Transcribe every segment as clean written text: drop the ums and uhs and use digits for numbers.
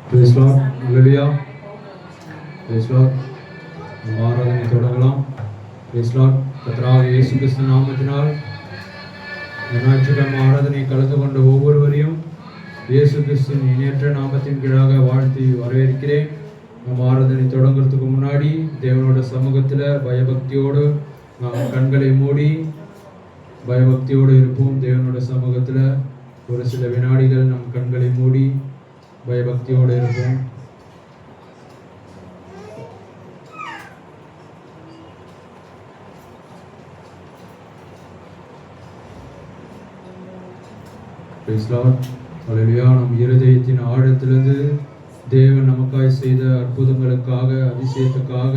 Praise Lord. Hallelujah. Praise Lord. ஆராதனை தொடங்கலாம். Praise Lord. கர்த்தராகிய இயேசு கிறிஸ்து நாமத்தினால் ஞாயிற்றுக்கிழமை ஆராதனை கலந்து கொண்ட ஒவ்வொருவரையும் இயேசு கிறிஸ்துவின் இணையற்ற நாமத்தின் கீழாக வாழ்த்தி வரவேற்கிறேன். நம்ம ஆராதனை தொடங்குறதுக்கு முன்னாடி தேவனோட சமூகத்தில் பயபக்தியோடு நாம் கண்களை மூடி பயபக்தியோடு இருப்போம். தேவனோட சமூகத்தில் ஒரு சில வினாடிகள் நம் கண்களை மூடி பயபக்தியோடு இருப்போம். நம் இருதயத்தின் ஆழத்திலிருந்து தேவன் நமக்காய் செய்த அற்புதங்களுக்காக அதிசயத்துக்காக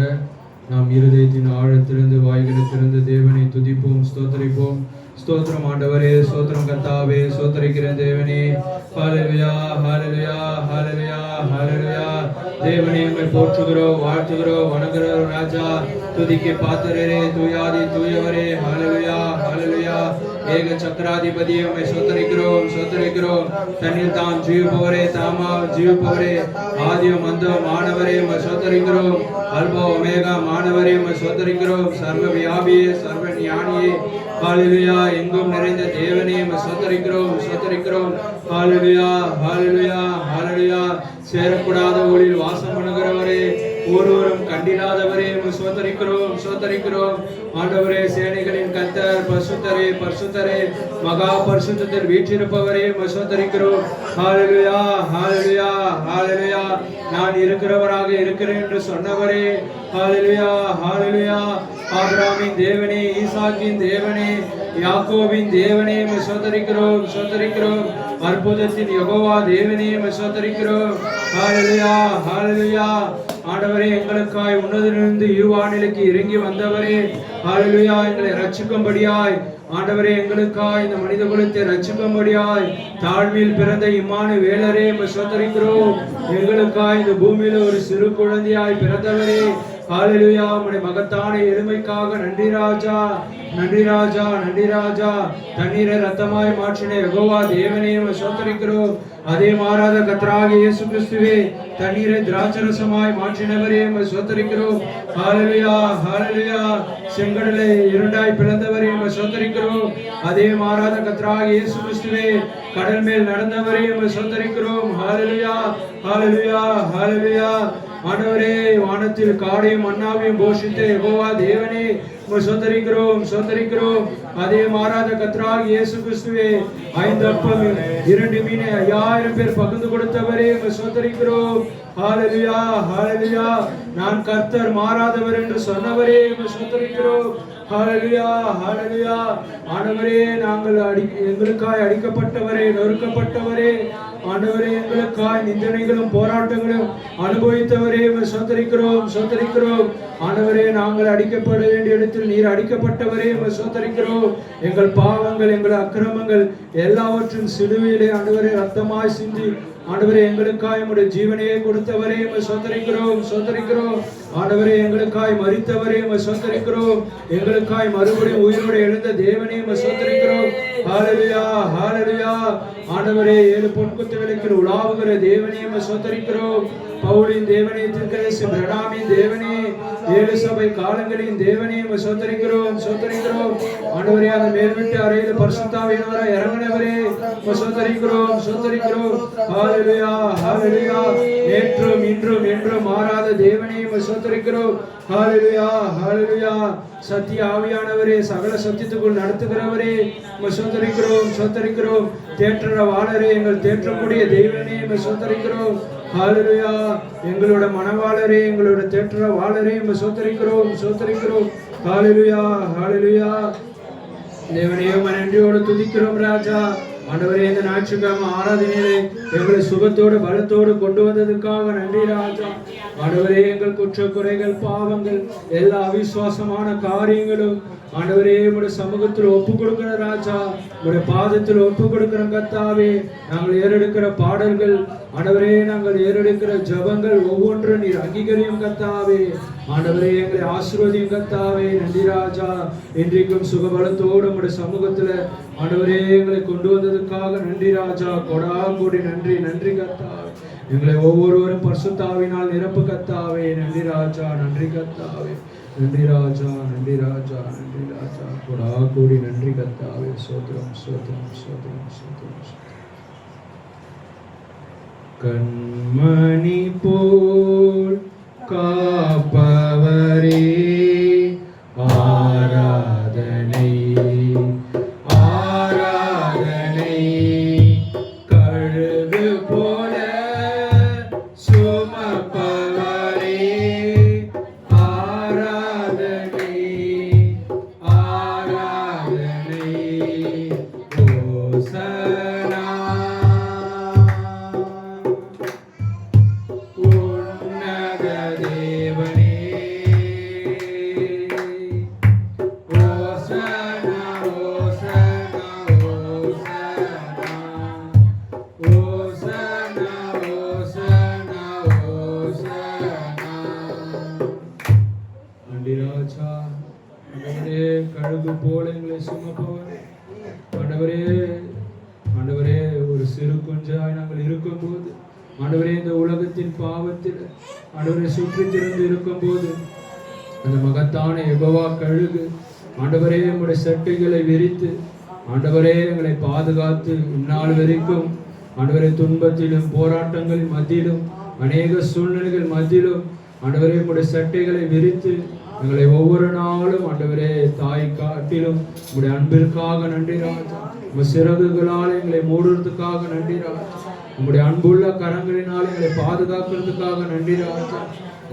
நாம் இருதயத்தின் ஆழத்திலிருந்து வாய்களிலிருந்து தேவனை துதிப்போம், ஸ்தோத்தரிப்போம். ஸ்தோத்திரம் ஆண்டவரே, ஸ்தோத்திரம் கர்த்தாவே, ஸ்தோத்தரிக்கிற தேவனே. ஹல்லேலூயா, ஹல்லேலூயா, ஹல்லேலூயா, ஹல்லேலூயா. தேவனே உம்மை போற்றுகிறோம், வாழ்த்துகிறோம், வணங்குகிறோம் ராஜா. துதிக்கு பாத்திரரே, தூயாதி தூயவரே. ஹல்லேலூயா, ஹல்லேலூயா. ஏக சக்கராதிபதியே உம்மை ஸ்தோத்தரிக்கிறோம், ஸ்தோத்தரிக்கிறோம். தன்னில் தாம் ஜீவிப்பவரே, தாமா ஜீவிப்பவரே, ஆதியும் அந்தம் மாணவரே உம்மை ஸ்தோத்தரிக்கிறோம். அல்பா ஒமேகா மாணவரே உம்மை ஸ்தோத்தரிக்கிறோம். சர்வ வியாபியே, சர்வ ஞானியே. ஹல்லேலூயா. எங்கும் நிறைந்த தேவனே உம்மை ஸ்தோத்தரிக்கிறோம், ஸ்தோத்தரிக்கிறோம். ஹல்லேலூயா, ஹல்லேலூயா, ஹல்லேலூயா. சேரக்கூடாத ஒளியில் வாசம் பண்ணுகிறவரே, ஒருவரும் கண்டிடாதவரே உம்மை ஸ்தோத்தரிக்கிறோம், ஸ்தோத்தரிக்கிறோம். ஆண்டவரே, சேனைகளின் கர்த்தர், பரிசுத்தரே, பரிசுத்தரே, மகா பரிசுத்தத்தில் வீற்றிருப்பவரே உம்மை ஸ்தோத்தரிக்கிறோம். ஹல்லேலூயா, ஹல்லேலூயா, ஹல்லேலூயா. நான் இருக்கிறவராக இருக்கிறேன் என்று சொன்னவரே. ஹல்லேலூயா, ஹல்லேலூயா. ஆபிரகாமின் தேவனே, ஈசாக்கின் தேவனே, யாக்கோபின் தேவனே உம்மை ஸ்தோத்தரிக்கிறோம், ஸ்தோத்தரிக்கிறோம். அற்புதத்தின் யெகோவா தேவனே உம்மை ஸ்தோத்தரிக்கிறோம். ஹல்லேலூயா, ஹல்லேலூயா. ஆண்டவரே, எங்களுக்காய் உன்னதிலிருந்து இருவானிலைக்கு இறங்கி வந்தவரே. ஹல்லேலூயா. எங்களை ரட்சிக்கும்படியாய் ஆண்டவரே, எங்களுக்காய் இந்த மனித குலத்தை ரட்சிக்கும்படியாய் தாழ்மையில் பிறந்த இம்மானுவேலரே உம்மை ஸ்தோத்தரிக்கிறோம். எங்களுக்காய் இந்த பூமியில ஒரு சிறு குழந்தையாய் பிறந்தவரே. ஹல்லேலூயா. உம்முடைய மகத்தான எளிமைக்காக நன்றி ராஜா, நன்றி ராஜா, நன்றி ராஜா. தண்ணீரை ரத்தமாய் மாற்றின யெகோவா தேவனே உம்மை ஸ்தோத்தரிக்கிறோம். அதே மாறாத கர்த்தராகிய இயேசு கிறிஸ்துவே, தண்ணீரை திராட்சரசமாய் மாற்றினவரே உம்மை ஸ்தோத்தரிக்கிறோம். ஹல்லேலூயா, ஹல்லேலூயா. செங்கடலை இரண்டாய் பிளந்தவரே உம்மை ஸ்தோத்தரிக்கிறோம். அதே மாறாத கர்த்தராகிய இயேசு கிறிஸ்துவே, கடல் மேல் நடந்தவரே உம்மை ஸ்தோத்தரிக்கிறோம். ஹல்லேலூயா, ஹல்லேலூயா, ஹல்லேலூயா. ஆண்டவரே, வானத்தில் காடையும் மன்னாவையும் போஷித்த யெகோவா தேவனே உம்மை ஸ்தோத்தரிக்கிறோம், ஸ்தோத்தரிக்கிறோம். அதே மாறாத கர்த்தராகிய இயேசு கிறிஸ்துவே, 5 அப்பம் 2 மீன் 5000 பேர் பகிர்ந்து கொடுத்தவரே உம்மை ஸ்தோத்தரிக்கிறோம். ஹல்லேலூயா, ஹல்லேலூயா. நான் கர்த்தர் மாறாதவர் என்று சொன்னவரே உம்மை ஸ்தோத்தரிக்கிறோம். ஹல்லேலூயா, ஹல்லேலூயா. ஆண்டவரே, நாங்கள் எங்களுக்காய் அடிக்கப்பட்டவரே, நொறுக்கப்பட்டவரே. ஆண்டவரே, எங்களுக்காய் நிந்தனைகளும் போராட்டங்களும் அனுபவித்தவரே உம்மை ஸ்தோத்தரிக்கிறோம், ஸ்தோத்தரிக்கிறோம். ஆண்டவரே, நாங்கள் அடிக்கப்பட வேண்டிய இடத்தில் நீர் அடிக்கப்பட்டவரே உம்மை ஸ்தோத்தரிக்கிறோம். எங்கள் பாவங்கள், எங்கள் அக்கிரமங்கள் எல்லாவற்றும் சிலுவையிலே ஆண்டவரே ரத்தமாய் சிந்தி ஆண்டவரே எங்களுக்காய் உம்முடைய ஜீவனையே கொடுத்தவரே உம்மை ஸ்தோத்தரிக்கிறோம், ஸ்தோத்தரிக்கிறோம். ஆண்டவரே, எங்களுக்காய் மரித்தவரே உம்மை ஸ்தோத்தரிக்கிறோம். எங்களுக்காய் மறுபடியும் உயிரோடு எழுந்த தேவனே உம்மை ஸ்தோத்தரிக்கிறோம். ஹல்லேலூயா, ஹல்லேலூயா. ஆண்டவரே, 7 பொன்குத்து விளக்கில் உலாவுகிற தேவனே உம்மை ஸ்தோத்தரிக்கிறோம். பவுலின் தேவனே, தீர்க்கதரிசி பிரணாமின் தேவனே, 7 சபை காலங்களின் தேவனே உம்மை ஸ்தோத்தரிக்கிறோம், ஸ்தோத்தரிக்கிறோம். ஆண்டவரே, அந்த மேல்விட்டு அறையில் பரிசுத்தாவியானவராய் இறங்கினவரே உம்மை ஸ்தோத்தரிக்கிறோம், ஸ்தோத்தரிக்கிறோம். ஹல்லேலூயா, ஹல்லேலூயா. நேற்றும் இன்றும் என்றும் மாறாத தேவனே உம்மை ஸ்தோத்தரிக்கிறோம். ஹல்லேலூயா, ஹல்லேலூயா. சத்திய ஆவியானவரே, சகல சத்தியத்துக்குள் நடத்துகிறவரே உம்மை ஸ்தோத்தரிக்கிறோம், ஸ்தோத்தரிக்கிறோம். தேற்றற வாளரே, எங்கள் தேற்றக்கூடிய தெய்வனே உம்மை ஸ்தோத்தரிக்கிறோம். ஹல்லேலூயா. எங்களோட மனவாளரே, எங்களோட தேற்றற வாளரே உம்மை ஸ்தோத்தரிக்கிறோம், ஸ்தோத்தரிக்கிறோம். ஹல்லேலூயா, ஹல்லேலூயா. தேவனே, உம்மை நன்றியோடு துதிக்கிறோம் ராஜா. ஆண்டவரே, இந்த ஞாயிற்றுக்கிழமை ஆராதனையிலே எங்களை சுகத்தோடு பலத்தோடு கொண்டு வந்ததுக்காக நன்றி ராஜா. ஆண்டவரே, எங்கள் குற்ற குறைகள் பாவங்கள் எல்லா அவிசுவாசமான காரியங்களும் ஆண்டவரே உம்முடைய சமூகத்தில் ஒப்பு கொடுக்கிற ராஜா, உம்முடைய பாதத்தில் ஒப்பு கொடுக்கிற கர்த்தாவே. நாங்கள் ஏறெடுக்கிற பாடல்கள் ஆண்டவரே, நாங்கள் ஏறெடுக்கிற ஜபங்கள் ஒவ்வொன்றும் நீர் அங்கீகரியும் கர்த்தாவே. ஆண்டவரே, எங்களை ஆசீர்வதியும் கர்த்தாவே. நன்றி ராஜா. இன்றைக்கும் சுகபலத்தோடு உம்முடைய சமூகத்தில் ஆண்டவரே எங்களை கொண்டு வந்ததுக்காக நன்றி ராஜா. கொடா கோடி நன்றி, நன்றி கர்த்தாவே. எங்களை ஒவ்வொருவரும் பரிசுத்தாவினால் நிரப்பு கர்த்தாவே. நன்றி ராஜா, நன்றி கர்த்தாவே. நன்றி ராஜா, நன்றி ராஜா, நன்றி ராஜா. கொடா கோடி நன்றி கர்த்தாவே. ஸ்தோத்திரம், ஸ்தோத்திரம், ஸ்தோத்திரம், ஸ்தோத்திரம். கண்மணி போல் காப்பவரே ஆராதனை, ஆராதனை. கழுகு போல சுமப்பவரே ஆராதனை, ஆராதனை. ஓசனா உன்னத தேவனே. ஓசனா, ஓசனா, ஓசனா. ஓசனா, ஓசனா, ஓசனா. நன்றி ராஜா. ஆண்டவரே, கழுகு போல எங்களை சுமப்பவரே. ஆண்டவரே, ஆண்டவரே, ஒரு சிறு குஞ்சாய் நாங்கள் இருக்கும்போது, ஆண்டவரே, இந்த உலகத்தின் பாவத்தில் ஆண்டவரை சுற்றி திறந்து இருக்கும்போது, அந்த மகத்தான யெகோவா கழுகு ஆண்டவரே உம்முடைய சட்டைகளை விரித்து ஆண்டவரே எங்களை பாதுகாத்து இந்நாள் வரைக்கும் ஆண்டவரே துன்பத்திலும் போராட்டங்களின் மத்தியிலும் அநேக சூழ்நிலைகள் மத்தியிலும் ஆண்டவரே உம்முடைய சட்டைகளை விரித்து எங்களை ஒவ்வொரு நாளும் ஆண்டவரே தாய் காட்டிலும் உம்முடைய அன்பிற்காக நன்றி ராஜா. உங்கள் சிறகுகளால் எங்களை மூடுறதுக்காக நன்றி ராஜா. உங்களுடைய அன்புள்ள கரங்களினால் எங்களை பாதுகாக்கிறதுக்காக நன்றி ராஜா.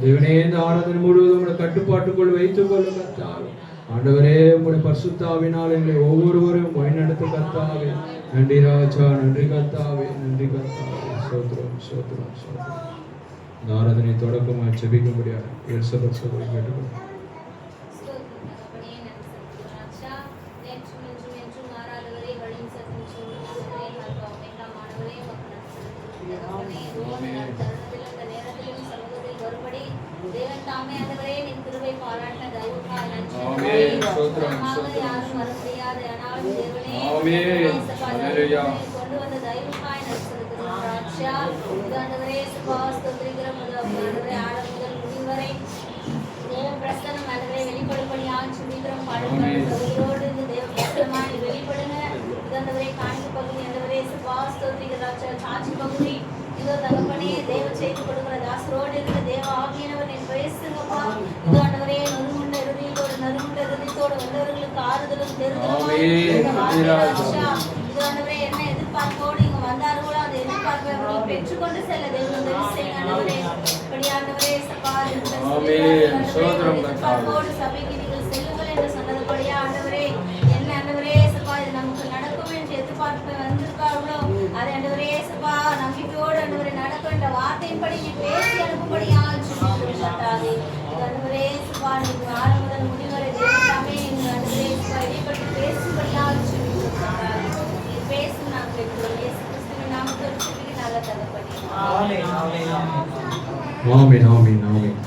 தேவனே, இந்த ஆராதனை முழுவதும் உங்களுடைய கட்டுப்பாட்டுக்குள் வைத்துக் கொள்ளும் கர்த்தாவே. ஆண்டவரே, உங்களுடைய பரிசுத்தாவினால் எங்களை ஒவ்வொருவரும் வழிநடத்த கர்த்தாவே. நன்றி ராஜா, நன்றி கர்த்தாவே, நன்றி கர்த்தாவே. ஸ்தோத்திரம், ஸ்தோத்திரம், ஸ்தோத்திரம். இந்த ஆராதனை தொடக்கமாக செபிக்க முடியாது. எலிசபெத் சகோதரி கேட்டுக்கொள்ளும். பெற்றுக்கொண்டு செல்ல தேவன் சபைக்கு நீங்கள் செல்லுங்கள் என்று சொன்னதுபடியா ஆண்டவரே, என்ன ஆண்டவரே சபா இது நமக்கு நடக்கும் என்று எதிர்பார்ப்பு வந்திருக்கார்களோ அதை ஆண்டவரே சபா நம்பிக்கையோடு ஆண்டவரே நடக்கும் என்ற வார்த்தையின்படி நீ பேசி அனுப்பும்படியா சொல்லிட்டாங்க. ஆண்டவரே சபா நீங்க ஆறு முதல் முடிவரை தேவனாமே எங்கள் ஆண்டவரே சபா இடைப்பட்டு பேசும்படியா சொல்லிட்டாங்க. நீ பேசும் நான் கேட்கிறோம். இயேசு கிறிஸ்துவின் நாமத்தில் சொல்லிட்டு நல்ல தகப்பனே. ஆமென், ஆமென், ஆமென், ஆமென், ஆமென்.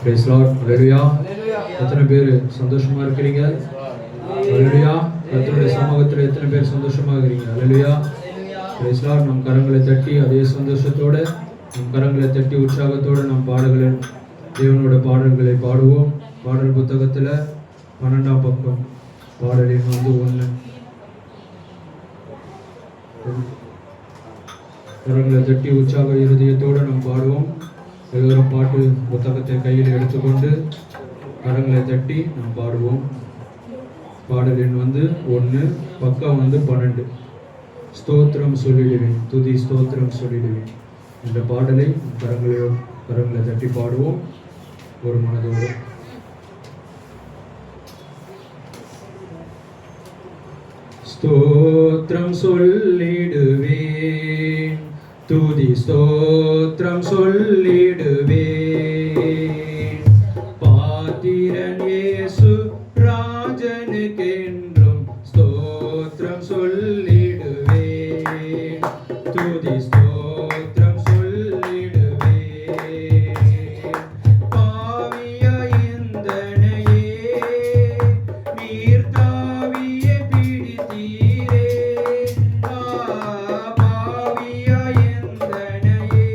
Praise Lord. Hallelujah. எத்தனை பேர் சந்தோஷமா இருக்கிறீங்க? Hallelujah. கர்த்தருடைய சமூகத்தில் எத்தனை பேர் சந்தோஷமா இருக்கிறீங்க? Hallelujah. Praise Lord. நம் கரங்களை தட்டி அதே சந்தோஷத்தோட நம் கரங்களை தட்டி உற்சாகத்தோட நம் பாடல்களை தேவனோட பாடல்களை பாடுவோம். பாடல் புத்தகத்தில் 12ஆம் பக்கம் பாடலின் 1. கரங்களை தட்டி உற்சாக இருதயத்தோடு நாம் பாடுவோம். எல்லோரும் பாட்டு புத்தகத்தை கையில் எடுத்துக்கொண்டு கரங்களை தட்டி நாம் பாடுவோம். பாடல் எண் 1, பக்கம் 12. ஸ்தோத்திரம் சொல்லிடுவேன், துதி ஸ்தோத்திரம் சொல்லிடுவேன் என்ற பாடலை கரங்களை தட்டி பாடுவோம் ஒரு மனதோடு. ஸ்தோத்திரம் சொல்லிடுவேன், துதி ஸ்தோத்திரம் சொல்லிடுவேன். பாத்திரன் இயேசு ராஜனுக்கென்றும் ஸ்தோத்திரம் சொல்லிடுவேன், துதி ஸ்தோத்திரம் சொல்லிடுவேன். பாவியாய் எந்தனையே நீர் தாவியே பிடித்தீரே, பாவியாய் எந்தனையே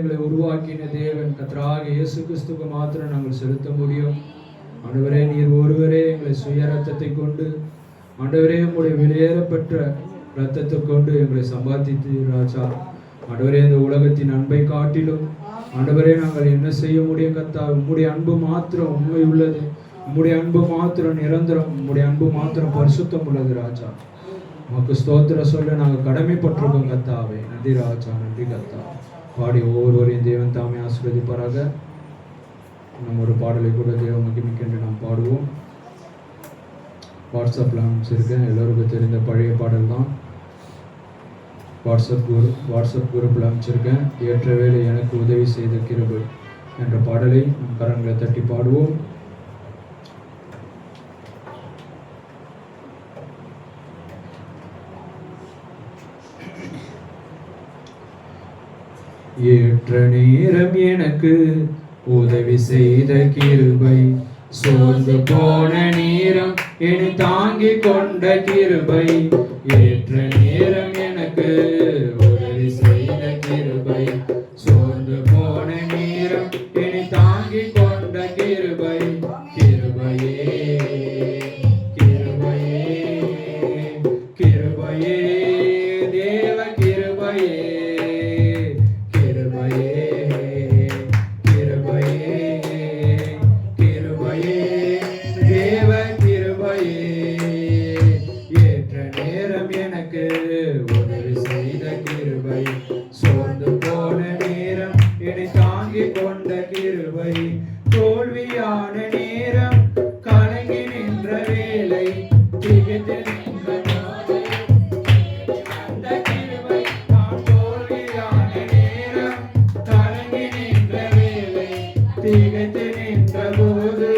எங்களை உருவாக்கின தேவன் கர்த்தராக இயேசு கிறிஸ்துவுக்கு மாத்திரம் நாங்கள் செலுத்த முடியும். ஆண்டவரே, நீர் ஒருவரே எங்களை சுய ரத்தத்தை கொண்டு, ஆண்டவரே உம்முடைய விலையேறப்பெற்ற ரத்தத்தை கொண்டு எங்களை சம்பாதித்து ராஜா. ஆண்டவரே, இந்த உலகத்தின் அன்பை காட்டிலும் ஆண்டவரே நாங்கள் என்ன செய்ய முடியும் கர்த்தா? உம்முடைய அன்பு மாத்திரம் உண்மை உள்ளது, உம்முடைய அன்பு மாத்திரம் நிரந்தரம், உம்முடைய அன்பு மாத்திரம் பரிசுத்தம் உள்ளது ராஜா. உமக்கு ஸ்தோத்திரம் சொல்ல நாங்கள் கடமைப்பட்டிருக்கோம் கர்த்தாவே. நன்றி ராஜா, நன்றி கர்த்தா. பாடி ஒவ்வொருவரையும் தேவன் தாமே ஆசீர்வதிப்பாராக. நம்ம ஒரு பாடலை கூட தேவ மகிமைக்கென்று நாம் பாடுவோம். வாட்ஸ்அப்பில் அனுப்பிச்சிருக்கேன், எல்லோருக்கும் தெரிந்த பழைய பாடல் தான். வாட்ஸ்அப் குரூப்பில் அனுப்பிச்சிருக்கேன். ஏற்ற வேளை எனக்கு உதவி செய்த கிருபை என்ற பாடலை நம் கரங்களை தட்டி பாடுவோம். ஏற்ற நேரம் எனக்கு உதவி செய்த கிருபை, சோர்ந்து போன நேரம் என்னை தாங்கி கொண்ட கிருபை. ஏற்ற நேரம் எனக்கு உதவி செய்த கிருபை, சோர்ந்து போன நேரம் என்னை தாங்கி கொண்ட கிருபை. கிருபையே கிருபையே கிருபையே தேவ கிருபையே தோல்வியான நேரம் கலங்கி நின்ற வேலை திகைத்து நின்ற போது அந்த கிருபை. நான் தோல்வியான நேரம் கலங்கி நின்ற வேலை திகைத்து நின்ற போது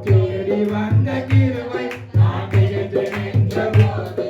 தேடி வந்த கிருபை. நான் திகைத்து நின்ற போது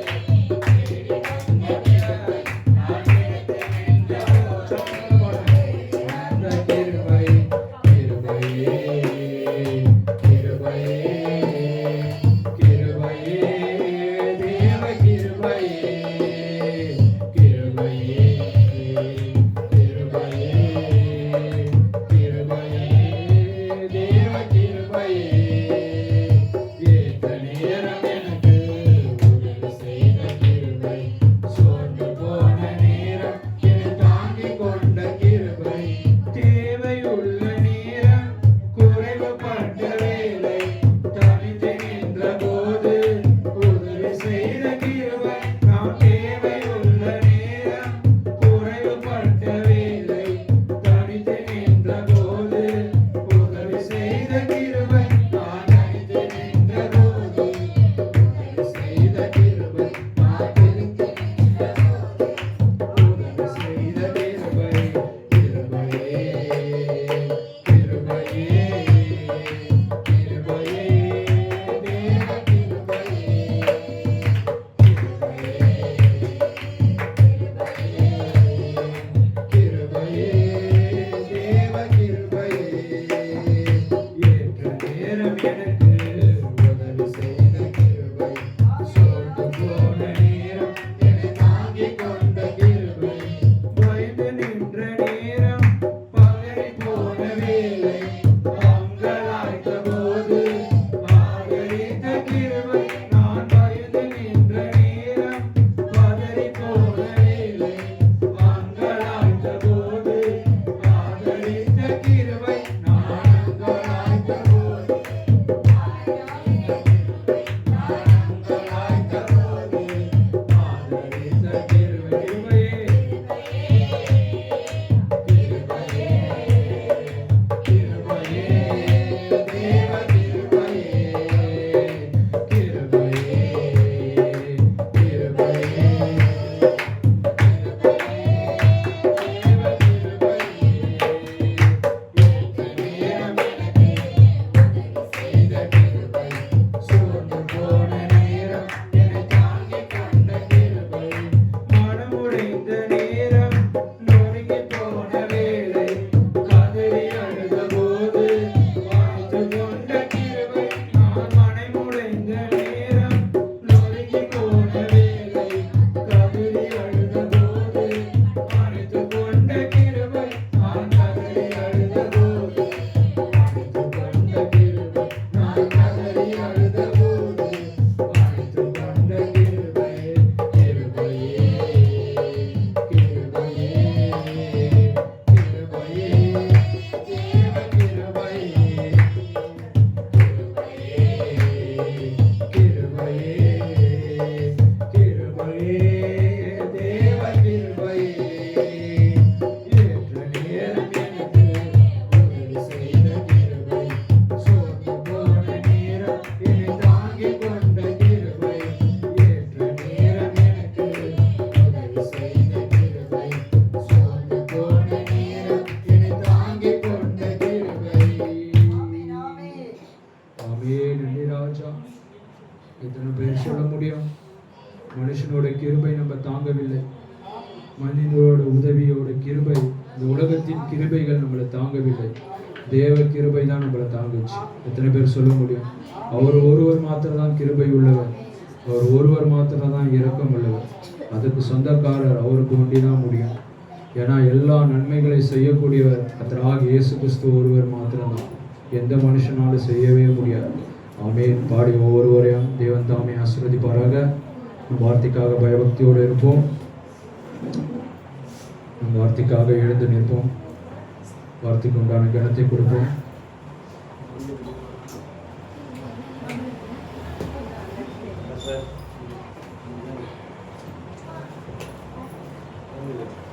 நன்மைகள் நம்மளை தாங்கவில்லை, தேவ கிருபை தான் நம்மளை தாங்குச்சு. எத்தனை பேர் சொல்ல முடியும்? அவர் ஒருவர் மாத்திரம் தான் கிருபை உள்ளவர், அவர் ஒருவர் மாத்திரம் தான் இரக்கம் உள்ளவர். அதுக்கு சொந்தக்காரர் அவருக்கு ஒண்டிதான் முடியும். ஏன்னா எல்லா நன்மைகளை செய்யக்கூடியவர் கர்த்தராகிய இயேசு கிறிஸ்து ஒருவர் மாத்திரம்தான், எந்த மனுஷனாலும் செய்யவே முடியாது. ஆமென். பாடி ஒவ்வொருவரையும் தேவன் தாமே ஆசீர்வதிப்பாராக. நம் வார்த்தைக்காக பயபக்தியோடு இருப்போம், நம் வார்த்தைக்காக எழுந்து நிற்போம், வார்த்தைக்கு உண்டான கனத்தை கொடுப்போம்.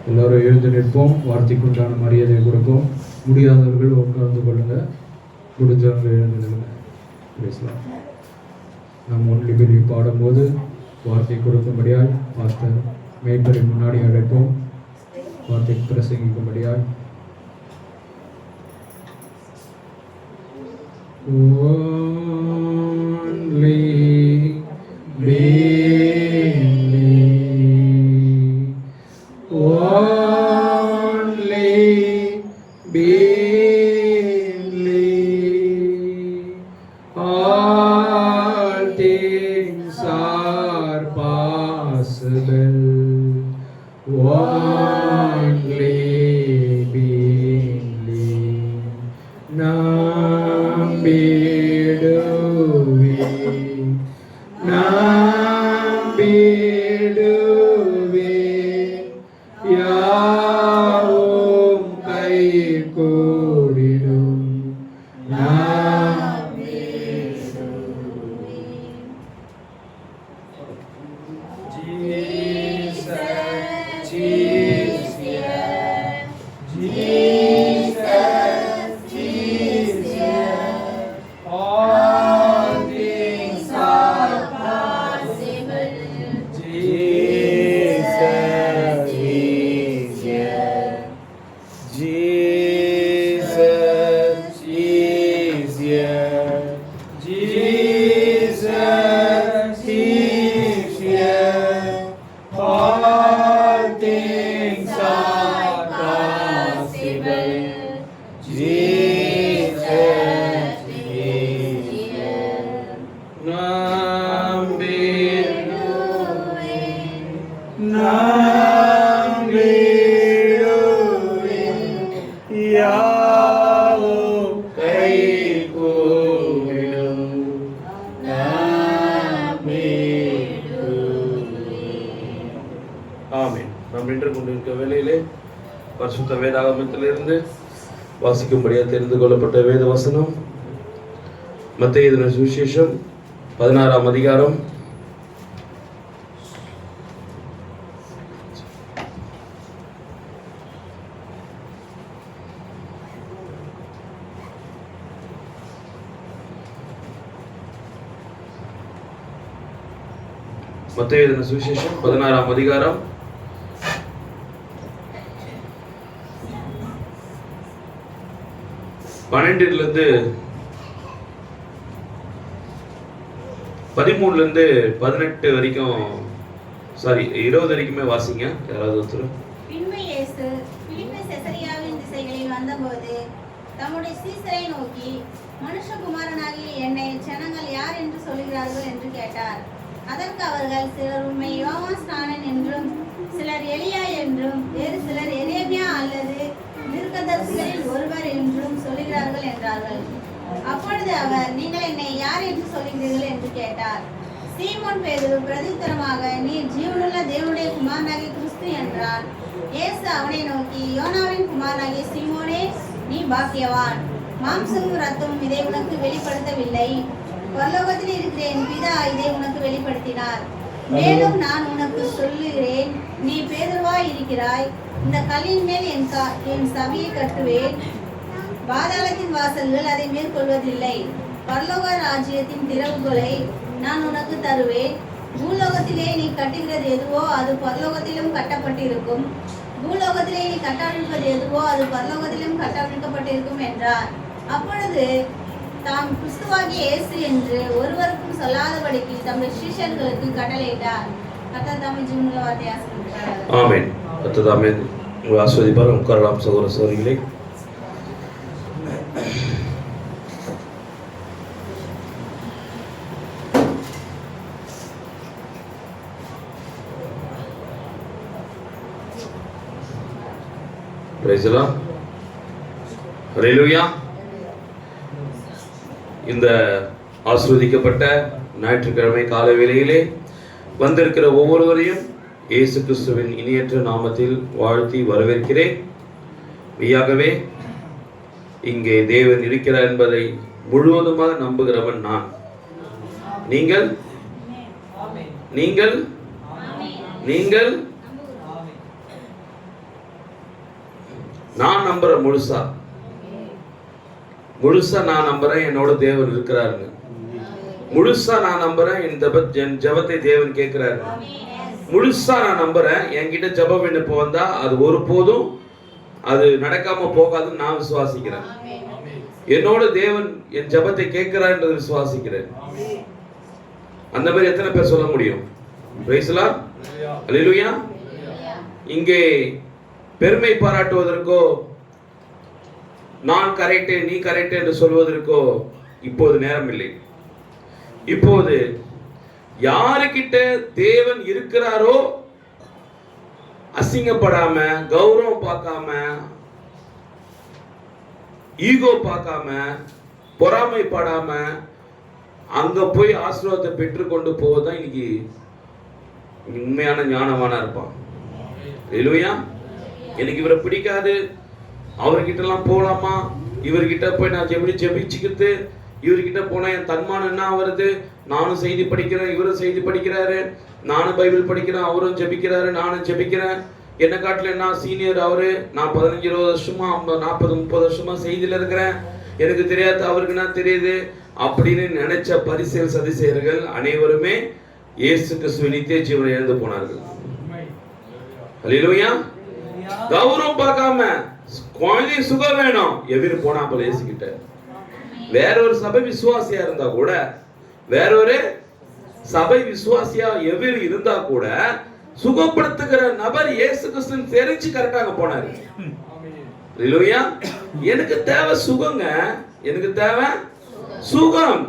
எல்லாரும் எழுந்து நிற்போம், வார்த்தைக்கு உண்டான மரியாதை கொடுப்போம். முடியாதவர்கள் உட்கார்ந்து கொள்ளுங்க, முடிஞ்சவங்க எழுந்து நில்லுங்க. பேசலாம். நாம் ஒன்லி பிலீவ் பாடும்போது வார்த்தை கொடுக்கும்படியாய் பாஸ்டர் மேய்ப்பரை முன்னாடி அழைப்போம், வார்த்தை பிரசங்கிக்கும்படியாய். பரிசுத்த வேதாகமத்திலிருந்து வாசிக்கும்படியாக தெரிந்து கொள்ளப்பட்ட வேத வசனம் மத்தேயு எழுதின சுவிசேஷம் 16ஆம் அதிகாரம் 12 13 18 வரைக்கும் 20 வரைக்குமே வாசிங்க. யாராவது ஒருத்தர். பின்பு இயேசு பிலிப்பி செசரியாவின் திசைகளில் வந்தபோது தம்முடைய சீசரை நோக்கி, மனுஷகுமாரனாகிய என்னை ஜனங்கள் யார் என்று சொல்கிறார்கள் என்று கேட்டார். அதற்கு அவர்கள், சிலர் உம்மை யோவான் ஸ்நானன் என்றும், சிலர் எலியா என்றும், வேறு சிலர் எரேமியா அல்லது தீர்க்கதரிசிகளில் ஒருவர் என்றும் சொல்கிறார்கள் என்றார்கள். அப்பொழுது அவர், நீங்கள் என்னை யார் என்று சொல்கிறீர்கள் என்று கேட்டார். சீமோன் பேதுரு பிரதியுத்தரமாக, நீர் ஜீவனுள்ள தேவனுடைய குமாரனாகிய கிறிஸ்து என்றான். இயேசு அவனை நோக்கி, யோனாவின் குமாரனாகிய சீமோனே, நீ பாக்கியவான், மாம்சமும் இரத்தமும் இதை உனக்கு வெளிப்படுத்தவில்லை, பரலோகத்தில் இருக்கிற என் பிதா இதை உனக்கு வெளிப்படுத்தினார். மேலும் நான் உனக்கு சொல்லுகிறேன், நீ பேதுருவாய் இருக்கிறாய், இந்த கல்லின் மேல் என் சபையை கட்டுவேன், பாதாளத்தின் வாசல்கள் அதை மேற்கொள்வதில்லை. பரலோக ராஜ்யத்தின் திறவுகோலை நான் உனக்கு தருவேன். பூலோகத்திலே நீ கட்டுகிறது எதுவோ அது பரலோகத்திலும் கட்டப்பட்டிருக்கும், பூலோகத்திலே நீ கட்டவிழ்ப்பது எதுவோ அது பரலோகத்திலும் கட்டவிழ்க்கப்பட்டிருக்கும் என்றார். அப்பொழுது தாம் கிறிஸ்துவாகிய இயேசு என்று ஒருவருக்கும் சொல்லாதபடிக்கு தம்முடைய சீஷர்களுக்கு கட்டளையிட்டார். கர்த்தர் தாமே ஜீவனுள்ள வார்த்தையை ஆசீர்வதிப்பார். ஆமென். கர்த்தர் தாமே உங்களை ஆசீர்வதிப்பார். உட்காரலாம் சகோதர சகோதரிகளே. Praise the Lord. Hallelujah. இந்த ஆசீர்வதிக்கப்பட்ட ஞாயிற்றுக்கிழமை காலை வேளையிலே வந்திருக்கிற ஒவ்வொருவரையும் இயேசு கிறிஸ்துவின் இனியற்ற நாமத்தில் வாழ்த்தி வரவேற்கிறேன். மெய்யாகவே இங்கே தேவன் இருக்கிறார் என்பதை முழுவதுமாக நம்புகிறவன் நான். நீங்கள் நீங்கள் நீங்கள் நான் நம்புறேன். முழுசா நான் நம்புறேன் என்னோட தேவன் இருக்கிறாருங்க. முழுசா நான் நம்புறேன் என் ஜெபத்தை தேவன் கேட்கிறாரு. முழுசா நான் நம்புறேன் என்கிட்ட ஜெப விண்ணப்ப வந்தா அது ஒருபோதும் அது நடக்காம போகாதுன்னு நான் விசுவாசிக்கிறேன். என்னோட தேவன் என் ஜெபத்தை கேட்கிறார் என்று விசுவாசிக்கிறேன். அந்த மாதிரி எத்தனை பேர் சொல்ல முடியும்? Praise the lord. ஹல்லேலூயா. இங்கே பெருமை பாராட்டுவதற்கோ நான் கரெக்ட் நீ கரெக்ட் என்று சொல்வதற்கோ இப்போது நேரம் இல்லை. இப்போது யாருக்கிட்ட தேவன் இருக்கிறாரோ அசிங்கப்படாம, கௌரவம் பார்க்காம, ஈகோ பார்க்காம, பொறாமைப்படாம அங்க போய் ஆசீர்வாதத்தை பெற்றுக்கொண்டு போவதுதான் இன்னைக்கு உண்மையான ஞானவானா இருப்பான். ஹல்லேலூயா. எனக்கு இவரை பிடிக்காது, அவர்கிட்ட எல்லாம் போலாமா, இவர்கிட்ட போய் நான் ஜெபிச்சுக்கிட்டு இவர்கிட்ட போனா என் தன்மானம் என்ன வருது, நானும் செய்தி படிக்கிறேன், இவரும் செய்தி படிக்கிறாரு, நானும் பைபிள் படிக்கிறேன், அவரும் ஜெபிக்கிறாரு, நானும் ஜெபிக்கிறேன், என்ன காட்டில என்ன சீனியர் அவரு, நான் 15-20 வருஷமா 40-30 வருஷமா செய்தியில இருக்கிறேன், எனக்கு தெரியாது அவருக்கு என்ன தெரியுது அப்படின்னு நினைச்ச பரிசேயர் சதுசேயர்கள் அனைவருமே இயேசு கிறிஸ்துவின் நித்திய ஜீவனை இழந்து போனார்கள். ஹல்லேலூயா. கௌரவம் பார்க்காம குழந்தை சுகம் வேணும் எதிர் போனா போல இயேசுகிட்ட. வேற ஒரு சபை விசுவாசியா இருந்தா கூட, வேற ஒரு சபை விசுவாசியா எதிர் இருந்தா கூட சுகப்படுத்துகிற நபர் இயேசு கிறிஸ்துவின் தெரிஞ்சு கரெக்டாக போனாரு. ஹல்லேலூயா. எனக்கு தேவை சுகங்க, எனக்கு தேவை சுகம்.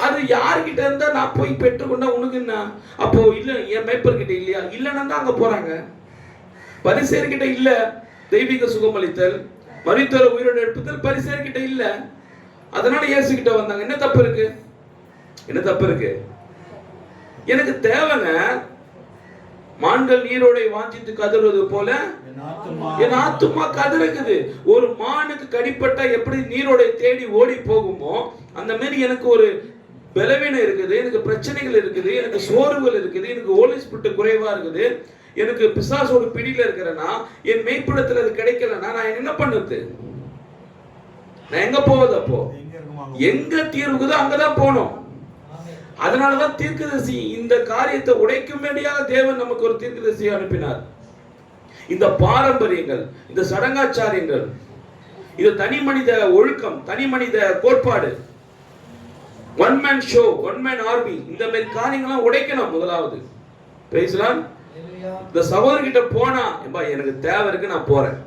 அது யார்கிட்ட இருந்தா நான் போய் பெற்றுக்கொண்டா உனக்கு என்ன? அப்போ இல்ல என் மேய்ப்பர் கிட்ட இல்லையா? இல்லன்னா தான் அங்க போறாங்க. பரிசேயர் கிட்ட இல்ல தெய்வீக சுகமளித்தல், மரித்தோரை உயிரோடு எழுப்புதல் பரிசேயர் கிட்ட இல்ல. அதனால இயேசு கிட்ட வந்தாங்க. என்ன தப்பு இருக்கு? என்ன தப்பு இருக்கு? எனக்கு தேவைங்க மான்கள் நீரோடை வாஞ்சித்து கதறுவது போல என் ஆத்துமா கதறுக்குது. ஒரு மானுக்கு கடிப்பட்டா எப்படி நீரோடை தேடி ஓடி போகுமோ அந்த மாதிரி எனக்கு ஒரு பலவீனம் இருக்குது, எனக்கு பிரச்சனைகள் இருக்குது, எனக்கு சோர்வுகள் இருக்குது, எனக்கு ஹோலி ஸ்பிரிட் குறைவா இருக்குது, எனக்கு பிசாசோட பிடியில இருக்கிறேன்னா, என் மெய்ப்படத்துல அது கிடைக்கலன்னா நான் என்ன பண்ணுது? நான் எங்க போவது? அப்போ எங்க தீர்வுக்குதோ அங்கதான் போனோம். அதனாலதான் தீர்க்கதரிசி இந்த காரியத்தை உடைக்கும்படியாக தேவன் நமக்கு ஒரு தீர்க்கதரிசியை அனுப்பினார். இந்த பாரம்பரியங்கள், இந்த சடங்காச்சாரியங்கள், இது தனி மனித ஒழுக்கம், தனி மனித கோட்பாடு, one man show, one man army, இந்த மாதிரி காரியங்கள்லாம் உடைக்கணும். முதலாவது பிரைஸ் தி லார்ட். இந்த சகோதரர்கிட்ட போனா எனக்கு தேவை இருக்கு நான் போறேன்.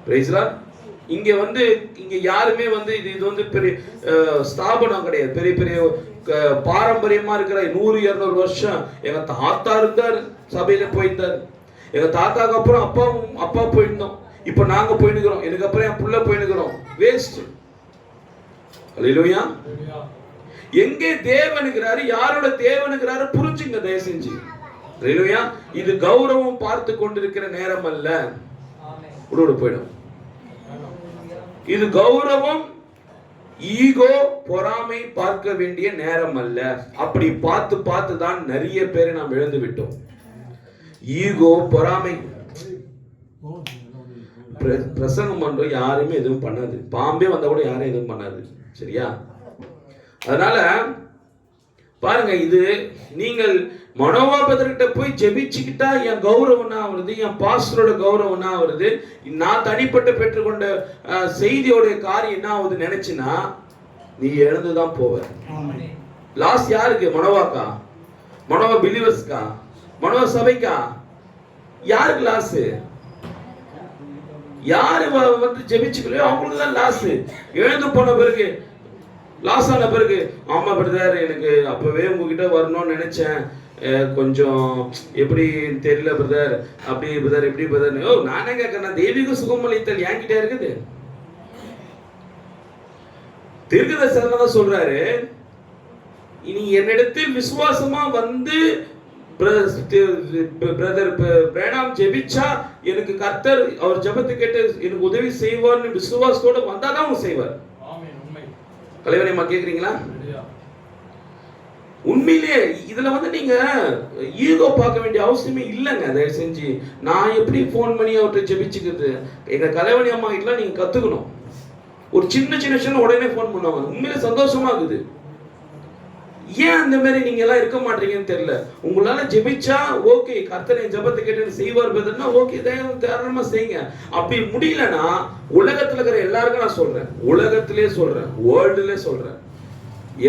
Price the Lord. இங்க யாருமே இது பெரிய ஸ்தாபனம் கிடையாது. பெரிய பெரிய பாரம்பரியமா இருக்கிற 100-200 வருஷம் எங்க தாத்தா இருந்தார், சபையில போயிருந்தார். எங்க தாத்தாக்கு அப்புறம் அப்பா போயிருந்தோம், இப்ப நாங்க போயிருக்கிறோம், எனக்கு அப்புறம் என் புள்ள போயிருக்கிறோம். வேஸ்ட். ஹல்லேலூயா. எங்கே தேவனுங்கிறாரு, யாரோட தேவனுங்கிறாரு புரிஞ்சுங்க தயவு செஞ்சு. ஹல்லேலூயா. இது கௌரவம் பார்த்து கொண்டிருக்கிற நேரம் அல்ல. உடோடு போயிடும். இது கௌரவம், ஈகோ, பொறாமை பார்க்க வேண்டிய நேரம் அல்ல. அப்படி பார்த்து தான் நிறைய பேரை நாம் இழந்து விட்டோம். ஈகோ, பொறாமை. பிரசங்கம் பண்றோம், யாருமே எதுவும் பண்ணாது. பாம்பே வந்தா கூட யாரும் எதுவும் பண்ணாது. சரியா? அதனால பாருங்க, இது நீங்கள் மனோபாபத்திட்ட போய் ஜெபிச்சுக்கிட்டா என் கௌரவம்னா வருது, என் பாஸ்டரோட கௌரவம்னா வருது, நான் தனிப்பட்ட பெற்றுக்கொண்ட செய்தியோட காரியம் என்ன ஆகுது நினைச்சுன்னா நீ எழுந்துதான் போவ. லாஸ் யாருக்கு? மனோவாக்கா? மனோவா பிலீவர்ஸ்கா? மனோவா சபைக்கா? யாருக்கு லாஸ்? யாரு ஜெபிச்சுக்கலையோ அவங்களுக்கு தான் லாஸ். எழுந்து போன பிறகு லாஸ் ஆன பிறகு, ஆமா பிரதர் எனக்கு அப்பவே உங்ககிட்ட வரணும்னு நினைச்சேன், கொஞ்சம் எப்படி தெரியல பிரதர், அப்படி பிரதர், எப்படி பிரதர். ஓ நானே கேட்கறேன், தெய்வீக சுகமளித்தல் என்கிட்ட இருக்குது. தீர்க்கதரிசனம் தான் சொல்றாரு, இனி என்னிடத்தில் விசுவாசமா வந்து பிரதர் பிரணாம் ஜெபிச்சா எனக்கு கர்த்தர் அவர் ஜெபத்தை கேட்டு எனக்கு உதவி செய்வார்னு விசுவாசத்தோட வந்தாதான் அவங்க செய்வார். கலைவனையம்மா கேக்குறீங்களா? உண்மையிலே இதுல வந்து நீங்க ஈகோ பார்க்க வேண்டிய அவசியமே இல்லைங்க. தயவு செஞ்சு நான் எப்படி போன் பண்ணி அவர்கிட்ட ஜெபிச்சுக்கிறது, எங்க கலைவணி அம்மா கிட்ட நீங்க கத்துக்கணும். ஒரு சின்ன சின்ன உடனே போன் பண்ணுவாங்க, உண்மையிலே சந்தோஷமா இருக்குது. ஏன் அந்த மாதிரி நீங்க எல்லாம் இருக்க மாட்டீங்கன்னு தெரியல. உங்களால ஜெபிச்சா ஓகே, கர்த்தர் என் ஜெபத்தை கேட்டு செய்வார் பிரதர்னா ஓகே, தாராளமா செய்யுங்க. அப்படி முடியலன்னா உலகத்துல இருக்கிற எல்லாருக்கும் நான் சொல்றேன், உலகத்திலே சொல்றேன், வேர்ல்டுலே சொல்றேன்,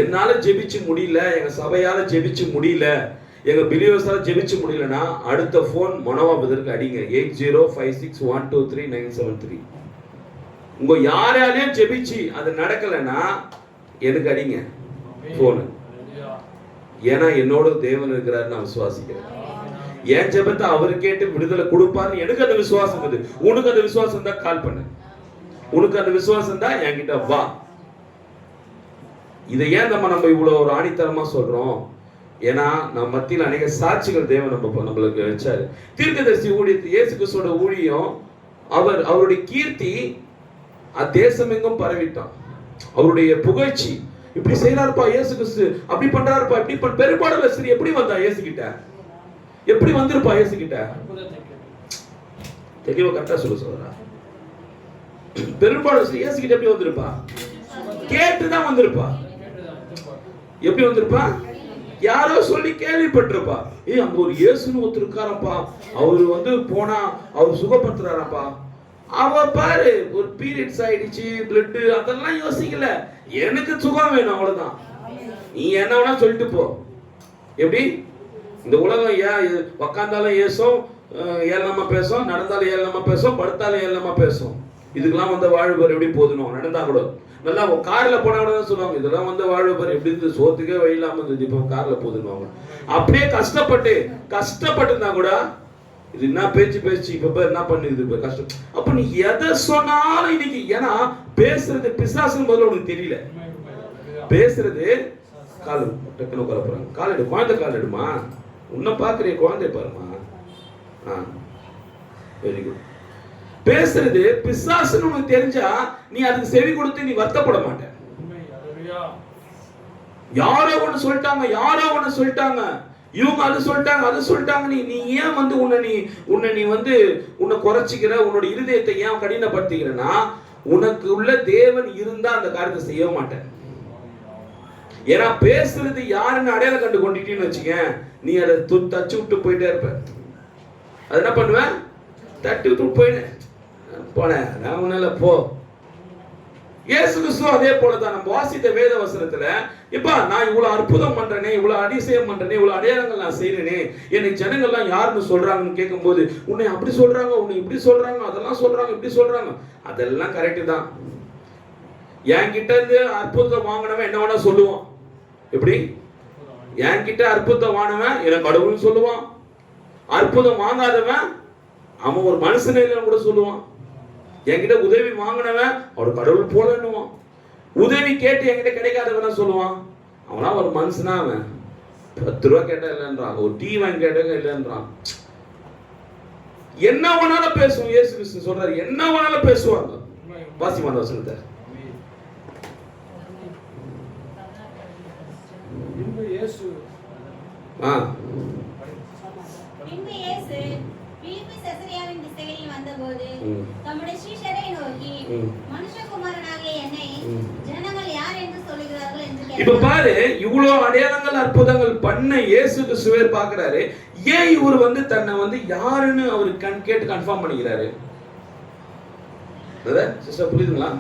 என்னால ஜெபிச்சு முடியல, எங்க சபையால ஜெபிச்சு முடியல, எங்க பிலீவர்ஸால ஜெபிச்சு முடியலன்னா அடுத்த போன் மனோவா பிரதருக்கு அடிங்க, 8056123973. உங்க யாராலையும் ஜெபிச்சு அது நடக்கலைன்னா எனக்கு அடிங்க போனு. ஏன்னா என்னோட தேவன் இருக்கிறாரு, நான் விசுவாசிக்கிறேன். என் ஜெபத்தை அவர் கேட்டு விடுதலை கொடுப்பாருன்னு எனக்கு அந்த விசுவாசம் இருக்குது. உனக்கு அந்த விசுவாசம் தான் கால் பண்ணு, உனக்கு அந்த விசுவாசம் தான் என்கிட்ட வா. இதை ஏன் நம்ம இவ்வளவு ஒரு ஆணித்தரமா சொல்றோம்? ஏன்னா நம்ம மத்தியில் அநேக சாட்சிகள் தேவன் நம்மளுக்கு வச்சாரு. தீர்க்கதரிசி ஊழியத்தை, இயேசு கிறிஸ்துவோட ஊழியம், அவருடைய கீர்த்தி தேசம் எங்கும் பரவிட்டான். அவருடைய புகழ்ச்சி, இப்படி செய்யறாருப்பா இயேசு கிறிஸ்து, அப்படி பண்றாருப்பா, இப்படி பெரும்பாலும் சரி எப்படி வந்தா இயேசு கிட்ட, எப்படி வந்திருப்பா இயேசு கிட்ட? தெளிவா கரெக்டா சொல்றா. பெரும்பாலும் இயேசு கிட்ட எப்படி வந்திருப்பா? கேட்டுதான் வந்திருப்பா. எப்படி வந்திருப்பா? யாரோ சொல்லி கேள்விப்பட்டிருப்பா. அங்க ஒரு இயேசுன்னு ஒருத்தர் இருக்காரப்பா, அவரு வந்து போனா அவர் சுகப்படுத்துறாரப்பா. அவ பாரு ஒரு பீரியட்ஸ் ஆயிடுச்சு, பிளட் அதெல்லாம் யோசிக்கல, எனக்கு சுகம் வேணும் அவ்வளவுதான். நீ என்ன வேணா சொல்லிட்டு போ. எப்படி இந்த உலகம் உக்காந்தாலும் ஏசும், ஏழமா பேசும், நடந்தாலும் ஏழமா பேசும், படுத்தாலும் ஏழமா பேசும். இதுக்கெல்லாம் வந்து வாழ்வு பேர் எப்படி போதுணும், நடந்தா கூட நல்லா கார்ல போனா கூட தான் சொல்லுவாங்க, இதெல்லாம் வந்து வாழ்வு பேர் எப்படி இருந்து சோத்துக்கே வழி இல்லாம இருந்தது, இப்போ கார்ல போதுன்னு. அப்படியே கஷ்டப்பட்டு இருந்தா கூட இது என்ன பேச்சு இப்ப என்ன பண்ணுது இப்ப கஷ்டம். அப்ப நீ எதை சொன்னாலும் இன்னைக்கு, ஏன்னா பேசுறது பிசாசுன்னு முதல்ல உனக்கு தெரியல. பேசுறது கால் டக்குனு உட்கார போறாங்க, கால் எடு, குழந்தை கால் எடுமா, உன்ன பாக்குறிய குழந்தை பாருமா. Very good. பேசுறது பிசாசுன்னு உனக்கு தெரிஞ்சா நீ அதுக்கு செவி கொடுத்து நீ வருத்தப்பட மாட்ட. யாரோ ஒண்ணு சொல்லிட்டாங்க, இவங்க அது சொல்லிட்டாங்க, நீ ஏன் வந்து உன்னை குறைச்சிக்கிற, உன்னோட இருதயத்தை ஏன் கடினப்படுத்திக்கிறனா? உனக்கு உள்ள தேவன் இருந்தா அந்த காரியத்தை செய்ய மாட்டேன். ஏன்னா பேசுறது யாருன்னு அடையாளம் கண்டு கொண்டுட்டீன்னு வச்சுக்க, நீ அதை தச்சு விட்டு போயிட்டே இருப்ப. அது என்ன பண்ணுவேன்? தட்டி விட்டு போனேன் நான் உன்னால போ. இயேசு கிறிஸ்து அதே போலதான். நம்ம வாசித்த வேத வசனத்துல, இப்ப நான் இவ்வளவு அற்புதம் பண்றேனே, இவ்வளவு அதிசயம் பண்றேனே, இவ்வளவு அடையாளங்கள் நான் செய்யறேனே, எனக்கு ஜனங்கள்லாம் யாருன்னு சொல்றாங்கன்னு கேட்கும்போது, உன்னை அப்படி சொல்றாங்க, உன்னை இப்படி சொல்றாங்க, அதெல்லாம் சொல்றாங்க, இப்படி சொல்றாங்க. அதெல்லாம் கரெக்டு தான். என்கிட்ட இருந்து அற்புதம் வாங்கினவன் என்ன வேணா சொல்லுவான். எப்படி? என்கிட்ட அற்புதம் வாங்கினவன் எனக்கு கடவுள்னு சொல்லுவான். அற்புதம் வாங்காதவன் அவன் ஒரு மனுஷனே இல்லைன்னு கூட சொல்லுவான். என்கிட்ட உதவி வாங்கினவன் அவர் கடவுள் போலன்னுவான். உதவி கேட்டு என்கிட்ட கிடைக்காதவன சொல்லுவான், அவனா ஒரு மனுஷனா, அவன் 10 ரூபா கேட்டா இல்லைன்றான், ஒரு டீ வாங்கி கேட்டாங்க இல்லைன்றான். என்ன வேணாலும் பேசுவோம். இயேசு கிறிஸ்து சொல்றாரு, என்ன வேணாலும் பேசுவாங்க. வாசிமான வசனத்தை. தம்முடைய சீஷரை நோக்கி, மனுஷகுமாரனாகிய என்னை ஜனங்கள் யார் என்று சொல்லுகிறார்கள் என்று கேட்டார். இப்ப பாரு, இவ்வளவு அடையாளங்கள் அற்புதங்கள் பண்ண இயேசு கிறிஸ்துவே பார்க்கறாரு. ஏன் இவர் வந்து தன்னை வந்து யாருன்னு அவர் கேட்டு கன்ஃபார்ம் பண்ணிக்கிறாரு? சிஸ்டர் புரியுதுங்களா?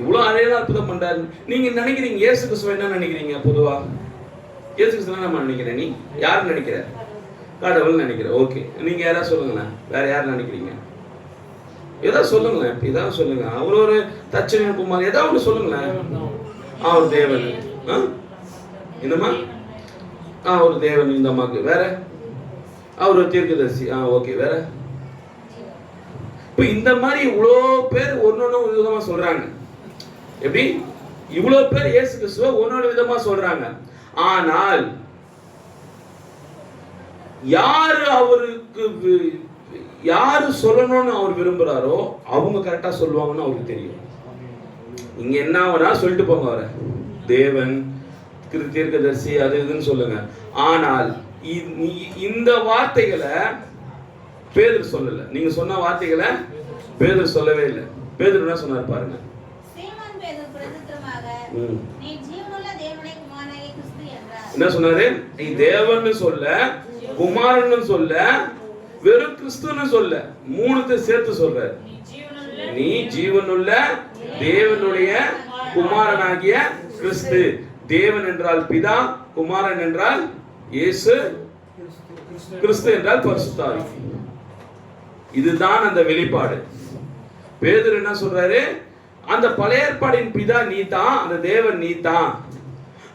இவ்வளவு அடையாளம் அற்புதம் பண்றாரு. நீங்க நினைக்கிறீங்க இயேசு கிறிஸ்துவ என்ன நினைக்கிறீங்க? பொதுவா இயேசு கிறிஸ்துவ என்ன நினைக்கிறேன்? நீ யாரு நினைக்கிற? கடவுள் நினைக்கிற. ஓகே, நீங்க யாராவது சொல்லுங்களேன், வேற யாரு நினைக்கிறீங்க? ஏதாவது சொல்லுங்களேன், இதாவது சொல்லுங்க. அவர் ஒரு தச்சனை குமார், ஏதாவது சொல்லுங்களேன். அவர் தேவன். என்னமா ஒரு தேவன் இந்த அம்மாக்கு. வேற அவர் ஒரு தீர்க்கதரிசி. ஓகே. வேற இப்ப இந்த மாதிரி இவ்வளோ பேர் ஒன்னொன்னு விதமா சொல்றாங்க. எப்படி இவ்வளோ பேர் இயேசு கிறிஸ்துவ ஒன்னொரு விதமா சொல்றாங்க. ஆனால் யாரு அவருக்கு யாரு சொல்லணும்னு அவர் விரும்புறாரோ அவங்க கரெக்டா சொல்லுவாங்கன்னு அவருக்கு தெரியும். இங்க என்ன வேணா சொல்லிட்டு போங்க, அவரை தேவன் தீர்க்கதரிசி அது இதுன்னு சொல்லுங்க. ஆனால் இந்த வார்த்தைகளை பேதுரு சொல்லல. நீங்க சொன்ன வார்த்தைகளை பேதுரு சொல்லவே இல்லை. பேதுரு என்ன சொன்னார் பாருங்க. சீமோன் பேதுரு பிரதித்திரமாக, நீ ஜீவனுள்ள தேவனுடைய குமாரனாகிய கிறிஸ்து என்றார். என்ன சொன்னாரு? நீ தேவன்னு சொல்ல, குமாரன்னு சொல்ல, வெறும் கிறிஸ்துன்னு சொல்ல, மூணுத்தை சேர்த்து சொல்றாரு. நீ ஜீவனுள்ள தேவனுடைய குமாரனாகிய கிறிஸ்து. தேவன் என்றால் பிதா, குமாரன் என்றால் இயேசு, கிறிஸ்து என்றால் பரிசுத்த ஆவி. இதுதான் அந்த வெளிப்பாடு. பேதுரு என்ன சொல்றாரு? அந்த பழைய ஏற்பாடின் பிதா நீ தான், அந்த தேவன் நீ தான்,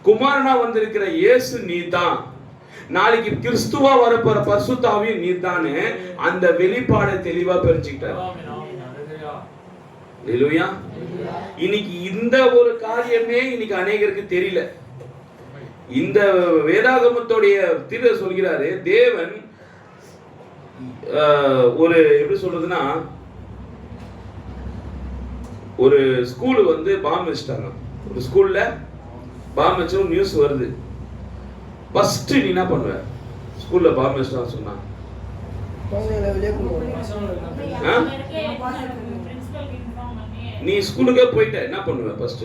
குமாரனா வந்திருக்கிற இயேசு நீ தான், நாளைக்கு கிறிஸ்துவா வரப்போற பரிசுத்த ஆவி நீ தானே. அந்த வெளிப்பாடை தெளிவா தெரிஞ்சுக்கிட்டார். ஹல்லேலூயா. இன்னைக்கு இந்த ஒரு காரியமே இன்னைக்கு அநேகருக்கு தெரியல. இந்த வேதாகமத்தோடைய தீர்க்க சொல்கிறாரு, தேவன் ஒரு எப்படி சொல்றதுன்னா, ஒரு ஸ்கூல் வந்து பாம்பு வச்சிட்டாங்க. ஒரு ஸ்கூல்ல பாம்பு வச்சு நியூஸ் வருது. ஃபர்ஸ்ட் நீ என்ன பண்ணுவ? ஸ்கூல்ல பாம்பு வச்சிட்டாங்க சொன்னா நீ ஸ்கூலுக்கே போயிட்ட என்ன பண்ணுவ? ஃபர்ஸ்ட்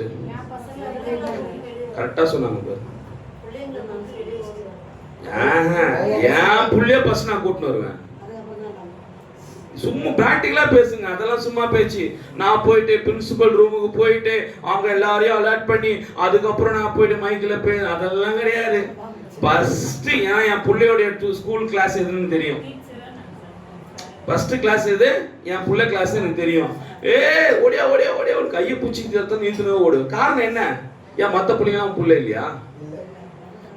கரெக்டா சொன்னாங்க. என் புள்ளைய ஃபர்ஸ்ட் நான் கூட்டிட்டு வருவேன். சும்மா பிராக்டிகலா பேசுங்க, அதெல்லாம் சும்மா பேச்சு. நான் போயிட்டு பிரின்சிபல் ரூமுக்கு போயிட்டு அவங்க எல்லாரையும் அலர்ட் பண்ணி அதுக்கப்புறம் நான் போயிட்டு மைக்கில் அதெல்லாம் கிடையாது. ஃபர்ஸ்ட் என் பிள்ளையோடைய ஸ்கூல் கிளாஸ் எதுன்னு தெரியும். ஃபர்ஸ்ட் கிளாஸ் எது? என் பிள்ளை கிளாஸ் எனக்கு தெரியும். ஓடியா ஓடியா ஓடியா ஒரு கையை பூச்சிக்கு நீத்துனவே ஓடுவேன். காரணம் என்ன? ஏன் மற்ற பிள்ளைங்களாம் புள்ள இல்லையா?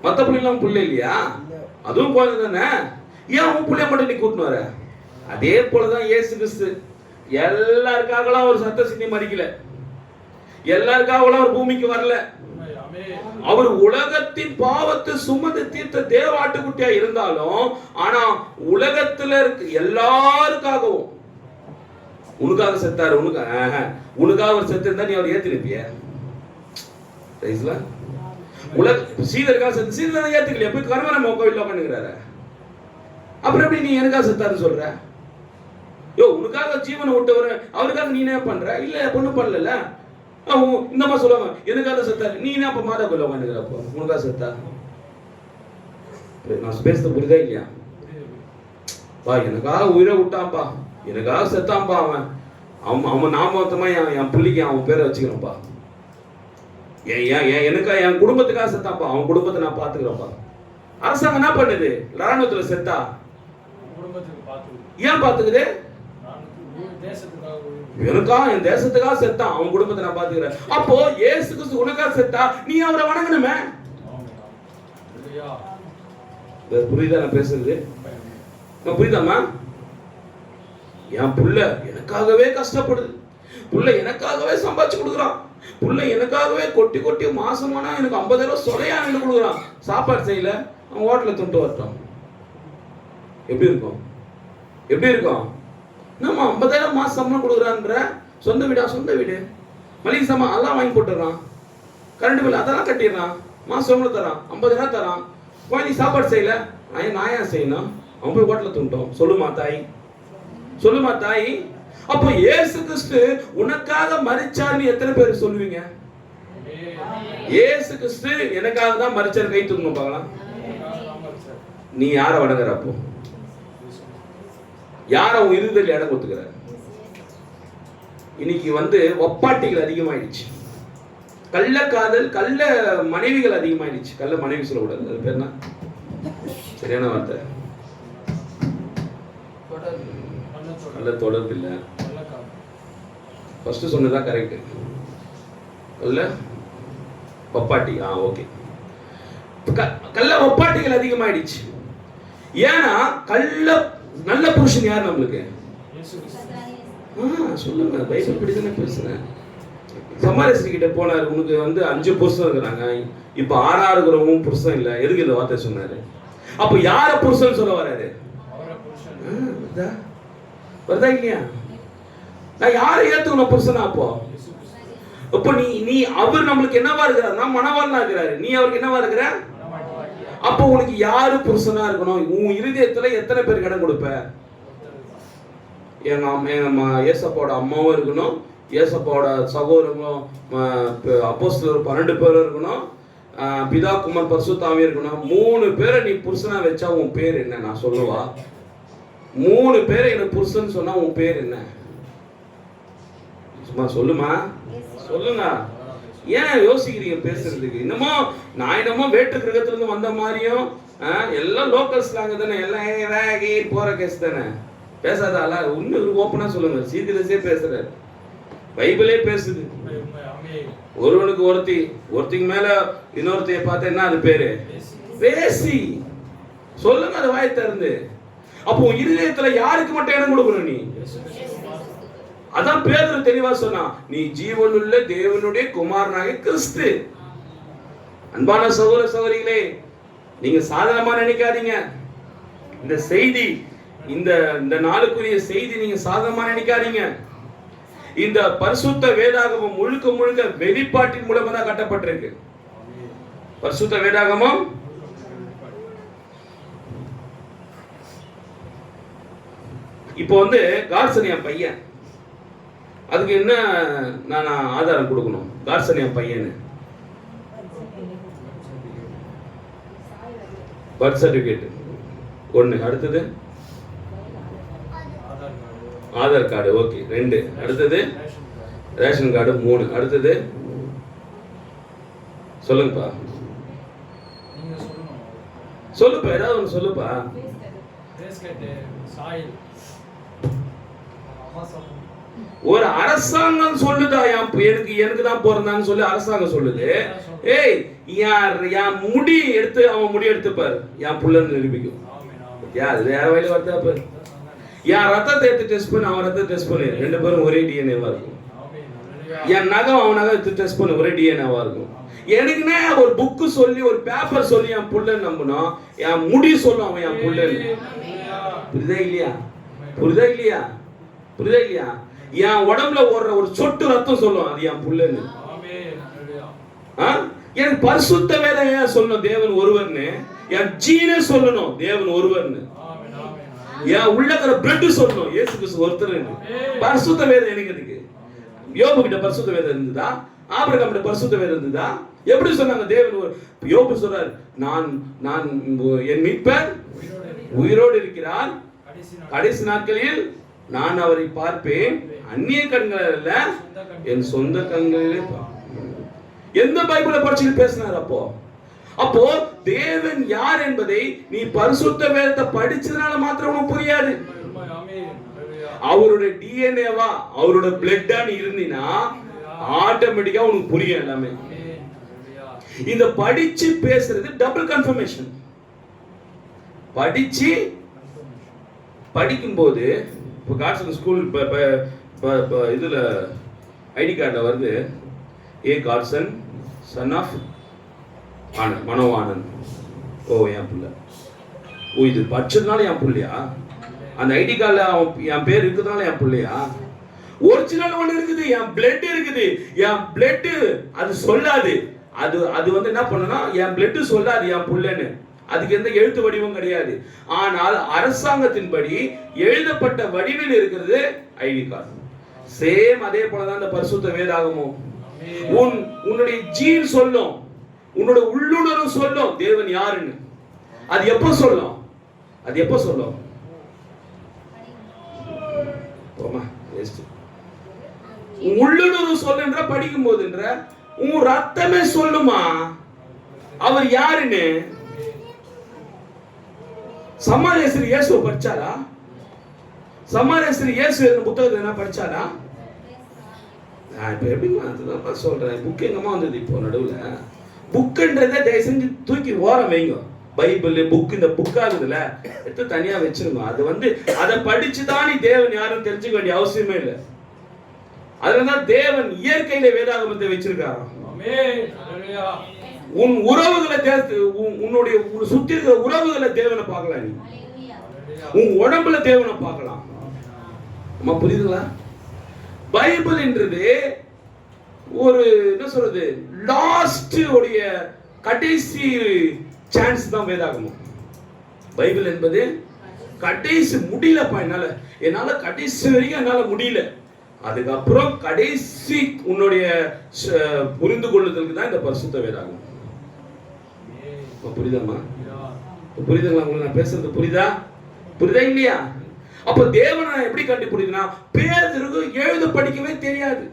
மற்ற பிள்ளைங்களாம் புள்ள இல்லையா? அதுவும் குழந்தை தானே. ஏன் உன் பிள்ளைய மட்டும் நீ கூட்டின்னு வர? அதே போலதான் இயேசு கிறிஸ்து எல்லாருக்காகலாம் ஒரு சத்த சிந்தி மறிக்கல, எல்லாருக்காகலாம் ஒரு பூமிக்கு வரல. அவர் உலகத்தின் பாவத்தை சுமந்து தீர்த்த தேவாட்டுக்குட்டியா இருந்தாலும், ஆனா உலகத்துல இருக்க எல்லாருக்காகவும் உனக்காக செத்தாரு. உனக்காக அவர் செத்து இருந்தா நீ அவர் ஏத்திருப்பிய? உலக சீதருக்காக செத்து சீதர் ஏத்துக்கலையா? போய் கர்மரம் கோவில்ல பண்ணுகிறாரு. அப்புறம் எப்படி நீ எனக்காக செத்தாருன்னு சொல்ற? உனக்காக ஜீவனை விட்டவர் அவருக்காக நீ என்ன பண்ற? இல்ல பொண்ணு பண்ணல. இந்த மாதிரி சொல்லுவாங்க, எனக்காக செத்தாரு. நீ என்ன அப்ப மாதா கொள்ள வேண்டுகிறப்போ உனக்காக செத்தா? நான் பேசுறது புரியுதா இல்லையா? பா எனக்காக உயிரை விட்டான்பா, எனக்காக செத்தான்பா. அவன் நாமத்தமா என் பிள்ளைக்கு அவன் பேரை வச்சுக்கிறேன்ப்பா. எனக்காக என் குடும்பத்துக்காக செத்தான்பா, அவன் குடும்பத்தை நான் பாத்துக்கிறேன்ப்பா. அரசாங்கம் என்ன பண்ணுது? ராணுவத்துல செத்தா ஏன் பாத்துக்குது? எனக்காக என் தேசத்துக்காக செத்தான், அவன் குடும்பத்தை நான் பாத்துக்கிறேன். அப்போ இயேசு கிறிஸ்து உனக்காக செத்தா நீ அவரை வணங்கணுமே. புரியுதா நான் பேசுறது? புரியுதாமா? என் புள்ள எனக்காகவே கஷ்டப்படுது, புள்ள எனக்காகவே சம்பாதிச்சு கொடுக்குறான், புள்ள எனக்காகவே கொட்டி கொட்டி மாசமானா எனக்கு 50,000 சொலையா எனக்கு கொடுக்குறான். சாப்பாடு செய்யல, அவன் ஹோட்டல துண்டு வரட்டும். எப்படி இருக்கும்? எப்படி இருக்கும்? நம்ம 50,000 மாசம் சம்பளம் கொடுக்குறான்ற, சொந்த வீடா? சொந்த வீடு, மளிகை சாமான் அதெல்லாம் வாங்கி போட்டுறான், கரண்ட் பில் அதெல்லாம் கட்டிடுறான், மாசம் சம்பளம் தரான், 50,000 தரான். குழந்தை சாப்பாடு செய்யல, நான் ஏன் செய்யணும்? அவன் போய் ஹோட்டல துண்டோம். சொல்லுமா தாய்? சொல்லுமா தாய்? அப்போ இயேசு கிறிஸ்து உனக்காக மரிச்சார்னு எத்தனை பேர் சொல்லுவீங்க? இயேசு கிறிஸ்து எனக்காக தான் மரிச்சார். கை தூக்கணும் பார்க்கலாம். நீ யார வணங்குற? அப்போ யார உன் இருதயத்துல இடம் கொடுத்துக்கிற? இன்னைக்கு வந்து ஒப்பாட்டிகள் அதிகமாயிடுச்சு, கள்ள காதல், கள்ள மனைவிகள் அதிகமாயிடுச்சு. கள்ள மனைவி சொல்லக்கூடாது, அது பேர் என்ன? சரியான வார்த்தை. நல்ல தொடர்பு இல்லை. ஃபர்ஸ்ட் சொன்னதான் கரெக்ட். இல்ல பப்பாட்டி. ஓகே. கள்ள ஒப்பாட்டிகள் அதிகமாயிடுச்சு. ஏன்னா நல்ல புருஷன் யார் நம்மளுக்கு? சொல்லுங்க, பைபிள் படிதானே பேசுறேன். சமாரேஸ்வரி கிட்ட போனார், உனக்கு 5 புருஷன் இருக்கிறாங்க, இப்ப 6 இருக்கிறவங்க புருஷன் இல்ல, எதுக்கு இந்த வார்த்தை சொன்னாரு? அப்ப யார புருஷன் சொல்ல வராரு? வருதா இல்லையா? நான் யாரை ஏத்துக்கணும் புருஷனா? அப்போ நீ அவர் நம்மளுக்கு என்னவா இருக்கிறார்? நான் மணவாளனா இருக்கிறாரு, நீ அவருக்கு என்னவா இருக்கிற? அப்போ உனக்கு யாரு புருஷனா இருக்கணும்? உன் இருதயத்துல எத்தனை பேருக்கு இடம் கொடுப்ப? எங்க ஏசப்பாவோட அம்மாவும் இருக்கணும், ஏசப்பாவோட சகோதரங்களும் அப்போஸ்தலர் 12 பேரும் இருக்கணும், பிதா குமார் பரிசுத்தாவியும் இருக்கணும். 3 பேரை நீ புருஷனா வச்சா உன் பேர் என்ன? நான் சொல்லுவா, 3 பேரை எனக்கு புருஷன் சொன்னா உன் பேர் என்ன? சும்மா சொல்லுமா, சொல்லுங்க. ஏன் யோசிக்கிறீங்க பேசுறதுக்கு? என்னமோ வேட்டு கிரகத்துல இருந்து வந்த மாதிரியும் எல்லாம் லோக்கல்ஸ் தானே, எல்லாம் போற கேஸ் தானே. பேசாதால உண்மை ஓப்பனா சொல்லுங்க. சீக்கிரசே பேசுறாரு, பைபிளே பேசுது. ஒருவனுக்கு ஒருத்திக்கு மேல இன்னொருத்தைய பார்த்தா என்ன அது பேரு? பேசி. சொல்லுங்க அது வாய் திறந்து. அப்போ இருதயத்துல யாருக்கு மட்டும் இடம் கொடுக்கணும்? நீ அதான் பேதுரு தெளிவா சொன்னா, நீ ஜீவனுள்ள தேவனுடைய குமாரனாகிய கிறிஸ்து. அன்பான சகோதர சகோதரிகளே, நீங்க சாதாரணமா நினைக்காதீங்க. இந்த செய்தி, இந்த நாளுக்குரிய செய்தி நீங்க சாதாரணமா நினைக்காதீங்க. இந்த பரிசுத்த வேதாகமம் முழுக்க வெளிப்பாட்டின் மூலமா தான் கட்டப்பட்டிருக்கு. பரிசுத்த வேதாகமம் இப்போ காட்சன் என் பையன், அதுக்கு என்ன நான் ஆதாரம் கொடுக்கணும்? காட்சன் என் பையன் பர்த் சர்டிபிகேட் 1, அடுத்தது ஆதார் கார்டு, ஓகே 2, அடுத்தது ரேஷன் கார்டு 3, அடுத்தது சொல்லுங்கப்பா, சொல்லுப்பா, ஏதாவது ஒன்று சொல்லுப்பா. ஒரு அரசாங்கம் சொல்லுதா எனக்கு தான் பிறந்தான்னு சொல்லி அரசாங்கம் சொல்லுது. ஏய், என் முடி எடுத்து அவன் முடி எடுத்துப்பாரு, என் புள்ளன்னு நிரூபிக்கும். அது வேற வழியில வருதா பாரு. என் ரத்தத்தை எடுத்து டெஸ்ட் பண்ணி அவன் ரத்தத்தை டெஸ்ட் பண்ணு, 2 பேரும் ஒரே டிஎன்ஏவா இருக்கும். என் நகம் அவன் நகை எடுத்து டெஸ்ட் பண்ணு, ஒரே டிஎன்ஏவா இருக்கும். எனக்குன்னா ஒரு புக்கு சொல்லி ஒரு பேப்பர் சொல்லி என் புள்ளன்னு நம்பணும், என் முடி சொல்லும் அவன் என் புள்ளன்னு. புரியுதா இல்லையா? புரியுதா இல்லையா? புரியுதா இல்லையா? என் உடம்புல ஓடுற ஒரு சொட்டு ரத்தம் சொல்லும், அது என் புள்ளன்னு. எனக்கு பரிசுத்த வேதம் ஏன் சொல்லணும் தேவன் ஒருவர்னு? என் ஜீனே சொல்லணும் தேவன் ஒருவர்னு. என் உள்ளக்கிற பிளட் சொல்லணும் இயேசு கிறிஸ்து ஒருத்தர்னு. பரிசுத்த வேதம் எனக்கு இருக்கு. யோபு கிட்ட பரிசுத்த வேதம் இருந்ததா? ஆபிரகாம் கிட்ட பரிசுத்த வேதம் இருந்ததா? எப்படி சொன்னாங்க தேவன்? யோபு சொல்றார், நான் என் மீட்பர் உயிரோடு இருக்கிறார், கடைசி நாட்களில் நான் அவரை பார்ப்பேன், அந்நிய கண்கள் அல்ல என் சொந்த கண்களிலே. எந்த பைபிளை படிச்சு பேசினார்? அப்போ தேவன் யார் என்பதை நீ பரிசுத்த வேதத்தை படிச்சதுனால மாத்திரம் உனக்கு புரியாது. அவருடைய டிஎன்ஏவா அவரோட பிளட்டா நீ இருந்தீனா ஆட்டோமேட்டிக்கா உனக்கு புரியும் எல்லாமே. இந்த படிச்சு பேசுறது டபுள் கன்ஃபர்மேஷன். படிக்கும்போது இப்போ காட்சன் ஸ்கூல் இதுல ஐடி கார்டில் வருது, ஏ காட்சன் சன் ஆஃப் ஆனந்த், மனோவானந்த். ஓ என் பிள்ளை. ஓ இது படிச்சதுனால என் பிள்ளையா? அந்த ஐடி கார்டில் என் பேர் இருக்கிறதுனால என் பிள்ளையா? ஒரிஜினல் ஒன்று இருக்குது, என் பிளட் இருக்குது. என் பிளட் அது சொல்லாது. அது என்ன பண்ணுனா, என் பிளட் சொல்லாது என் பிள்ளைன்னு. அதுக்கு எந்த எழுத்து வடிவம் கிடையாது. ஆனால் அரசாங்கத்தின்படி எழுதப்பட்ட வடிவில் இருக்கிறது ஐடி கார்டு. சேம் அதே போலதான் இந்த பரிசுத்த வேதாகமும். உன்னுடைய ஜீன் சொல்லும், உன்னோட உள்ளுணர்வு சொல்லும் தேவன் யாருன்னு. அது எப்ப சொல்லும்? உள்ளுணர்வு சொல்லுன்ற படிக்கும் போதுன்ற உன் ரத்தமே சொல்லுமா அவர் யாருன்னு. சமாரேஸ்வரி இயேசு படிச்சாரா? சமாரேஸ்வரி இயேசு புத்தகத்தை என்ன படிச்சாரா? நான் இப்ப எப்படிமா அதுதான் சொல்றேன். புக் எங்கம்மா வந்தது இப்போ நடுவுல? புக்குன்றதை தயவு செஞ்சு தூக்கி ஓரம் வைங்க. பைபிள் புக், இந்த புக்காகுதுல எடுத்து தனியா வச்சிருங்க. அது வந்து அதை படிச்சுதான் நீ தேவன் யாரும் தெரிஞ்சுக்க வேண்டிய அவசியமே இல்லை. அதனாலதான் தேவன் இயற்கையில வேதாகமத்தை வச்சிருக்காரு. உன் உறவுகளை உன்னுடைய சுத்தி இருக்கிற உறவுகளை தேவனை பார்க்கலாம், நீ உன் உடம்புல தேவனை பார்க்கலாம். நம்ம புரியுதுங்களா? பைபிள் என்றது ஒரு என்ன சொல்றது, லாஸ்ட் உடைய கடைசி சான்ஸ் தான் வேதாகமம். பைபிள் என்பது கடைசி முடியலப்பா, என்னால கடைசி வரைக்கும் என்னால முடியல. அதுக்கப்புறம் கடைசி உன்னுடைய புரிந்து கொள்ளுதலுக்கு தான் இந்த பரிசுத்த வேதாகமம். புரியுதாமா? புரியுதுங்களா உங்களுக்கு நான் பேசுறது? புரியுதா இல்லையா? அப்ப தேவனை எப்படி கண்டுபிடிக்கனா? பேதுருக்கு எழுத படிக்கவே தெரியாது.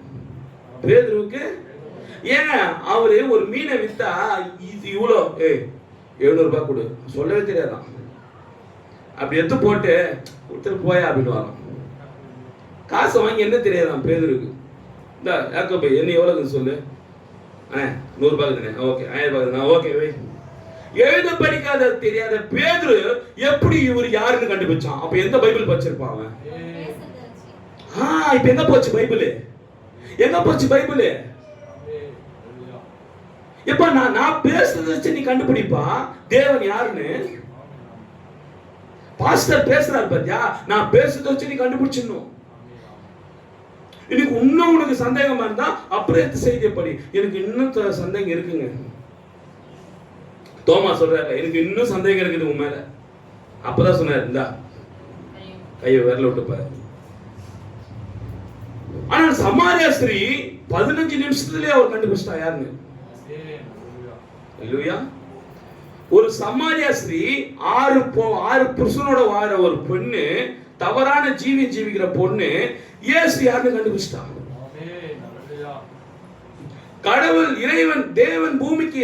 பேதுருக்கு ஏன் அவரு ஒரு மீனை வித்தா இது இவ்வளோ 700 ரூபாய் கொடு சொல்லவே தெரியாதான். அப்படி எடுத்து போட்டு கொடுத்துட்டு போயா அப்படின்னு வரோம். காசை வாங்கி என்ன தெரியாதான் பேதுருக்கு. இந்த யாக்கோபு என்ன எவ்வளவுன்னு சொல்லு. 100 ரூபாய் தானே, ஓகே 1000 ரூபாய் தானே, ஓகே வை. எழுத படிக்காத தெரியாத பேதுரு எப்படி இவர் யாருன்னு கண்டுபிடிச்சான்? அப்ப எந்த பைபிள் படிச்சிருப்பான் அவன்? இப்ப எங்க போச்சு பைபிள்? எங்க போச்சு பைபிள்? எப்ப நான் பேசுறத வச்சு நீ கண்டுபிடிப்பா தேவன் யாருன்னு. பாஸ்டர் பேசுறாரு பாத்தியா, நான் பேசுறத வச்சு நீ கண்டுபிடிச்சிடணும். இன்னைக்கு இன்னும் உனக்கு சந்தேகமா இருந்தா அப்புறம் செய்தியை படி. எனக்கு இன்னும் சந்தேகம் இருக்குங்க. தோமா சொல்றாரு, எனக்கு இன்னும் சந்தேகம் இருக்குது உன் மேல. அப்பதான் சொன்னாரு, இந்தா கையை விரல விட்டு பாரு. ஆனா சமாரியா ஸ்திரீ 15 நிமிஷத்துலயே அவர் கண்டுபிடிச்சிட்டா யாருன்னு. அல்லேலூயா. ஒரு சமாரியா ஸ்திரீ 6 புருஷனோட வாழ ஒரு பொண்ணு, தவறான ஜீவிக்கிற பொண்ணு இயேசு யாருன்னு கண்டுபிடிச்சிட்டா. கடவுள் இறைவன் தேவன் பூமிக்கு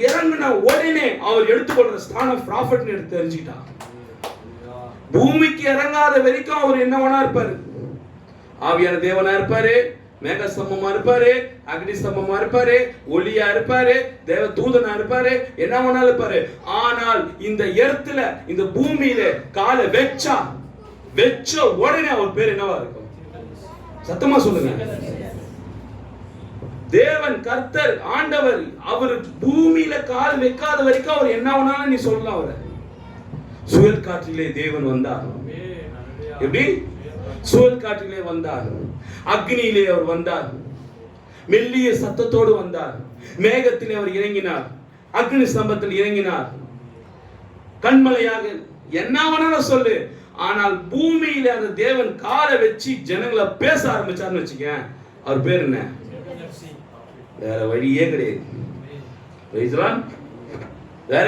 இறங்கினா உடனே அவர் எடுத்துக்கொள்ற ஸ்தானம் ப்ராஃபட்னு எடுத்து தெரிஞ்சுக்கிட்டான். பூமிக்கு இறங்காத வரைக்கும் அவர் என்னவனா இருப்பாரு? ஆவியான தேவனா இருப்பாரு, மேக ஸ்தம்பமா இருப்பாரு, அக்னி ஸ்தம்பமா இருப்பாரு, ஒளியா இருப்பாரு, தேவ தூதனா இருப்பாரு, என்ன வேணாலும் இருப்பாரு. ஆனால் இந்த எர்த்துல, இந்த பூமியில காலை வெச்ச உடனே அவர் பேர் என்னவா இருக்கும்? சத்தமா சொல்லுங்க. தேவன் கர்த்தர் ஆண்டவர் அவர் பூமியில கால் வைக்காத வரைக்கும் அவர் என்ன வேணாலும் நீ சொல்லலாம். அவரை சுழல் காற்றிலே தேவன் வந்தார். எப்படி? சுழல் காற்றிலே வந்தார், அக்னியிலே அவர் வந்தார், மெல்லிய சத்தத்தோடு வந்தார், மேகத்திலே அவர் இறங்கினார், அக்னி ஸ்தம்பத்தில் இறங்கினார், கண்மலையாக என்ன வேணாலும் சொல்லு. ஆனால் பூமியில அந்த தேவன் காலை வச்சு ஜனங்களை பேச ஆரம்பிச்சார்னு வச்சுக்க, அவர் பேர் என்ன? வேற வழியே கிடையாது. வேற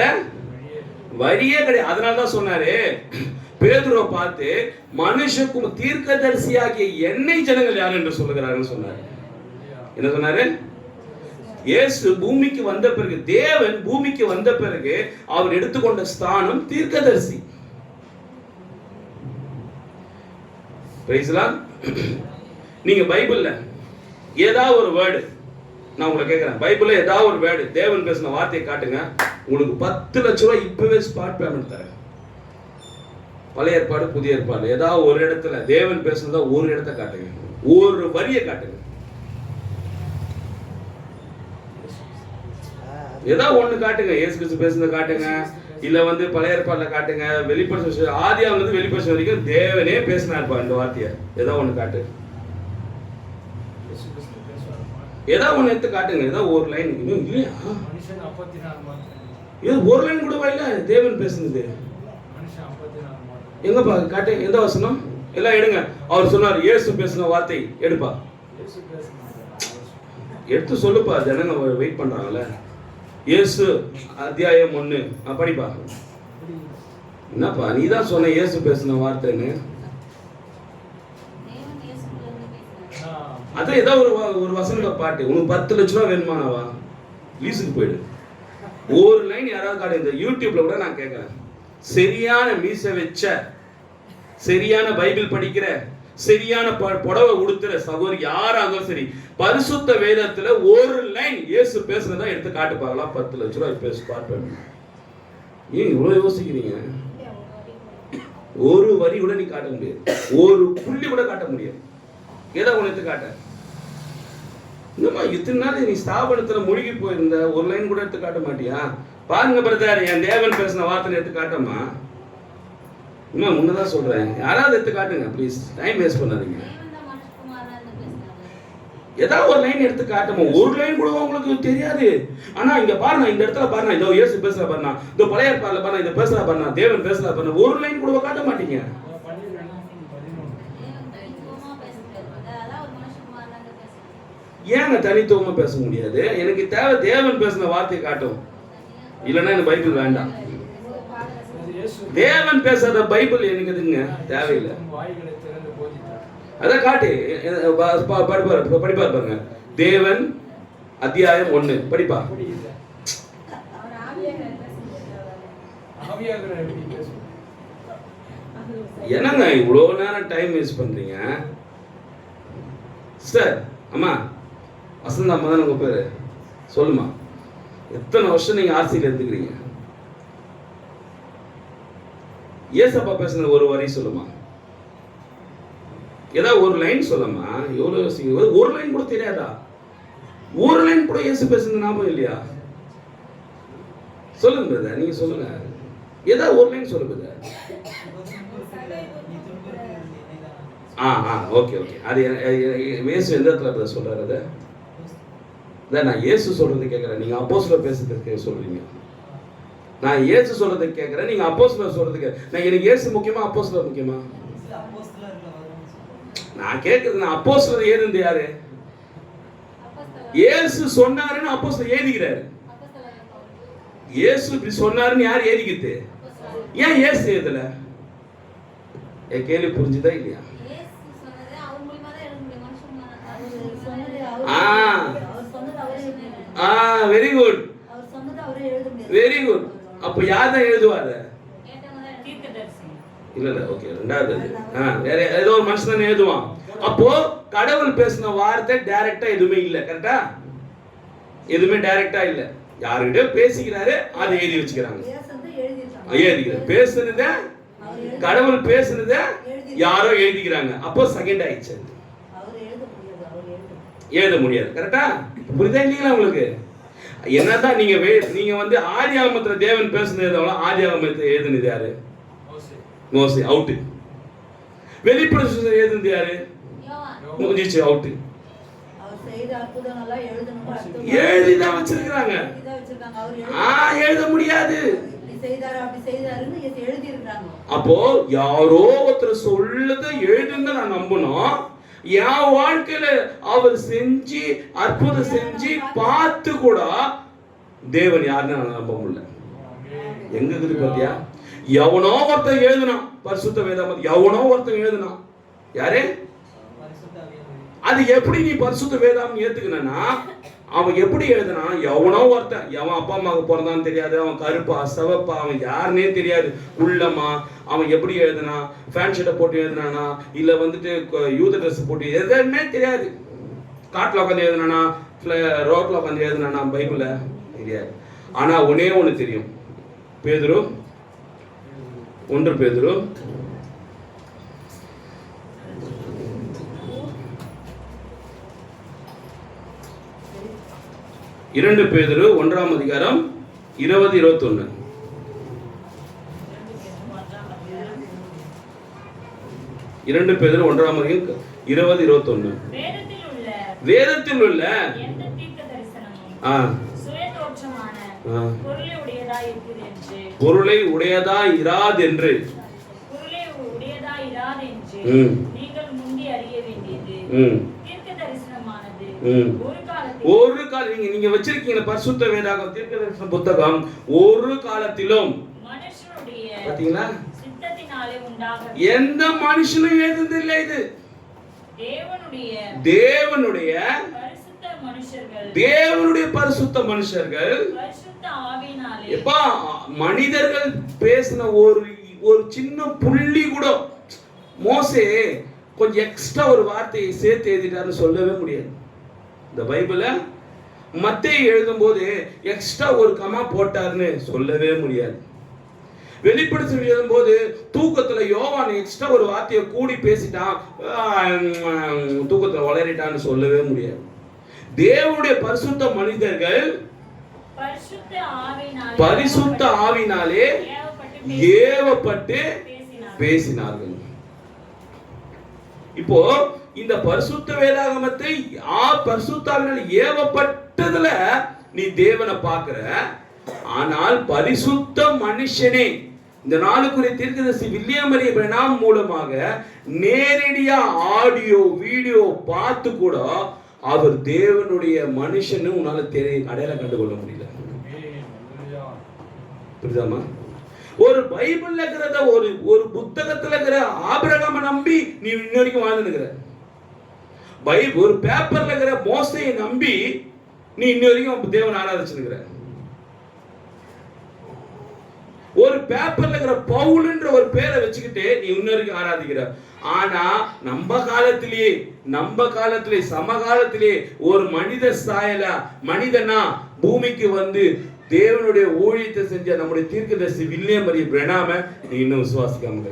வழியே கிடையாது. அதனாலதான் சொன்னாரு பேதுருவை பார்த்து, மனுஷக்கும் தீர்க்கதரிசியாகிய என்னை ஜனங்கள் யார் என்று சொல்லுகிறார்கள் சொன்னாரு. என்ன சொன்னாரு? இயேசு பூமிக்கு வந்த பிறகு, தேவன் பூமிக்கு வந்த பிறகு அவர் எடுத்துக்கொண்ட ஸ்தானம் தீர்க்கதரிசி. நீங்க பைபிள்ல ஏதாவது ஒரு வேர்டு, நான் உங்களை கேட்கிறேன், பைபிள்ல ஏதாவது ஒரு வேர்டு தேவன் பேசின வார்த்தையை காட்டுங்க, உங்களுக்கு 10 லட்சம் ரூபாய் இப்பவே ஸ்பாட் பேமெண்ட் தரேன். பழைய ஏற்பாடு புதிய ஏற்பாடு ஏதாவது ஒரு இடத்துல தேவன் பேசுனதா ஒரு இடத்தை காட்டுங்க, ஒரு வரியை காட்டுங்க, ஏதாவது ஒண்ணு காட்டுங்க. இயேசு கிறிஸ்து பேசுனத காட்டுங்க, இல்ல வந்து பழைய ஏற்பாடுல காட்டுங்க, வெளிப்படுத்த ஆதியாவில இருந்து வெளிப்படுத்த வரைக்கும் தேவனே பேசினார் இந்த வார்த்தையை. ஏதாவது ஒண்ணு காட்டு, ஏதாவது ஒண்ணு எடுத்து காட்டுங்க. ஏதாவது ஒரு லைன் இல்லையா? ஒரு லைன் கூட இல்ல தேவன் பேசுனது. எங்கப்பா காட்டு, எந்த வசனம்? எல்லாம் எடுங்க. அவர் சொன்னார் இயேசு பேசின வார்த்தை எடுப்பா, எடுத்து சொல்லுப்பா, ஜனங்க வெயிட் பண்றாங்கல்ல. இயேசு அத்தியாயம் 1 படிப்பா. என்னப்பா நீதான் சொன்ன இயேசு பேசின வார்த்தைன்னு? அதான் ஏதாவது ஒரு வசனம் பாட்டு. உனக்கு 10 லட்சம் ரூபாய் வேணுமானவா? லீஸுக்கு போயிடு. ஒரு லைன் யாராவது காட்டு. இந்த யூடியூப்ல கூட நான் கேட்கிறேன், சரியான மீசை வச்ச, சரியான பைபிள் படிக்கிற, சரியான புடவை உடுத்துற சகோதரி யாரா இருந்தாலும் சரி, பரிசுத்த வேதத்துல ஒரு லைன் இயேசு பேசுறதா எடுத்து காட்டு பார்க்கலாம். 10 லட்ச ரூபாய் பேச பார்ப்பேன். ஏன் இவ்வளவு யோசிக்கிறீங்க? ஒரு வரி கூட நீ காட்ட முடியாது, ஒரு புள்ளி கூட காட்ட முடியாது. ஏதோ ஒன்று எடுத்து காட்ட. இன்னுமா இத்தனை நாள் நீ ஸ்தாபனத்துல மூழ்கி போயிருந்த, ஒரு லைன் கூட எடுத்து காட்ட மாட்டியா? பாருங்க பிரதர், என் தேவன் பேசின வார்த்தை எடுத்து காட்டமா? இன்னும் முன்னதான் சொல்றேன், யாராவது எடுத்து காட்டுங்க ப்ளீஸ், டைம் வேஸ்ட் பண்ணாதீங்க. ஏதாவது ஒரு லைன் எடுத்து காட்டுமா? ஒரு லைன் கூட உங்களுக்கு தெரியாது. ஆனா இங்க பாருங்க, இந்த இடத்துல பாருங்க, இதோ இயேசு பேசுறா பாருங்க, இதோ பழைய ஏற்பாடுல பாருங்க, இத பேசுறா பாருங்க, தேவன் பேசுறா பாருங்க, ஒரு லைன் கூட காட்ட மாட்டீங்க. ஏங்க தனித்துவமா பேச முடியாது? எனக்கு தேவை தேவன் பேசின வார்த்தையை காட்டும், இல்லைன்னா எனக்கு பைபிள் வேண்டாம். தேவன் பேசாத பைபிள் எனக்கு எதுங்க தேவையில்லை. அதான் காட்டு படிப்பார் பாருங்க. தேவன் அத்தியாயம் 1 படிப்பா. என்னங்க இவ்வளவு நேரம் டைம் வேஸ்ட் பண்றீங்க? சார் அம்மா வசந்தா அம்மா தான் உங்க பேரு, சொல்லுமா. எத்தனை வருஷம் நீங்க ஆர்சியில் எடுத்துக்கிறீங்க? ஏசப்பா பேசுன ஒரு வரி சொல்லுமா, ஏதாவது ஒரு லைன் சொல்லுமா. எவ்வளவு ஒரு லைன் கூட தெரியாதா? ஒரு லைன் கூட இயேசு பேசுறது ஞாபகம் இல்லையா? சொல்லுங்க பிரதர், நீங்க சொல்லுங்க, ஏதாவது ஒரு லைன் சொல்லுங்க. Okay okay. அது இயேசு எந்த இடத்துல சொல்றாரு? அதை நான் இயேசு சொல்றது கேட்கிறேன், நீங்க அப்போஸ்தலர் பேசுறதுக்கு சொல்றீங்க. நான் இயேசு சொல்றது கேட்கிறேன், நீங்க அப்போஸ்தலர் சொல்றதுக்கு. நான் எனக்கு இயேசு முக்கியமா அப்போஸ்தலர் முக்கியமா? நான் கேட்கிறது, நான் அப்போஸ்தலர் ஏதுந்து யாரு? இயேசு சொன்னாருன்னு அப்போஸ்தலர் ஏதிக்கிறாரு. இயேசு இப்படி சொன்னாருன்னு யார் ஏதிக்கிட்டு? ஏன் இயேசு ஏதல? என் கேள்வி புரிஞ்சுதா இல்லையா? Very good, very good. அப்ப யார் தான் எழுதுவாரு? இல்ல ஓகே, ரெண்டாவது வேற ஏதோ ஒரு மனுஷன் தான் எழுதுவான். அப்போ கடவுள் பேசின வார்த்தை டைரக்டா எதுவுமே இல்ல, கரெக்டா? எதுவுமே டைரக்டா இல்ல. யாருக்கிட்ட பேசிக்கிறாரு அதை எழுதி வச்சுக்கிறாங்க. எழுதிக்கிறார் பேசுனத, கடவுள் பேசுனத யாரோ எழுதிக்கிறாங்க. அப்போ செகண்ட் ஆயிடுச்சு, எழுத முடியாது. கரெக்டா? புரியுதா இல்லைங்களா உங்களுக்கு? என்னதான் நீங்க வந்து ஆதியாகமத்துல தேவன் பேசுனது, ஆதியாகமத்தை எழுதுனது யாரு? மோசே, அவுட். வெளிப்படுத்தல் எழுதுனது யாரு? முடிஞ்சிச்சு, அவுட். எழுதிதான் வச்சிருக்காங்க. எழுத முடியாது. அப்போ யாரோ ஒருத்தர் சொல்லத எழுதுன்னு நான் நம்பணும். என் வாழ்க்கையில அவர் செஞ்சு அற்புதம் செஞ்சு பார்த்து கூட தேவன் யாருன்னு நான் நம்ப முடியல. எங்க இருக்குது பாத்தியா? எவனோ ஒருத்தன் எழுதுனான் பரிசுத்த வேதம், எவனோ ஒருத்தன் எழுதுனான். யாரு? அது எப்படி நீ பரிசுத்த வேதம் ஏத்துக்கணும்னா, அவன் எப்படி எழுதுனான்? எவனோ ஒருத்தன், எவன் அப்பா அம்மாவுக்கு பிறந்தான்னு தெரியாது, அவன் கருப்பா சிவப்பா அவன் யாருன்னே தெரியாது, உள்ளமா அவன் எப்படி எழுதுனான்? ஃபேன் ஷர்ட்டை போட்டு எழுதுனானா, இல்ல வந்துட்டு யூத ட்ரெஸ் போட்டு எதுவுமே தெரியாது. காட்டில் உட்காந்து எழுதுனானா, ரோட்ல உட்காந்து எழுதுனானா, பைபிள தெரியாது. ஆனா ஒன்னே ஒண்ணு தெரியும், பேதுரு 1 பேதுரு 2 பேதுரு 1ஆம் அதிகாரம் 20-21. 2 பேதுரு 1ஆம் அதிகாரம் 20-21. வேதத்தில் உள்ள எந்த தீர்க்கதரிசனமும் சுயதோற்றமான பொருளை உடையதாய் இராதென்று நீங்கள் முந்தி அறிய வேண்டியது. தீர்க்கதரிசனமானது ஒரு காலம் நீங்க வச்சிருக்கீங்க பரிசுத்த வேதாகம் தீர்க்கதரிசன புத்தகம், ஒரு காலத்திலும் பாத்தீங்களா எந்த மனுஷனும் எழுதுனதில்லை. இது தேவனுடைய பரிசுத்த மனுஷர்கள் எப்பா மனிதர்கள் பேசின ஒரு சின்ன புள்ளி கூட. மோசே கொஞ்சம் எக்ஸ்ட்ரா ஒரு வார்த்தையை சேர்த்து எழுதிட்டாருன்னு சொல்லவே முடியாது. இந்த பைபிளை மத்தேயு எழுதும்போது எக்ஸ்ட்ரா ஒரு கமா போட்டாருன்னு சொல்லவே முடியாது. வெளிப்படுத்தி எழுதும்போது தூக்கத்துல யோவான் எக்ஸ்ட்ரா ஒரு வார்த்தையை கூடி பேசிட்டான், தூக்கத்துல வளரிட்டான்னு சொல்லவே முடியாது. தேவனுடைய பரிசுத்த மனிதர்கள் பரிசுத்த ஆவினாலே ஏவப்பட்டு பேசினார்கள். இப்போ இந்த பரிசுத்த வேதாகமத்தை பரிசுத்த ஆவினாலே ஏவப்பட்டதுல நீ தேவனை பார்க்கிற. ஆனால் பரிசுத்த மனுஷனே இந்த நாளுக்குரிய தீர்க்கதரிசி வில்லியம் மரிய பிரணாம் மூலமாக நேரடியா ஆடியோ வீடியோ பார்த்து கூட அவர் தேவனுடைய மனுஷன்னு உன்னால அடையாளம் கண்டுகொள்ள முடியல. புரியுதாமா? ஒரு பைபிள்ல இருக்கிறத ஒரு புத்தகத்துல இருக்கிற ஆபிரகாமை நம்பி நீ இன்ன வரைக்கும் வாழ்ந்துருக்கிற. ஒரு பேப்பர்ல இருக்கிற மோசையை நம்பி நீ இன்ன வரைக்கும் தேவன் ஆராதிச்சிருக்கிற. ஒரு பேப்பர்ல இருக்கிற பவுல்ன்ற ஒரு பேரை வச்சுக்கிட்டு நீ இன்னொருக்கு ஆராதிக்கிற. ஆனா நம்ம காலத்திலே சமகாலத்திலே ஒரு மனித சாயல மனிதனா பூமிக்கு வந்து தேவனுடைய ஊழியத்தை செஞ்ச நம்முடைய தீர்க்கதரிசி வில்லியம் மரிய பிரணாம நீ இன்னும் விசுவாசிக்காம.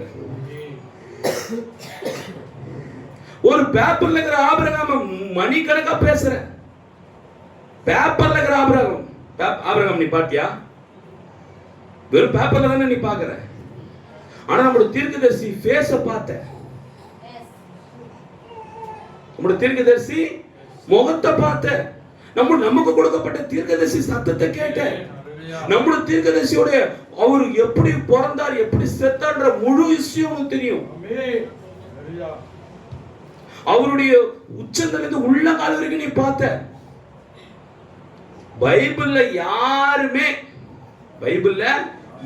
ஒரு பேப்பர்ல இருக்கிற ஆபிரகாம் மணிக்கணக்கா பேசுற. பேப்பர்ல இருக்கிற ஆபிரகாம் நீ பாத்தியா? வெறும் பேப்பர்ல தானே நீ பாக்குற. ஆனா நம்முடைய தீர்க்கதரிசி ஃபேஸ பார்த்த, நம்முடைய தீர்க்கதரிசி முகத்தை பார்த்த, நமக்கு கொடுக்கப்பட்ட தீர்க்கதரிசி சத்தத்தை கேட்ட, நம்முடைய தீர்க்கதரிசியோட அவர் எப்படி பிறந்தார் எப்படி செத்தார்ன்ற முழு விஷயம் தெரியும். அவருடைய உச்சத்துல இருந்து உள்ள கால வரைக்கும் நீ பார்த்த. பைபிள்ல யாருமே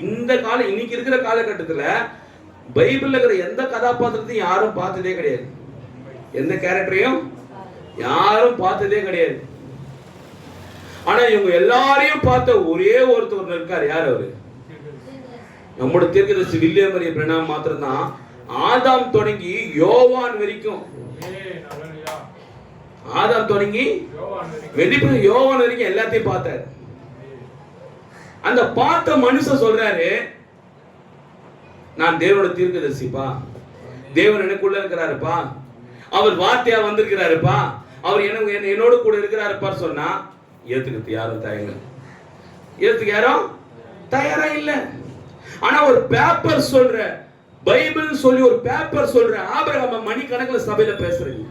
இந்த இன்னைக்கு இருக்கிற காலகட்டத்துல பைபிள்ல இருக்கிற எந்த கதாபாத்திரத்தையும் யாரும் பார்த்ததே கிடையாது. எந்த கேரக்டரையும் யாரும் பார்த்ததே கிடையாது. ஆனா இவங்க எல்லாரையும் பார்த்த ஒரே ஒருத்தர் இருக்காரு. யார் அவரு? நம்முடைய தீர்க்கதரிசி வில்லியம் மரிய பிரணாம் மாத்திரம் தான் ஆதாம் தொடங்கி யோவான் வரைக்கும், ஆதாம் தொடங்கி வெளிப்படை யோவான் வரைக்கும் எல்லாத்தையும் பார்த்தாரு. அந்த பார்த்த மனுஷன் சொல்றாரு, நான் தேவனோட தீர்க்கதரிசிப்பா, தேவன் எனக்குள்ள இருக்கிறாருப்பா, அவர் வார்த்தையா வந்திருக்கிறாருப்பா, அவர் என்னோட கூட இருக்கிறாருப்பா சொன்னா ஏத்துக்கிறது யாரும் தயாரா இல்ல. ஆனா ஒரு பேப்பர் சொல்ற, பைபிள் சொல்லி ஒரு பேப்பர் சொல்ற ஆபிரகாம் மணிக்கணக்கில் சபையில பேசுறீங்க.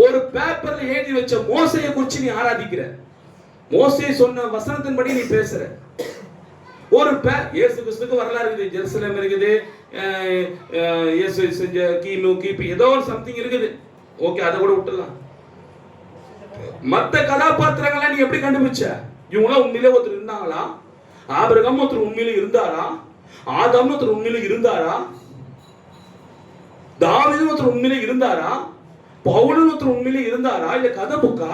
ஒரு பேப்பர்ல எழுதி வச்ச மோசையை குறிச்சு நீ ஆராதிக்கிற. மோசே சொன்ன வசனத்தின்படி நீ பேசுற. ஒரு இயேசு கிறிஸ்துக்கு வரலாறு இருக்குது, ஜெருசலேம் இருக்குது, இயேசு செஞ்ச கிபி ஏதோ ஒரு சம்திங் இருக்குது. ஓகே, அதை கூட விட்டுலாம். மத்த கதாபாத்திரங்களை நீ எப்படி கண்டுபிடிச்ச? இவங்களாம் உண்மையிலே ஒருத்தர் இருந்தாங்களா? ஆபிரகாம் ஒருத்தர் உண்மையிலே இருந்தாரா? ஆதாம் ஒருத்தர் உண்மையிலே இருந்தாரா? தாவீது ஒருத்தர் உண்மையிலே இருந்தாரா? பவுல் ஒருத்தர் உண்மையிலே இருந்தாரா? இல்ல கதை புக்கா?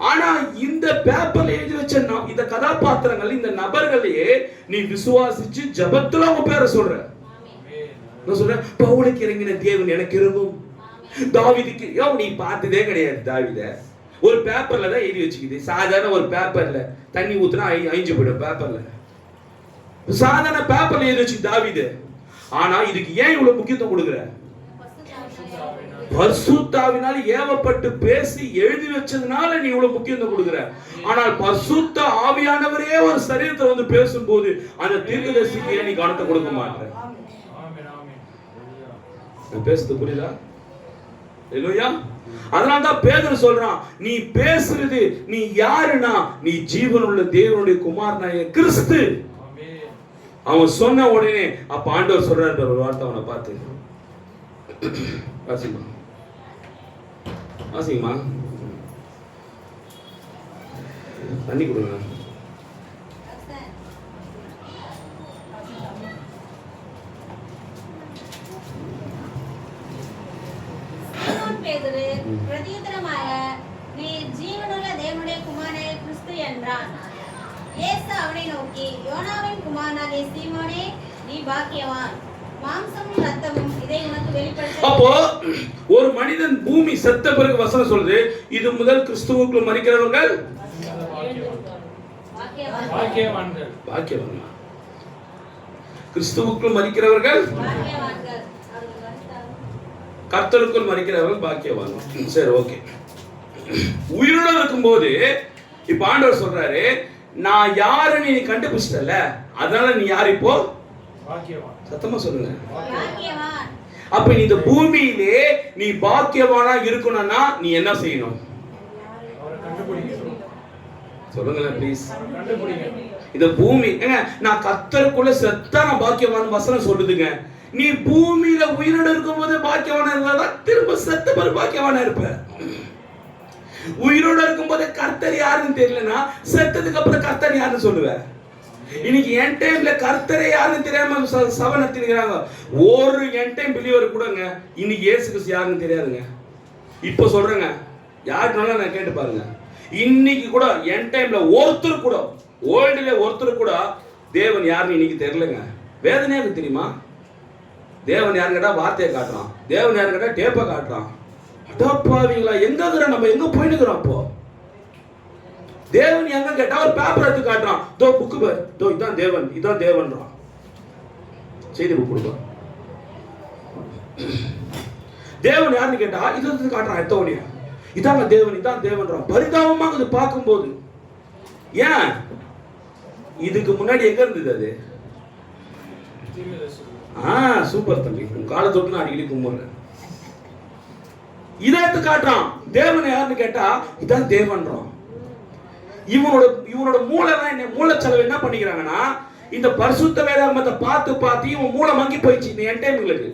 ஆனா இந்த பேப்பர்ல எழுதி வச்ச இந்த கதாபாத்திரங்கள், இந்த நபர்களையே நீ விசுவாசிச்சு ஜபத்துல அவங்க பேரை சொல்ற. நான் சொல்றேன், பவுலுக்கு இறங்கின தேவன் எனக்கு இறங்கும், தாவீதுக்கு நீ பார்த்ததே கிடையாது. தாவீத ஒரு பேப்பர்ல தான் எழுதி வச்சுக்குது. சாதாரண ஒரு பேப்பர்ல தண்ணி ஊத்துனா அழிஞ்சு போயிடும். பேப்பர்ல சாதாரண பேப்பர்ல எழுதி வச்சு தாவீது. ஆனா இதுக்கு ஏன் இவ்வளவு முக்கியத்துவம் கொடுக்குற? பரிசுத்த ஆவியால் ஏவப்பட்டு பேசி எழுதி வச்சதுனால நீ இவ்வளவு முக்கியத்துவம் கொடுக்குற. ஆனால் பரிசுத்த ஆவியானவரே ஒரு சரீரத்தை வந்து பேசும்போது அந்த தீர்க்கதரிசிக்கு ஏன் நீ கவனத்தை கொடுக்க மாட்டேற? பேசுறது புரியுதா? இல்லையா? அதனால்தான் பேதுரு சொல்றான், நீ பேசுறது நீ யாருன்னா நீ ஜீவனுள்ள தேவனுடைய குமாரனாய கிறிஸ்து. அவன் சொன்ன உடனே அப்ப ஆண்டவர் சொல்றாரு ஒரு வார்த்தை அவனை பார்த்து, வாசிங்கம்மா, தண்ணி கொடுங்க. பிரதியுத்தரமாக, நீ ஜீவனுள்ள தேவனுடைய குமாரனே கிறிஸ்து என்றான். இயேசு அவனை நோக்கி, யோனாவின் குமாரனாகிய சீமோனே, நீ பாக்கியவான், மாம்சமும் இரத்தமும் இதை உனக்கு வெளிப்படுத்த. அப்போ ஒரு மனிதன் பூமி செத்த பிறகு வசனம் சொல்லுது, இது முதல் கிறிஸ்துவுக்குள் மரிக்கிறவர்கள் பாக்கியவான்கள். பாக்கியவான்கள். கிறிஸ்துவுக்குள் மரிக்கிறவர்கள் பாக்கியவான்கள். கர்த்தருக்குள் மரிக்கிறவர்கள் பாக்கியவான்கள். சரி, ஓகே. உயிரோட இருக்கும்போது இப்ப ஆண்டவர் சொல்றாரு, நான் யாருன்னு நீ கண்டுபிடிச்சிட்டல, அதனால நீ யார் இப்போ பாக்கியவான். சத்தமா சொல்லுங்க. பாக்கியவான். அப்ப இந்த பூமியிலே நீ பாக்கியவானா இருக்கணும்னா நீ என்ன செய்யணும்? அவரை கண்டுபிடிக்கணும். சொல்லுங்களேன் ப்ளீஸ். கண்டுபிடிக்கணும். இந்த பூமி நான் கர்த்தருக்குள்ள செத்தா நான் பாக்கியவான் வசனம் சொல்லுதுங்க. நீ பூமியில உயிரோட இருக்கும்போது பாக்கியவானா இருந்தா திரும்ப செத்த பிறகு பாக்கியவானா இருப்ப. உயிரோட இருக்கும்போது கர்த்தர் யாருன்னு தெரியலனா செத்ததுக்கு அப்புறம் கர்த்தர் யாருன்னு சொல்லுவேன். இன்னைக்கு என் டைம்ல கர்த்தரே யாருன்னு தெரியாம சபை நடத்திக்கிறாங்க. ஒரு என் டைம் பிலிவர் கூடங்க இன்னைக்கு இயேசு கிறிஸ்து யாருன்னு தெரியாதுங்க. இப்போ சொல்றேங்க, யாருனாலும் நான் கேட்டு பாருங்க. இன்னைக்கு கூட என் டைம்ல ஒருத்தர் கூட, வேர்ல்டுல ஒருத்தர் கூட தேவன் யாருன்னு இன்னைக்கு தெரியலங்க. வேதனையா இருக்கு தெரியுமா? தேவன் யாருன்னு கேட்டா வார்த்தையை காட்டுறான், தேவன் யாருன்னு கேட்டா டேப்பை காட்டுறான். அடப்பாவீங்களா, எங்க இருக்கிறோம் நம்ம, எங்க போயிட்டு இருக்கிறோம்? அப்போ தேவன் எங்க கேட்டா ஒரு பேப்பர் எடுத்து காட்டுறான், தோ புக்கு பார், தோ இதான் தேவன், இதான் தேவன்றான். செய்தி புக் கொடுப்பான். தேவன் யாருன்னு கேட்டா இது எடுத்து காட்டுறான், எத்தவனையா இதாங்க தேவன், இதான் தேவன்றான். பரிதாபமா இது பார்க்கும்போது. ஏன் இதுக்கு முன்னாடி எங்க இருந்தது அது? சூப்பர் தம்பி, உன் காலை தொட்டு நான் அடிக்கடி கும்பிடுறேன். இதை எடுத்து காட்டுறான். தேவன் யாருன்னு கேட்டா இதான் தேவன்றான். இவனோட மூளைச்சலவை என்ன பண்ணிக்கிறாங்கன்னா, இந்த பரிசுத்த வேதாகமத்தை பார்த்து இவன் மூளை மங்கி போயிடுச்சு. இந்த என் டைம்களுக்கு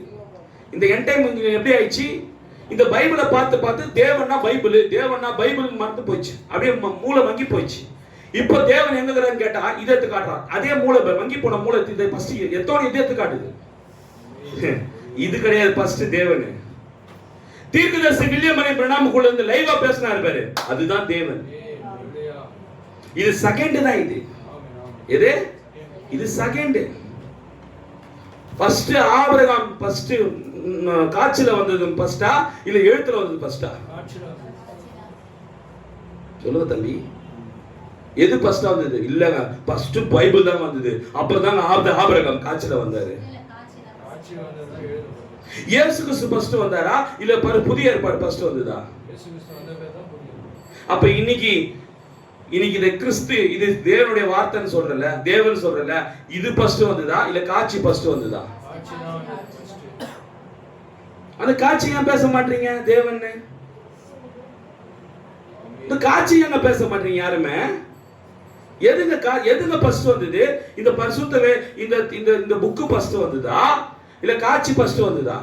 இந்த என் டைம் எப்படி ஆயிடுச்சு? இந்த பைபிளை பார்த்து தேவன்னா பைபிள் மறந்து போயிடுச்சு. அப்படியே மூளை மங்கி போயிடுச்சு. இப்போ தேவன் எங்க இருக்கிறான்னு கேட்டா இதை எடுத்து காட்டுறான். அதே மூளை மங்கி போன மூளை இதை ஃபர்ஸ்ட் எத்தோட இதை எடுத்து காட்டுது. இது கிடையாது ஃபர்ஸ்ட் தேவன். தீர்க்கதரிசி வில்லியம் மணி பிரணாமுக்குள்ள இருந்து லைவா பேசினாரு பாரு, அதுதான் தேவன். இது செகண்ட் தான். இது இது செகண்ட். ஃபர்ஸ்ட் ஆபிரகாம் ஃபர்ஸ்ட் காட்சில வந்தது ஃபர்ஸ்டா இல்ல எழுத்துல வந்தது ஃபர்ஸ்டா? சொல்லுங்க தம்பி, எது ஃபர்ஸ்டா வந்தது? இல்லங்க, ஃபர்ஸ்ட் பைபிள் தான் வந்தது, அப்புறம் தான் ஆபிரகாம் காட்சில வந்தாரு. இயேசு கிறிஸ்து ஃபர்ஸ்ட் வந்தாரா இல்ல புதிய ஏற்பாடு ஃபர்ஸ்ட் வந்ததா? அப்ப இன்னைக்கு இது கிறிஸ்து, இது தேவனுடைய வார்த்தைன்னு சொல்றல, தேவன் சொல்றல, இது ஃபர்ஸ்ட் வந்ததா இல்ல காட்சி ஃபர்ஸ்ட் வந்ததா? அந்த காட்சி ஏன் பேச மாட்டீங்க? தேவன் இந்த காட்சி ஏன் பேச மாட்டீங்க யாருமே? எதுங்க ஃபர்ஸ்ட் வந்தது? இந்த பரிசுத்தவே இந்த புக் ஃபர்ஸ்ட் வந்ததா இல்ல காட்சி ஃபர்ஸ்ட் வந்ததா?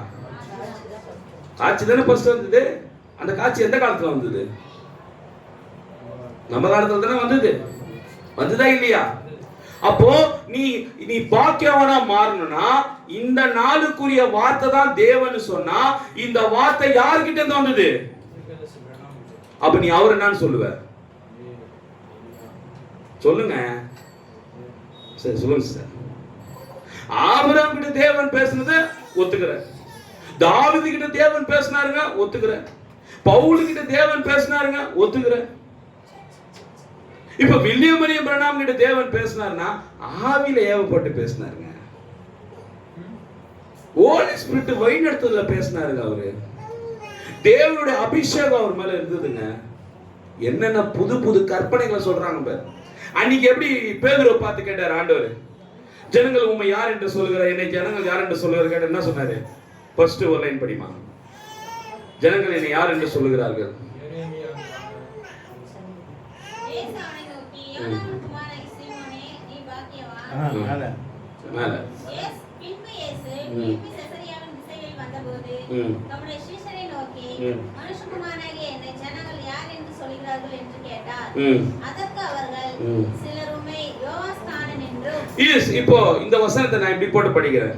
காட்சி தானே ஃபர்ஸ்ட் வந்தது. அந்த காட்சி எந்த காலத்துல வந்தது? நம்ம காலத்துல தானே வந்தது. வந்ததா இல்லையா? அப்போ நீ பாக்கியவனா மாறணும்னா இந்த நாளுக்குரிய வார்த்தை தான் தேவன் சொன்னா, இந்த வார்த்தை யார்கிட்ட இருந்து வந்தது? அப்ப நீ அவர் என்னன்னு சொல்லுவ? சொல்லுங்க. சரி சொல்லுங்க சார். ஆபிரகாம் கிட்ட தேவன் பேசுனது ஒத்துக்கிற, தாவீது கிட்ட தேவன் பேசினாருங்க ஒத்துக்கிற, பவுல் கிட்ட தேவன் பேசினாருங்க ஒத்துக்கிற. இப்ப வில்லியம் மரியம் பிரணாம் கிட்ட தேவன் பேசினாருன்னா ஆவியில ஏவப்பட்டு பேசினாருங்க. ஹோலி ஸ்பிரிட் வழிநடத்துதல பேசினாருங்க. அவரு தேவனுடைய அபிஷேகம் அவர் மேல இருந்ததுங்க. என்னென்ன புது கற்பனைகளை சொல்றாங்க பாரு. அன்னைக்கு எப்படி பேதுருவை பார்த்து கேட்டார் ஆண்டவர், ஜனங்கள் உண்மை யார் என்று சொல்லுகிறார், என்னை ஜனங்கள் யார் என்று சொல்லுகிறார் கேட்ட என்ன சொன்னாரு? ஃபர்ஸ்ட் ஒரு லைன் படிமா. ஜனங்கள் என்னை யார் என்று சொல்லுகிறார்கள்? இப்போ இந்த வசனத்தை நான் இப்படி போட்டு படிக்கிறேன்.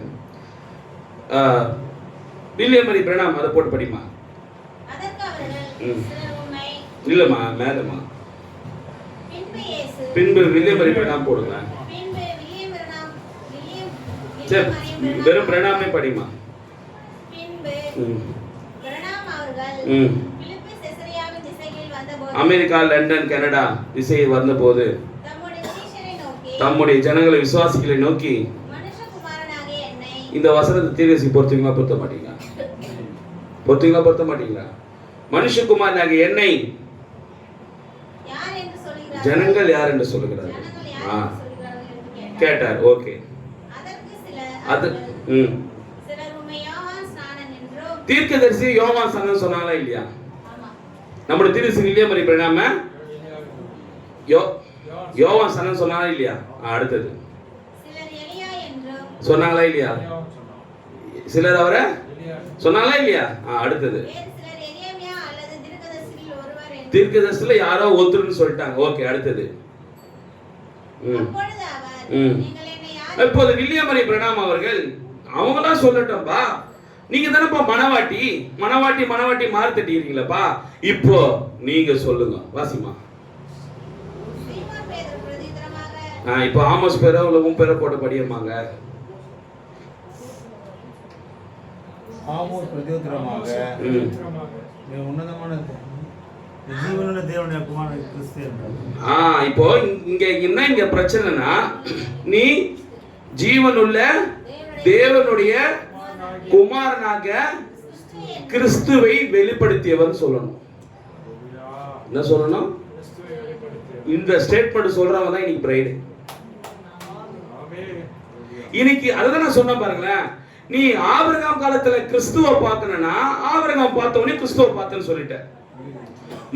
வில்லியம் மரி பிரணாம் அதை போட்டு படிமா. இல்லம்மா மேலமா, பின்பு வில்லியம் மரி பிரணாம் போடுங்க. சரி, வெறும் பிரணாமே படிமா. பின்பு ம். பிரணாம் அவர்கள் ம். பிலிப்பி செசரியாவின் திசையில் வந்தபோது அமெரிக்கா, லண்டன், கனடா திசையில் வந்தபோது தம்முடைய சீஷரை நோக்கி தம்முடைய ஜனங்களை, விசுவாசிகளை நோக்கி, மனுஷகுமாரனாகிய என்னை இந்த வசனத்தை தீர்க்கதரிசி பொறுத்தீங்களா பொருத்த மாட்டீங்களா? பொறுத்தீங்களா பொருத்த மாட்டீங்களா? மனுஷகுமாரனாகிய என்னை யார் என்று சொல்கிறார்கள்? ஜனங்கள் யார் என்று சொல்லுகிறார்கள்? ஜனங்கள் ஆ, யார் என்று சொல்கிறார்கள் என்று கேட்டார். கேட்டார். ஓகே. அதற்கு அது ம். சிலர் உம்மை யோவான் ஸ்நானன் என்றும் தீர்க்கதரிசி யோவான் சங்கன்னு சொன்னாங்களா இல்லையா? ஆமா நம்முடைய தீர்க்கதரிசி வில்லியம் மரி பிரணாம யோவான் சங்கன்னு சொன்னாங்களா இல்லையா? அடுத்தது சிலர் எலியா என்றும் சொன்னாங்களா இல்லையா? சிலர் அவரை சொன்னாங்களா இல்லையா? அடுத்தது வேறு சிலர் எரேமியா அல்லது தீர்க்கதரிசிகளில் ஒருவர் என்றும் தீர்க்கதரிசில யாரோ ஒருத்தர்னு சொல்லிட்டாங்க. ஓகே, அடுத்தது ம். அப்பொழுது அவர் ம். நீங்கள் என்னை யார் இப்போது வில்லியம் மரி பிரணாம் அவர்கள் அவங்களாம் சொல்லட்டோம்பா, நீங்க தானப்பா மனவாட்டி மனவாட்டி மனவாட்டி மாறு தட்டிக்கிறீங்களப்பா, இப்போ நீங்க சொல்லுங்க. வாசிமா. சீமோன் பேதுரு பிரதியுத்தரமாக இப்போ ஆமோஸ் பேரோ இல்ல உன் பேரை போட்டு படியமாங்க. ஆமோஸ் பிரதியுத்தரமாக ம். நீ உன்னதமான ஜீவனுள்ள தேவனுடைய குமாரன் கிறிஸ்து என்றார். இப்போ இங்க என்ன இங்க பிரச்சனைனா, நீ ஜீவனுள்ள தேவனுடைய குமாரனாக கிறிஸ்துவை வெளிப்படுத்தியவன் சொல்லணும். என்ன சொல்லணும்? இந்த ஸ்டேட்மெண்ட் சொல்றவங்க தான் இன்னைக்கு பிரைடு. இன்னைக்கு அதுதான் நான் சொன்ன பாருங்களேன். நீ ஆபிரகாம் காலத்துல கிறிஸ்துவ பார்க்கணும்னா ஆபிரகாம் பார்த்தவனே கிறிஸ்துவ பார்த்தேன்னு சொல்லிட்ட.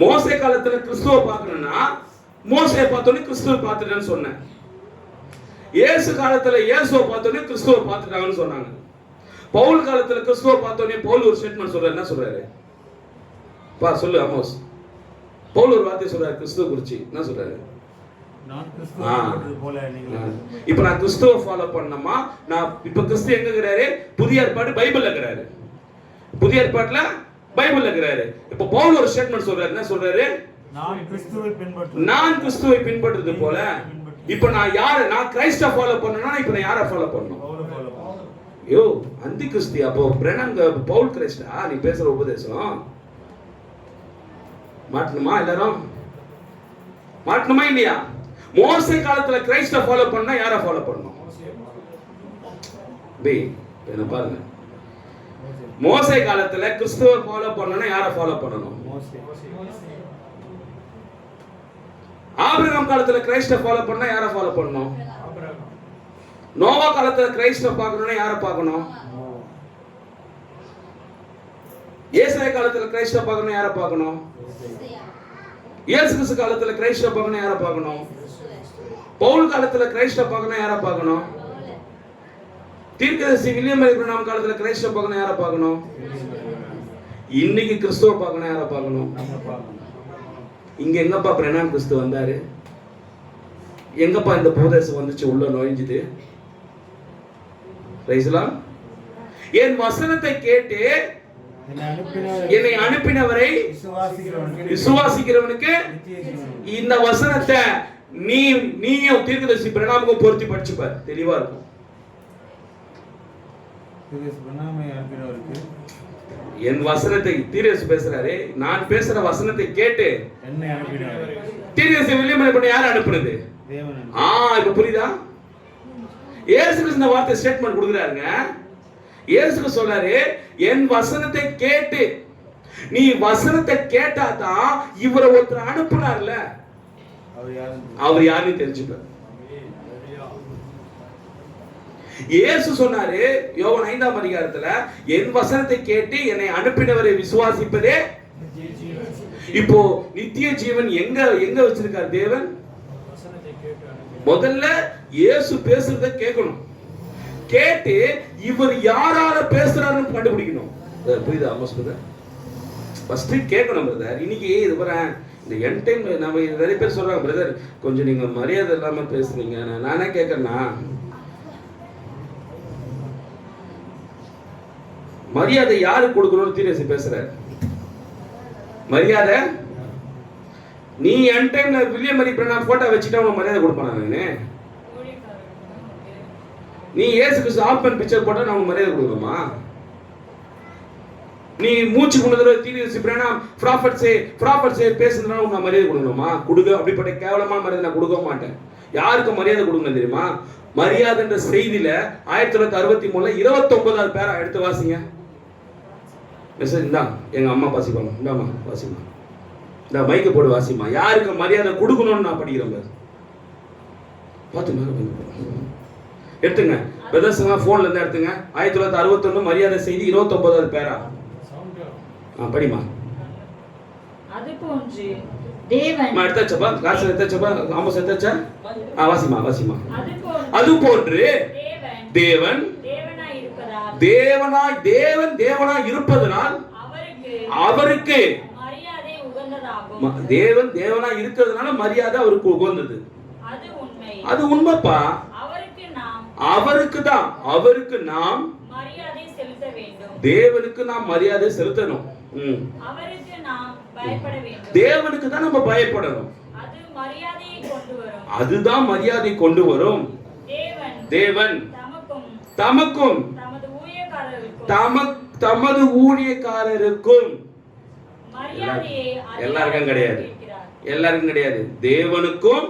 மோசே காலத்துல கிறிஸ்துவ பார்க்கணும்னா மோசே பார்த்தவனே கிறிஸ்துவ பார்த்துட்டேன்னு சொன்னேன். இயேசு காலத்துல இயேசுவை பார்த்தவனே கிறிஸ்துவ பார்த்துட்டாங்கன்னு சொன்னாங்க. பவுல் காலத்துல கிறிஸ்துவ பார்த்தவனே பவுல் ஒரு ஸ்டேட்மெண்ட் சொல்றாரு. என்ன சொல்றாரு? பா சொல்லு ஆமோஸ். பவுல் ஒரு வார்த்தை சொல்றாரு கிறிஸ்துவ குறிச்சு. என்ன சொல்றாரு? நான் கிறிஸ்துவை போல நீங்கள் இப்ப நான் கிறிஸ்துவ ஃபாலோ பண்ணமா, நான் இப்ப கிறிஸ்து எங்க இருக்கிறாரு? புதிய ஏற்பாடு பைபிள்ல இருக்கிறாரு. புதிய ஏற்பாட்டுல பைபிள்ல இருக்கிறாரு. இப்ப பவுல் ஒரு ஸ்டேட்மெண்ட் சொல்றாரு. என்ன சொல்றாரு? நான் கிறிஸ்துவை பின்பற்றுறது போல. இப்ப நான் யார? நான் கிறிஸ்ட ஃபாலோ பண்ணனா இப்ப நான் யாரை ஃபாலோ பண்ணணும்? யோ அந்தி கிறிஸ்து. அப்போ பிரணாம் பவுல் கிறிஸ்டா நீ பேசுற உபதேசம் மாட்டணுமா? எல்லாரும் மாட்டணுமா இல்லையா? மோசே காலத்துல கிறிஸ்ட ஃபாலோ பண்ணா யாரை ஃபாலோ பண்ணணும்? என்ன பாருங்க, மோசே காலத்துல கிறிஸ்துவ ஃபாலோ பண்ணனும் யாரை ஃபாலோ பண்ணணும்? ஆபிரகாம் காலத்துல கிறிஸ்ட ஃபாலோ பண்ணா யாரை ஃபாலோ பண்ணணும்? நோவா காலத்துல கிறிஸ்ட பார்க்கணும்னா யாரை பார்க்கணும்? ஏசாயா காலத்துல கிறிஸ்ட பார்க்கணும் யாரை பார்க்கணும்? இயேசு கிறிஸ்து காலத்துல கிறிஸ்ட பார்க்கணும் யாரை பார்க்கணும்? பவுல் காலத்துல கிறிஸ்ட பார்க்கணும் யாரை பார்க்கணும்? தீர்க்கதரிசி வில்லியம் மரி பிரணாம் காலத்துல கிறிஸ்ட பார்க்கணும் யாரை பார்க்கணும்? இன்னைக்கு கிறிஸ்துவ பார்க்கணும் யாரை பார்க்கணும்? இங்க எங்கப்பா பிரணாம் கிறிஸ்து வந்தாரு? எங்கப்பா இந்த உபதேசம் வந்துச்சு உள்ள நுழைஞ்சுது? என் வசனத்தை கேட்டு என்னை அனுப்பினவரை விசுவாசிக்கிறவனுக்கு இந்த வசனத்தை நீயும் தீர்க்கதரிசி பிரணாமுக்கும் பொருத்தி படிச்சுப்பார், தெளிவா இருக்கும். என் வசனத்தை தீர்க்கதரிசி பேசுறாரு, நான் பேசுற வசனத்தை கேட்டு தீர்க்கதரிசி வில்லியம் மரி பண்ண யார் அனுப்புனது? இப்ப புரியுதா? இயேசு கிறிஸ்து இந்த வார்த்தை ஸ்டேட்மெண்ட் கொடுக்குறாருங்க. இயேசு சொல்றாரு, என் வசனத்தை கேட்டு. நீ வசனத்தை கேட்டாதான் இவரை ஒருத்தர் அனுப்புனார்ல அவர் யாருன்னு தெரிஞ்சுப்பார். இயேசு சொன்னாரு யோவான் 5ஆம் அதிகாரத்துல, என் வசனத்தை கேட்டு என்னை அனுப்பினவரை விசுவாசிப்பதே. இப்போ நித்திய ஜீவன் எங்க எங்க வச்சிருக்கார் தேவன்? முதல்ல இயேசு பேசுறத கேட்கணும். கேட்டு இவர் யாரால பேசுறாருன்னு கண்டுபிடிக்கணும். புரியுதா? ஃபர்ஸ்ட் கேட்கணும் பிரதர். இன்னைக்கு இது வரேன் இந்த என் டைம் நம்ம நிறைய பேர் சொல்றாங்க, பிரதர் கொஞ்சம் நீங்க மரியாதை இல்லாம பேசுறீங்க. நானே கேட்கறேன்னா, மரியாதை யாருக்கு கொடுக்கணும்னு தீர்க்கதரிசி பேசுறாரு. மரியாதை நீ என் டைம்ல வில்லியம் மரி பிரணாம் போட்டோ வச்சுட்டா உனக்கு மரியாதை கொடுப்பானா? நானு நீ இயேசு கிறிஸ்து ஆப்பன் பிக்சர் போட்டா நான் உனக்கு மரியாதை கொடுக்கணுமா? நீ மூச்சு கொண்டதுல தீர்க்கதரிசி பிரணாம் ப்ராஃபட்ஸே பேசுறதுனால உனக்கு நான் மரியாதை கொடுக்கணுமா? கொடுக்க அப்படிப்பட்ட கேவலமான மரியாதை நான் கொடுக்க மாட்டேன். யாருக்கு மரியாதை கொடுக்கணும் தெரியுமா? மரியாதைன்ற செய்தியில 1963 29வது பேரா எடுத்து வாசிங்க. மெசேஜ் இந்தா எங்க அம்மா வாசிப்பாங்க. இந்தாம்மா வாசிமா, இந்த மைக்க போடு வாசிமா. யாருக்கு மரியாதை கொடுக்கணும்னு நான் படிக்கிறேன். பார்த்து மேல எடுத்துங்க பிரதர்ஸ் போன்ல இருந்து எடுத்துங்க. 1961 மரியாதை செய்தி 29வது பேரா படிமா. அதுபோன்று தேவன் எடுத்தாச்சப்பா, காசு எடுத்தாச்சப்பா, ஆமாஸ் எடுத்தாச்சா? வாசிமா வாசிமா. அதுபோன்று தேவன் தேவனாய் இருப்பதனால் அவருக்கு தேவன் தேவனாய் இருக்கிறதுனால மரியாதை அவருக்கு உகந்தது. அது உண்மைப்பா. அவருக்கு நாம் தேவனுக்கு நாம் மரியாதை செலுத்தணும். தேவனுக்கு தான் நம்ம பயப்படணும். அதுதான் மரியாதை கொண்டு வரும். தேவன் தமக்கும் தமது ஊழியக்காரருக்கும் எல்லாருக்கும் கிடையாது. தேவனுக்கும்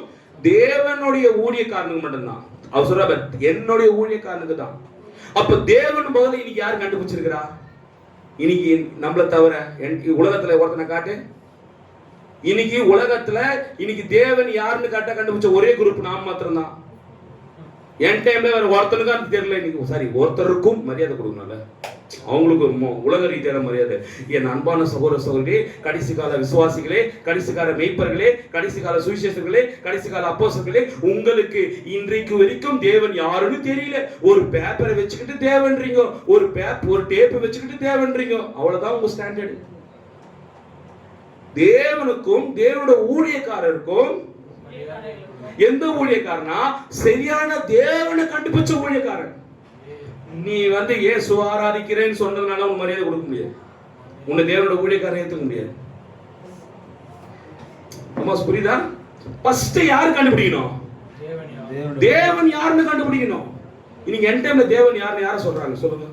தேவனுடைய ஊழியக்காரனுக்கு மட்டும்தான். அவர் சொல்ற என்னுடைய ஊழியக்காரனுக்கு தான். அப்ப தேவன் முதல்ல இன்னைக்கு யாரு கண்டுபிடிச்சிருக்கிறா? இன்னைக்கு நம்மள தவிர உலகத்துல ஒருத்தனை காட்டு. இன்னைக்கு உலகத்துல இன்னைக்கு தேவன் யாருன்னு கண்டுபிடிச்ச ஒரே குரூப் நாம் மாத்திரம் தான். என் டைம்ல வேற ஒருத்தனுக்கும் தெரியல. இன்னைக்கு சரி, ஒருத்தருக்கும் மரியாதை கொடுக்கணும்ல, அவங்களுக்கு உலக ரீதியான மரியாதை. என் அன்பான சகோதர சகோதரி, கடைசி கால விசுவாசிகளே, கடைசி கால மெய்ப்பர்களே, கடைசி கால சுவிசேஷர்களே, கடைசி கால அப்போஸ்தலர்களே, உங்களுக்கு இன்றைக்கு வரைக்கும் தேவன் யாருன்னு தெரியல. ஒரு பேப்பரை வச்சுக்கிட்டு தேவன்றீங்க, ஒரு டேப் வச்சுக்கிட்டு தேவன்றீங்க. அவ்வளவுதான் உங்க ஸ்டாண்டர்ட். தேவனுக்கும் தேவனுடைய ஊழியக்காரருக்கும் எந்த ஊழியக்காரனா? சரியான தேவனை கண்டுபிடிச்ச ஊழியக்காரன். நீ இயேசு ஆராதிக்கிறேன்னு சொன்னதுனால உன் மரியாதை கொடுக்க முடியாது. உன்னை தேவனோட ஊழியக்காரன் ஏத்துக்க முடியாது. புரியுதா? ஃபர்ஸ்ட் யாரு கண்டுபிடிக்கணும்? தேவன் யாருன்னு கண்டுபிடிக்கணும். இன்னைக்கு என் டைம்ல தேவன் யாருன்னு யார சொல்றாங்க சொல்லுங்க?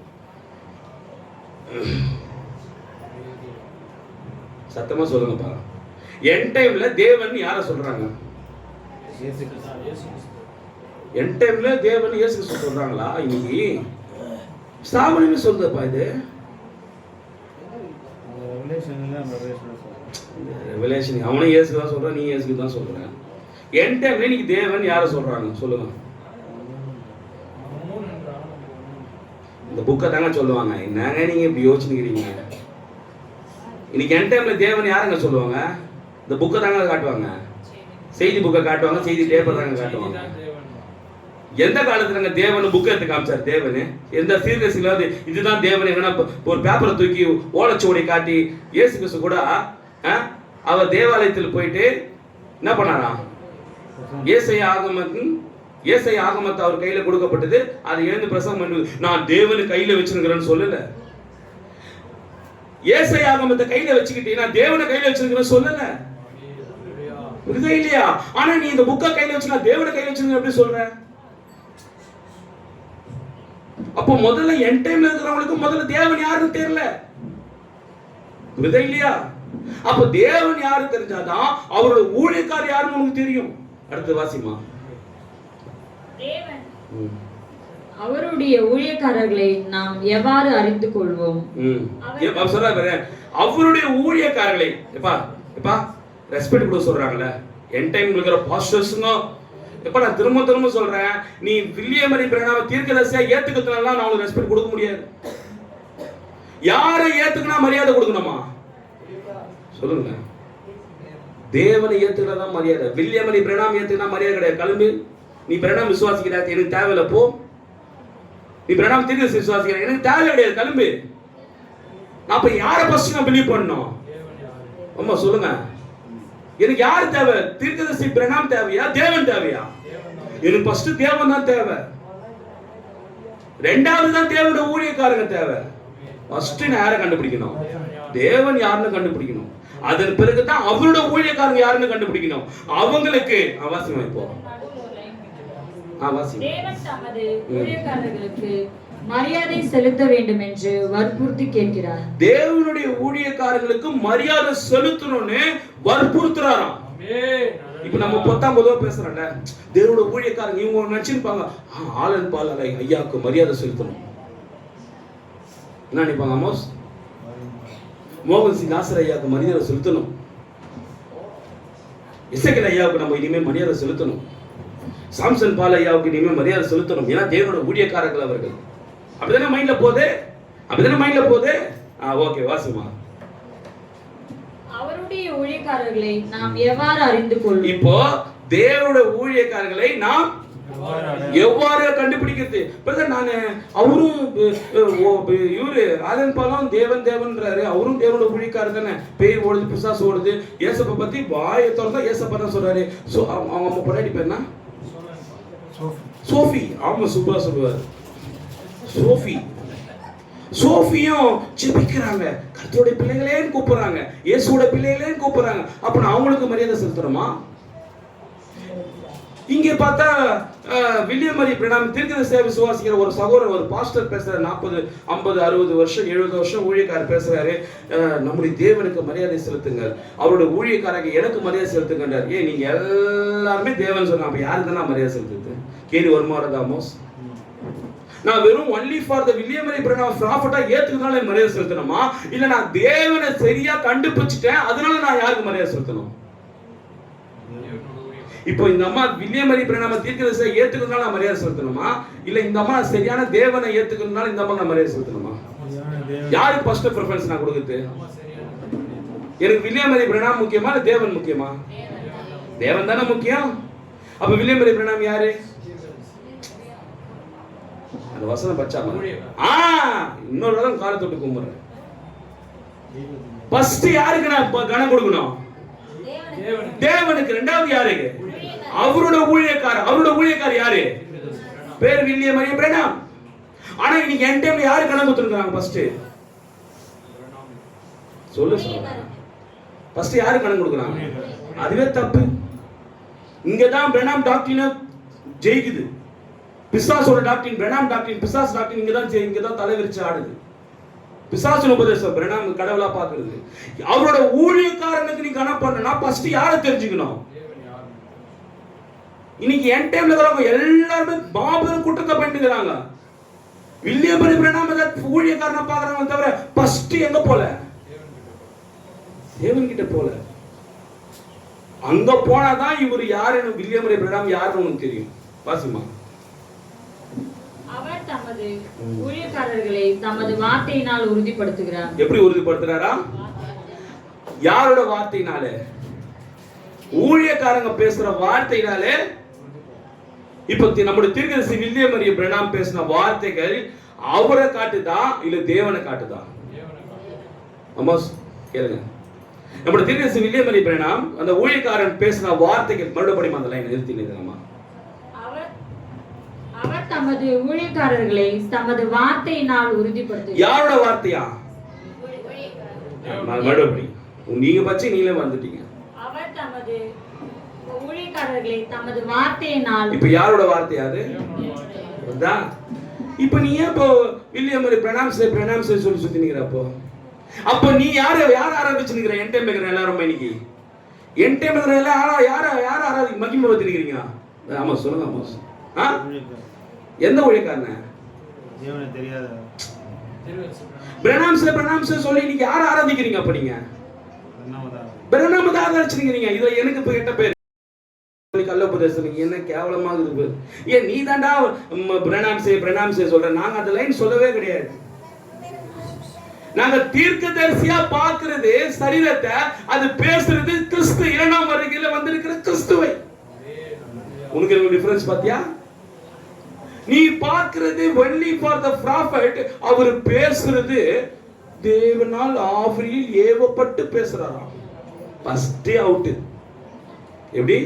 சத்தமா சொல்லுங்கப்பா. என் டைம்ல தேவன் யார சொல்றாங்க? என் டைம்ல தேவன் இயேசு கிறிஸ்து சொல்றாங்களா? இன்னைக்கு ஸ்தாபனமே சொல்றதுப்பா. இது ரெவலேஷன் அவனும் இயேசு தான் சொல்றான், நீ இயேசுக்கு தான் சொல்ற. என் டைம்ல இன்னைக்கு தேவன் யார சொல்றாங்க சொல்லுங்க? இந்த புக்கை தாங்க சொல்லுவாங்க. என்னங்க நீங்க இப்படி யோசிச்சுக்கிறீங்க? இன்னைக்கு என் டைம்ல தேவன் யாருங்க சொல்லுவாங்க? இந்த புக்கை தாங்க காட்டுவாங்க. செய்தி புக்கை காட்டுவாங்க, செய்தி பேப்பர் தாங்க காட்டுவாங்க. எந்த காலத்துல தேவன் புக்கை எடுத்து காமிச்சார்? தேவன் எந்த சீர்கசிலாவது இதுதான் தேவன் எங்கன்னா ஒரு பேப்பரை தூக்கி ஓலைச்சுவடி காட்டி இயேசு கிறிஸ்து கூட அவர் தேவாலயத்தில் போயிட்டு என்ன பண்ணாராம்? ஏசாயா ஆகமத்தை அவர் கையில கொடுக்கப்பட்டது. அதை எழுந்து பிரசங்கம் பண்ணுவது. நான் தேவனு கையில வச்சிருக்கிறேன்னு சொல்லல. ஏசாயா ஆகமத்தை கையில வச்சுக்கிட்டே நான் தேவனை கையில வச்சிருக்கிறேன்னு சொல்லல. புரியுதா இல்லையா? ஆனா நீ இந்த புக்கை கையில வச்சு நான் தேவனை கையில வச்சிருக்கேன் எப்படி சொல்ற? அப்போ முதல்ல என் டைம்ல இருக்கிறவங்களுக்கு முதல்ல தேவன் யாருன்னு தெரியல. புரியுதா இல்லையா? அப்போ தேவன் யாரு தெரிஞ்சாதான் அவரோட ஊழியக்காரர் யாருன்னு உனக்கு தெரியும். அடுத்து வாசிமா. அவருடைய ஊழியக்காரர்களை நாம் எவ்வாறு அறிந்து கொள்வோம்? அவருடைய ஊழியக்காரர்களை எப்பா ரெஸ்பெக்ட் கொடுக்க சொல்றாங்கல்ல. என் டைம் இருக்கிற பாஸ்டர்ஸ்ங்க எப்ப நான் திரும்ப சொல்றேன், நீ வில்லியம் மரி பிரணாம தீர்க்கதரிசியா ஏத்துக்கிறதுனால நான் உங்களுக்கு ரெஸ்பெக்ட் கொடுக்க முடியாது. யாரை ஏத்துக்கினா மரியாதை கொடுக்கணுமா சொல்லுங்க? தேவனை ஏத்துக்கிறதா மரியாதை. வில்லியம் மரி பிரணாம ஏத்துக்கினா மரியாதை கிடையாது. கிளம்பு, நீ பிரணாம் விசுவாசிக்கிற, எனக்கு தேவையில்ல போ. நீ பிரணாம் தீர்க்கதரிசி விசுவாசிக்கிற, எனக்கு தேவை கிடையாது, கிளம்பு. நான் அப்ப யாரை ஃபர்ஸ்ட் நான் பிலீவ் பண்ணணும்? அம்மா சொல்லுங்க, எனக்கு யாரு தேவை? தீர்க்கதரிசி பிரணாம் தேவையா, தேவன் தேவையா? எனக்கு ஃபர்ஸ்ட் தேவன் தான் தேவை. ரெண்டாவது தான் தேவனோட ஊழியக்காரங்க தேவை. ஃபர்ஸ்ட் நான் யாரை கண்டுபிடிக்கணும்? தேவன் யாருன்னு கண்டுபிடிக்கணும். அதன் பிறகு தான் அவரோட ஊழியக்காரங்க யாருன்னு கண்டுபிடிக்கணும். அவங்களுக்கு அவசியம். இப்போ வாசி. தேவன் தமது ஊழியக்காரர்களுக்கு மரியாதை செலுத்த வேண்டும் என்று வற்புறுத்தி கேட்கிறார். தேவனுடைய ஊழியக்காரர்களுக்கு மரியாதை செலுத்தணும்னு வற்புறுத்துறாராம். இப்ப நம்ம பொதுவா பேசுறோம்ல, தேவனோட ஊழியக்காரங்க இவங்க நினைச்சிருப்பாங்க, ஆலன் பால் ஐயாவுக்கு மரியாதை செலுத்தணும். என்ன நினைப்பாங்க? ஆமோஸ் மோகன் சிங் நாசர் ஐயாவுக்கு மரியாதை செலுத்தணும். இசைக்கல் ஐயாவுக்கு நம்ம இனிமே மரியாதை செலுத்தணும். சாம்சன் பால் ஐயாவுக்கு இனிமே மரியாதை செலுத்தணும். ஏன்னா தேவனோட ஊழியக்காரர்கள் அவர்கள். அப்படிதானே மைண்ட்ல போகுது. ஓகே, வாசிமா. அவருடைய ஊழியக்காரர்களை நாம் எவ்வாறு அறிந்து கொள்வோம்? இப்போ தேவனுடைய ஊழியக்காரர்களை நாம் எவ்வாறு கண்டுபிடிக்கிறது? பிரதர், நான் அவரும் இவரு ஆலன் பாலம் தேவன்றாரு, அவரும் தேவனோட ஊழியக்காரர் தானே. பேய் ஓடுது, பிசாசு ஓடுது, ஏசப்பை பத்தி வாயை திறந்தா ஏசப்பா தான் சொல்றாரு. அவங்க அம்மா பொண்டாட்டி பேர் என்ன? சோஃபி. ஆமா, சூப்பரா சொல்லுவாரு. சோஃபியும் ஜெபிக்கிறாங்க, கர்த்தருடைய பிள்ளைகளேன்னு கூப்பிடுறாங்க, இயேசுவோட பிள்ளைகளேன்னு கூப்பிடுறாங்க. அப்ப நான் அவங்களுக்கு மரியாதை செலுத்தணுமா? இங்கே பார்த்தா வில்லியம் மரி பிரணாம் தீர்க்கதரிசியாக விசுவாசிக்கிற ஒரு சகோதரர், ஒரு பாஸ்டர் பேசுறாரு. 40, 50, 60 வருஷம் 70 வருஷம் ஊழியக்காரர் பேசுறாரு, நம்முடைய தேவனுக்கு மரியாதை செலுத்துங்கள், அவருடைய ஊழியக்காரங்க எனக்கு மரியாதை செலுத்துங்கன்றார். ஏன் நீங்க எல்லாருமே தேவன் சொன்னா அப்ப யாருக்கு தான் மரியாதை செலுத்துது? கேள்வி வருமா? ஆமோஸ், நான் வெறும் ஒன்லி ஃபார் தி வில்லியம் மரி பிரணாம் ப்ராஃபட்டா ஏத்துக்கிறதுனால மரியாதை செலுத்தணுமா, இல்ல நான் தேவனை சரியா கண்டுபிடிச்சிட்டேன் அதனால நான் யாருக்கு மரியாதை செலுத்தணும்? இப்போ இந்த அம்மா வில்லியம் மரி பிரணாம தீர்க்கதரிசியை ஏத்துக்கிறதுனால நான் மரியாதை செலுத்தணுமா, இல்ல இந்த அம்மா சரியான தேவனை ஏத்துக்கிறதுனால இந்த அம்மா நான் மரியாதை செலுத்தணுமா? யாருக்கு ஃபர்ஸ்ட் பிரெஃபரன்ஸ் நான் கொடுக்குது? எனக்கு வில்லியம் மரி பிரணாம் முக்கியமா இல்ல தேவன் முக்கியமா? தேவன் தானே முக்கியம். அப்ப வில்லியம் மரி பிரணாம் யாரு? அந்த வசனம் பச்சாம இன்னொரு தடவை காலை தொட்டு கும்பிடுறேன். ஃபர்ஸ்ட் யாருக்கு நான் கனம் கொடுக்கணும்? தேவனுக்கு. ரெண்டாவது யாருக்கு? அவரோட ஊழியக்காரர் யாரு? பேர் வில்லியம் மரி பிரணாம். ஆனா இன்னைக்கு என் டைம்ல யாரு கணக்கு கொடுத்துருக்காங்க? ஃபர்ஸ்ட் யாரு கணக்கு கொடுக்குறாங்க? அதுவே தப்பு. இங்கதான் பிரணாம் டாக்டரின் ஜெயிக்குது. பிசாசோட டாக்டரின், பிரணாம் டாக்டரின், பிசாஸ் டாக்டரின் இங்கதான் தலைவிரிச்சு ஆடுது. பிசாசு உபதேசம் பிரணாம் கடவுளா பாக்குறது. அவரோட ஊழியக்காரனுக்கு நீ கணக்கு பண்ணா ஃபர்ஸ்ட் யாரை தெரிஞ்சுக்கணும்? இன்னைக்கு என் டைம்ல இருக்கிறவங்க எல்லாருமே பாபர் கூட்டத்தை பண்ணிக்கிறாங்க. வில்லியம் மரி பிரணாம் ஊழியக்காரனை பாக்குறாங்க தவிர ஃபர்ஸ்ட் எங்க போல? தேவன் கிட்ட போல. அங்க போனாதான் இவர் யாருன்னு, வில்லியம் மரி பிரணாம் யாருன்னு உனக்கு தெரியும். வாசிமா. அவர் தமது ஊழியக்காரர்களை தமது வார்த்தையினால் உறுதிப்படுத்துகிறார். எப்படி உறுதிப்படுத்துறாரா? யாரோட வார்த்தையினாலே? ஊழியக்காரங்க பேசுற வார்த்தையினாலே. இப்ப நம்முடைய தீர்க்கதரிசி வில்லியம் மரி பிரணாம் பேசின வார்த்தைகள் அவரை காட்டுதா இல்ல தேவனை காட்டுதா? அம்மா கேளுங்க. நம்முடைய தீர்க்கதரிசி வில்லியம் மரி பிரணாம் அந்த ஊழியக்காரன் பேசின வார்த்தைகள் மறுபடியும் அந்த லைன் நிறுத்தினீங்களா? அவர் தமது ஊழியக்காரர்களை தமது வார்த்தையினால் உறுதிப்படுத்துகிறார். யாரோட வார்த்தையா? மறுபடியும் நீங்க பச்சை நீங்களே வந்துட்டீங்க. அவர் தமது ஊழியக்காரர்களை தமது வார்த்தையினால். இப்ப யாரோட வார்த்தையா அது? இப்ப நீ ஏன் இப்போ வில்லியம் மரி பிரணாம் சொல்லி சுத்தி நிக்கிற? அப்ப நீ யார ஆராதிச்சு நிக்கிற? என் டைம் இருக்கிற எல்லாரும் இன்னைக்கு என் டைம் இருக்கிற எல்லாம் யார ஆராதி மகிமை பத்தி நிக்கிறீங்க? ஆமா சொல்லுங்க. ஆமா, எந்த ஊழியக்காரன? தேவனை தெரியாத பிரணாம் சொல்லி நீங்க யார ஆராதிக்கிறீங்க? அப்ப நீங்க பிரணாம் தான் ஆராதிச்சிருக்கீங்க. இதுல எனக்கு இப்ப கெட்ட பேர் கள்ள உபதேசம். என்ன கேவலமாக இருக்கு. ஏன் நீ தாண்டா பிரணாம் செய்ய சொல்ற? நாங்க அந்த லைன் சொல்லவே கிடையாது. நாங்க தீர்க்கதரிசியா பாக்குறது சரீரத்தை, அது பேசுறது கிறிஸ்து, இரண்டாம் வருகையில வந்திருக்கிற கிறிஸ்துவை. உனக்கு என்ன டிஃபரன்ஸ் பாத்தியா? நீ பார்க்கிறது only for the prophet. அவர் பேசுறது தேவனால் ஆவியில் ஏவப்பட்டு பேசுறாராம். First out. எப்படி?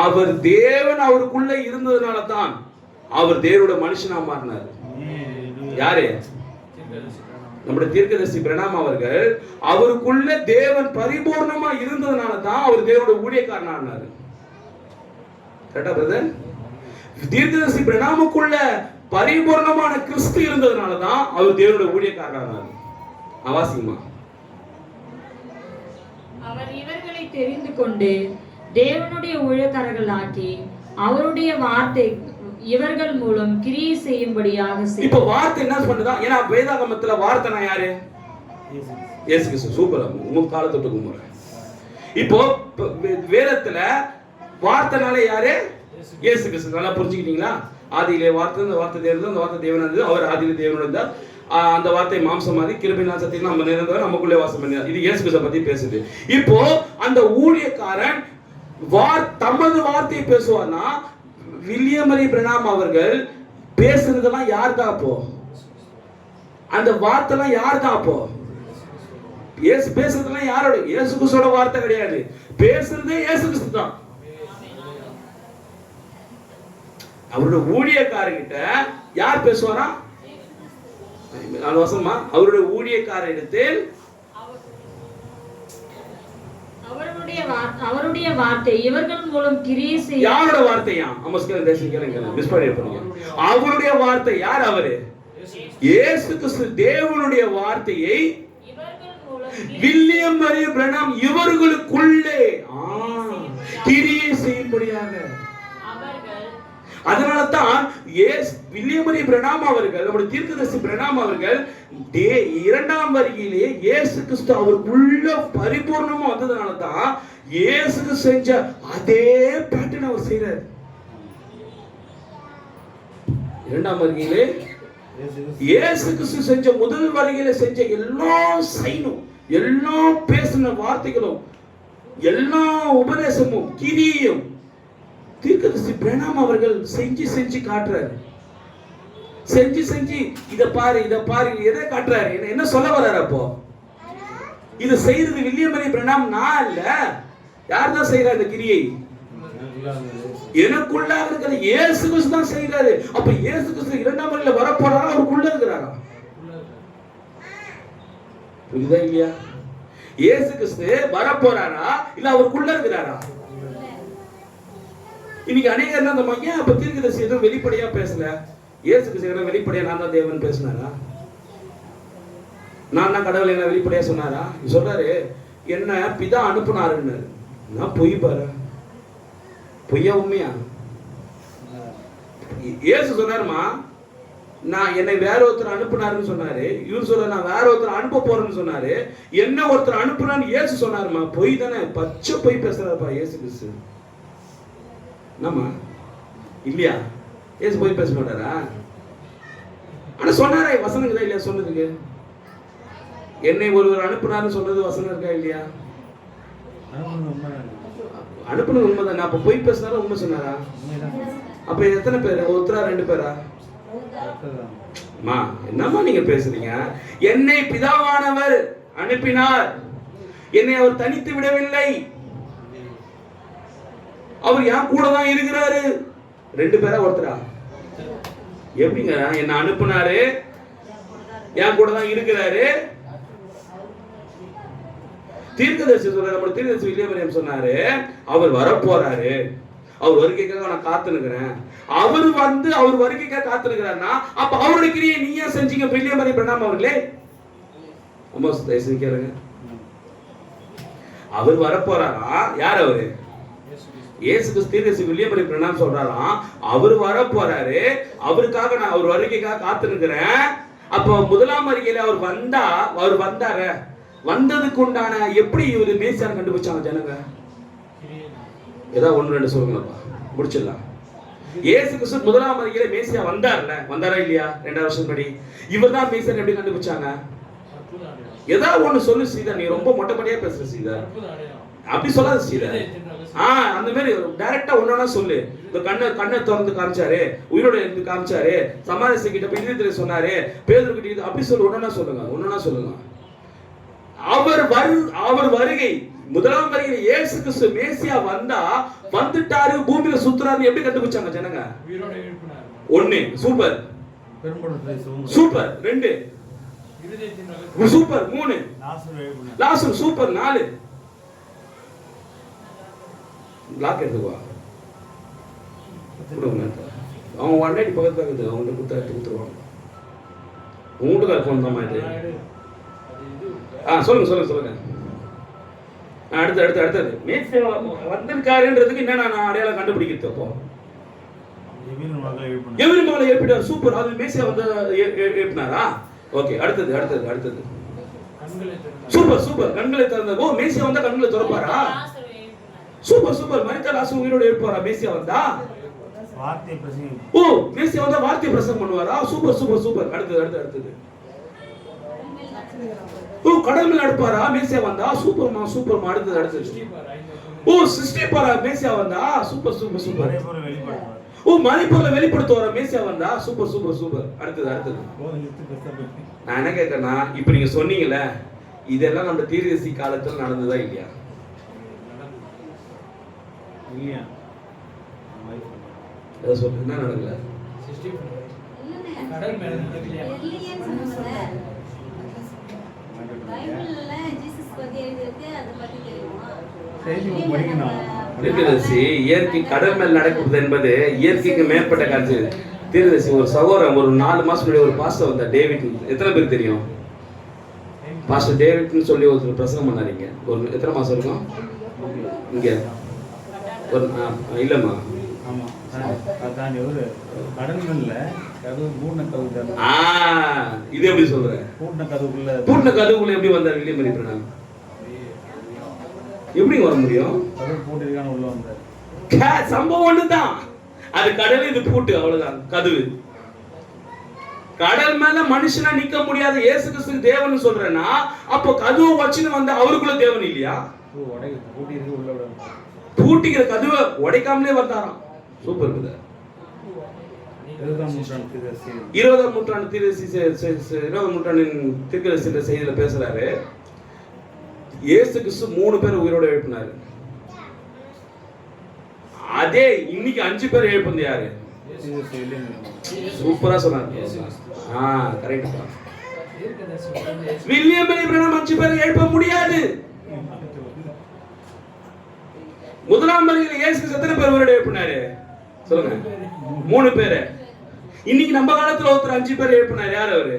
அவர் தேவன் அவருக்குள்ள இருந்ததனால தான் அவர் தேவனோட மனுஷனா மாறினார். யாரு? நம்முடைய தீர்க்கதரிசி பிரணாம் அவர்கள் அவருக்குள்ள தேவன் பரிபூர்ணமா இருந்ததனால தான் அவர் தேவனோட ஊழியக்காரனா ஆனார். கரெக்டா பிரதர்? தீர்க்கதரிசி பிரணாமுக்குள்ள பரிபூர்ணமான கிறிஸ்து இருந்ததுனாலதான் அவர் தேவனுடைய ஊழியக்காரரானார். அவசியமா அவர் இவர்களை தெரிந்து கொண்டு தேவனுடைய ஊழியக்காரர்களாக்கி அவருடைய வார்த்தை இவர்கள் மூலம் கிரியை செய்யும்படியாக இப்ப வார்த்தை என்ன பண்ணுதா? ஏன்னா வேதாகமத்துல வார்த்தைனா யாரு? இயேசு கிறிஸ்து. சூப்பர், உங்க காலத்தொட்டு கும்பிடுறேன். இப்போ வேதத்துல வார்த்தைனால யாரு? இயேசு கிறிஸ்து. நல்லா புரிஞ்சுக்கிட்டீங்களா? ஆதியிலே வார்த்தை, அந்த வார்த்தை தேவன், அந்த வார்த்தை தேவன் இருந்தது, அவர் ஆதியிலே தேவன் இருந்தார், அந்த வார்த்தை மாம்சமாதி கிருபையினால் சத்தியத்தினால் நம்ம நிறைந்தவர், நமக்குள்ளே வாசம் பண்ணினார். இது இயேசு கிறிஸ்துவை பத்தி பேசுது. இப்போ அந்த ஊழியக்காரன் தமது வார்த்தையை பேசுவார்னா, வில்லியம் மரி பிரணாம் அவர்கள் பேசுறதெல்லாம் யார் தான்? அப்போ அந்த வார்த்தைலாம் யார் தான்? அப்போ இயேசு பேசுறதெல்லாம் யாரோட? இயேசு கிறிஸ்துவோட வார்த்தை கிடையாது. பேசுறதே இயேசு கிறிஸ்து தான். அவருடைய ஊழியக்காரர்கிட்ட யார் பேசுவாரா? அவருடைய ஊழியக்காரரிடத்தில் அவருடைய வார்த்தை இவர்கள் மூலம் கிரியை செய்ய. யாரோட வார்த்தையா? மிஸ் பண்ணிருப்பீங்க. அவருடைய வார்த்தை யார்? அவரு இயேசு கிறிஸ்து. தேவனுடைய வார்த்தையை வில்லியம் மரி பிரணாம் இவர்களுக்குள்ளே கிரியை செய்யும்படியாக. அதனால தான் வில்லியம் மரி பிரணாம் அவர்கள், நம்முடைய தீர்க்கதரிசி பிரணாம் அவர்கள் இரண்டாம் வருகையிலே இயேசு கிறிஸ்து அவருக்குள்ள பரிபூர்ணமா வந்ததுனால தான் இயேசுக்கு செஞ்ச அதே பேட்டர்ன் அவர் செய்யறார். இரண்டாம் வருகையிலே இயேசு கிறிஸ்து செஞ்ச முதல் வருகையில செஞ்ச எல்லா சைனும், எல்லா பேசின வார்த்தைகளும், எல்லா உபதேசமும், கிரியும் தீர்க்கதரிசி பிரணாம் அவர்கள் செஞ்சு காட்டுறாரு. செஞ்சு இத பாரு எதை காட்டுறாரு? என்ன சொல்ல வர்றாரு? அப்போ இது செய்யறது வில்லியம் மரி பிரணாம் நான் இல்ல. யார் தான் செய்யறா இந்த கிரியை? எனக்குள்ளாக இருக்கிற இயேசு கிறிஸ்து தான் செய்யறாரு. அப்ப இயேசு கிறிஸ்து இரண்டாம் வருகையில வர போறாரா? அவருக்குள்ள இருக்கிறாரா? புரியுதா இல்லையா? இயேசு கிறிஸ்து வர போறாரா இல்ல அவருக்குள்ள இருக்கிறாரா? இன்னைக்கு அநேகர் என்ன அந்த ஏன் அப்ப தீர்க்கதரிசி எதுவும் வெளிப்படையா பேசல? இயேசு கிறிஸ்து வெளிப்படையா நான் தான் தேவன் பேசினாரா? நான் தான் கடவுள் என்ன வெளிப்படையா சொன்னாரா? சொல்றாரு என்ன பிதா அனுப்புனாருன்னு. நான் பொய் பாரு, பொய்யா உண்மையா? இயேசு சொன்னாருமா, நான் என்னை வேற ஒருத்தர் அனுப்புனாருன்னு சொன்னாரு. இவர் சொல்ற நான் வேற ஒருத்தர் அனுப்ப போறேன்னு சொன்னாரு. என்ன ஒருத்தர் அனுப்புனான்னு இயேசு சொன்னாருமா. பொய் தானே, பச்சை பொய் பேசுறாருப்பா இயேசு கிறிஸ்து. என்னம்மா இல்லையா? ஏசு போய் பேச மாட்டாரா? ஆனா சொன்னாரா? வசனங்களா இல்லையா சொன்னதுக்கு? என்னை ஒருவர் அனுப்புனாருன்னு சொன்னது வசனம் இருக்கா இல்லையா? அனுப்புனது உண்மைதான். அப்ப போய் பேசினாரா உண்மை சொன்னாரா? அப்ப எத்தனை பேர்? ஒருத்தரா ரெண்டு பேரா? என்னம்மா நீங்க பேசுறீங்க? என்னை பிதாவானவர் அனுப்பினார், என்னை அவர் தனித்து விடவில்லை, அவர் என் கூட தான் இருக்கிறாரு. ரெண்டு பேரா ஒருத்தரா? எப்படிங்க? என்ன அனுப்புனாரு, என் கூட தான் இருக்கிறாரு. தீர்க்கதரிசி சொல்றாரு, நம்ம தீர்க்கதரிசி வில்லியம் மரி சொன்னாரு, அவர் வர போறாரு, அவர் வருகைக்காக நான் காத்து நிக்கிறேன். அவர் வருகைக்காக காத்து நிக்கிறாருன்னா அப்ப அவருடைய கிரியை நீயா செஞ்சீங்க வில்லியம் மரி பிரணாம் அவர்களே? அம்மா கேளுங்க. அவர் வர போறாரா? யார் அவரு? இயேசு கிறிஸ்து. தீர்க்கதரிசி வில்லியம் மரி பிரணாம் சொல்றாராம், அவர் வர போறாரு, அவருக்காக நான் அவர் வருகைக்காக காத்து நிக்கிறேன். அப்ப முதலாம் வருகையில அவர் வந்தாரு. வந்ததுக்கு உண்டான எப்படி இவரு மேசியான்னு கண்டுபிடிச்சாங்க ஜனங்க? ஏதாவது ஒன்று ரெண்டு சொல்லுங்கப்பா, முடிச்சிடலாம். இயேசு கிறிஸ்து முதலாம் வருகையில மேசியா வந்தாரா இல்லையா? 2000 வருஷம் படி இவர் தான் மேசியான்னு எப்படி கண்டுபிடிச்சாங்க? ஏதாவது ஒண்ணு சொல்லு சீதா, நீ ரொம்ப மொட்டைப்படியா பேசுற சீதா. அப்படி சொல்லாத சீதா. அந்த மாதிரி டைரக்டா ஒன்னொன்னா சொல்லு. இந்த கண்ணை திறந்து காமிச்சாரு, உயிரோட இருந்து காமிச்சாரு, சமாரிசை கிட்ட போய் இதயத்துல சொன்னாரு, பேதுரு கிட்ட அப்படி சொல்லு. ஒன்னொன்னா சொல்லுங்க. அவர் வருகை முதலாம் வருகையில் இயேசு கிறிஸ்து மேசியா வந்துட்டாரு, பூமியில சுத்துறாரு எப்படி கண்டுபிடிச்சாங்க ஜனங்க? ஒண்ணு சூப்பர், சூப்பர் 2 சூப்பர் 3 லாசரு சூப்பர் 4 லாக் எடுத்துவா. அவங்க உடனே பக்கத்துல இருக்குது, அவங்கள்ட்ட கொடுத்தா எடுத்து கொடுத்துருவாங்க. உங்க வீட்டுக்கார ஃபோன் தான் இது. சொல்லுங்க. அடுத்தது மேஸ்திரி வந்திருக்காருன்றதுக்கு என்ன நான் அடையாளம் கண்டுபிடிக்கிறது? அப்போ எவரி மகளை எழுப்பிட்டார். சூப்பர். அது மேசியா வந்து எழுப்பினாரா? ஓகே. அடுத்தது சூப்பர். கண்களை திறந்த. ஓ, மேசியா வந்தா கண்களை திறப்பாரா? சூப்பர். மரித்த லாசரு உயிரோட எழுப்பாரா மேசியா வந்தா? ஓ, மேசியா வந்தா வார்த்தை பிரசங்கம் பண்ணுவாரா? சூப்பர். அடுத்தது ஓ, கடல் மேல் நடப்பாரா மேசியா வந்தா? சூப்பர்மா. அடுத்தது ஓ, சிருஷ்டிப்பாரா மேசியா வந்தா? சூப்பர். ஓ, மலைப்போல வெளிப்படுத்துவாரா மேசியா வந்தா? சூப்பர். அடுத்தது நான் என்ன கேட்கறேன்னா, இப்ப நீங்க சொன்னீங்கல்ல, இதெல்லாம் நம்ம தீர்க்கதரிசி காலத்துல நடந்ததா இல்லையா? சொல்லுங்க, என்ன நடக்கல? தீர்க்கதரிசி இயற்கை கடல் மேல் நடக்குது என்பது இயற்கைக்கு மேற்பட்ட காட்சி. தீர்க்கதரிசி ஒரு சகோதரன் ஒரு 4 மாசம் முன்னாடி ஒரு பாஸ்டர் வந்தார், டேவிட். எத்தனை பேருக்கு தெரியும்? பாஸ்டர் டேவிட்னு சொல்லி ஒருத்தர் பிரசங்கம் பண்ணாருங்க. ஒரு எத்தனை மாசம் இருக்கும் இங்க? ஒரு இல்லம்மா, இது எப்படி சொல்றேன்? பூட்டின கதவுக்குள்ள எப்படி வந்தார் வில்லியம் மரி பிரணாம்? எப்படி வர முடியும்? சம்பவம் ஒண்ணுதான். அது கடல், இது பூட்டு, அவ்வளவுதான். கதவு கடல் மேல மனுஷனா நிக்க முடியாத இயேசு கிறிஸ்து தேவன் சொல்றேன்னா, அப்போ கதவை வச்சுன்னு வந்த அவருக்குள்ள தேவன் இல்லையா? பூட்டிக்கிற கதவை உடைக்காமலே வந்தாராம். சூப்பர். 20ஆம் நூற்றாண்டு தீர்க்கதரிசி செய்தியில பேசுறாரு. இயேசு கிறிஸ்து 3 பேர் உயிரோட எழுப்பினாரு. அதே இன்னைக்கு 5 பேர் எழுப்புனது யாரு? சூப்பரா சொன்னாரு. கரெக்ட். வில்லியம் மரி பிரணாம் 5 பேர் எழுப்ப முடியாது. முதலாம் வருகையில் இயேசு கிறிஸ்து எத்தனை பேர் உயிரோட எழுப்பினாரு? சொல்லுங்க. 3 பேர். இன்னைக்கு நம்ம காலத்துல ஒருத்தர் 5 பேர் எழுப்பினார். யார் அவரு?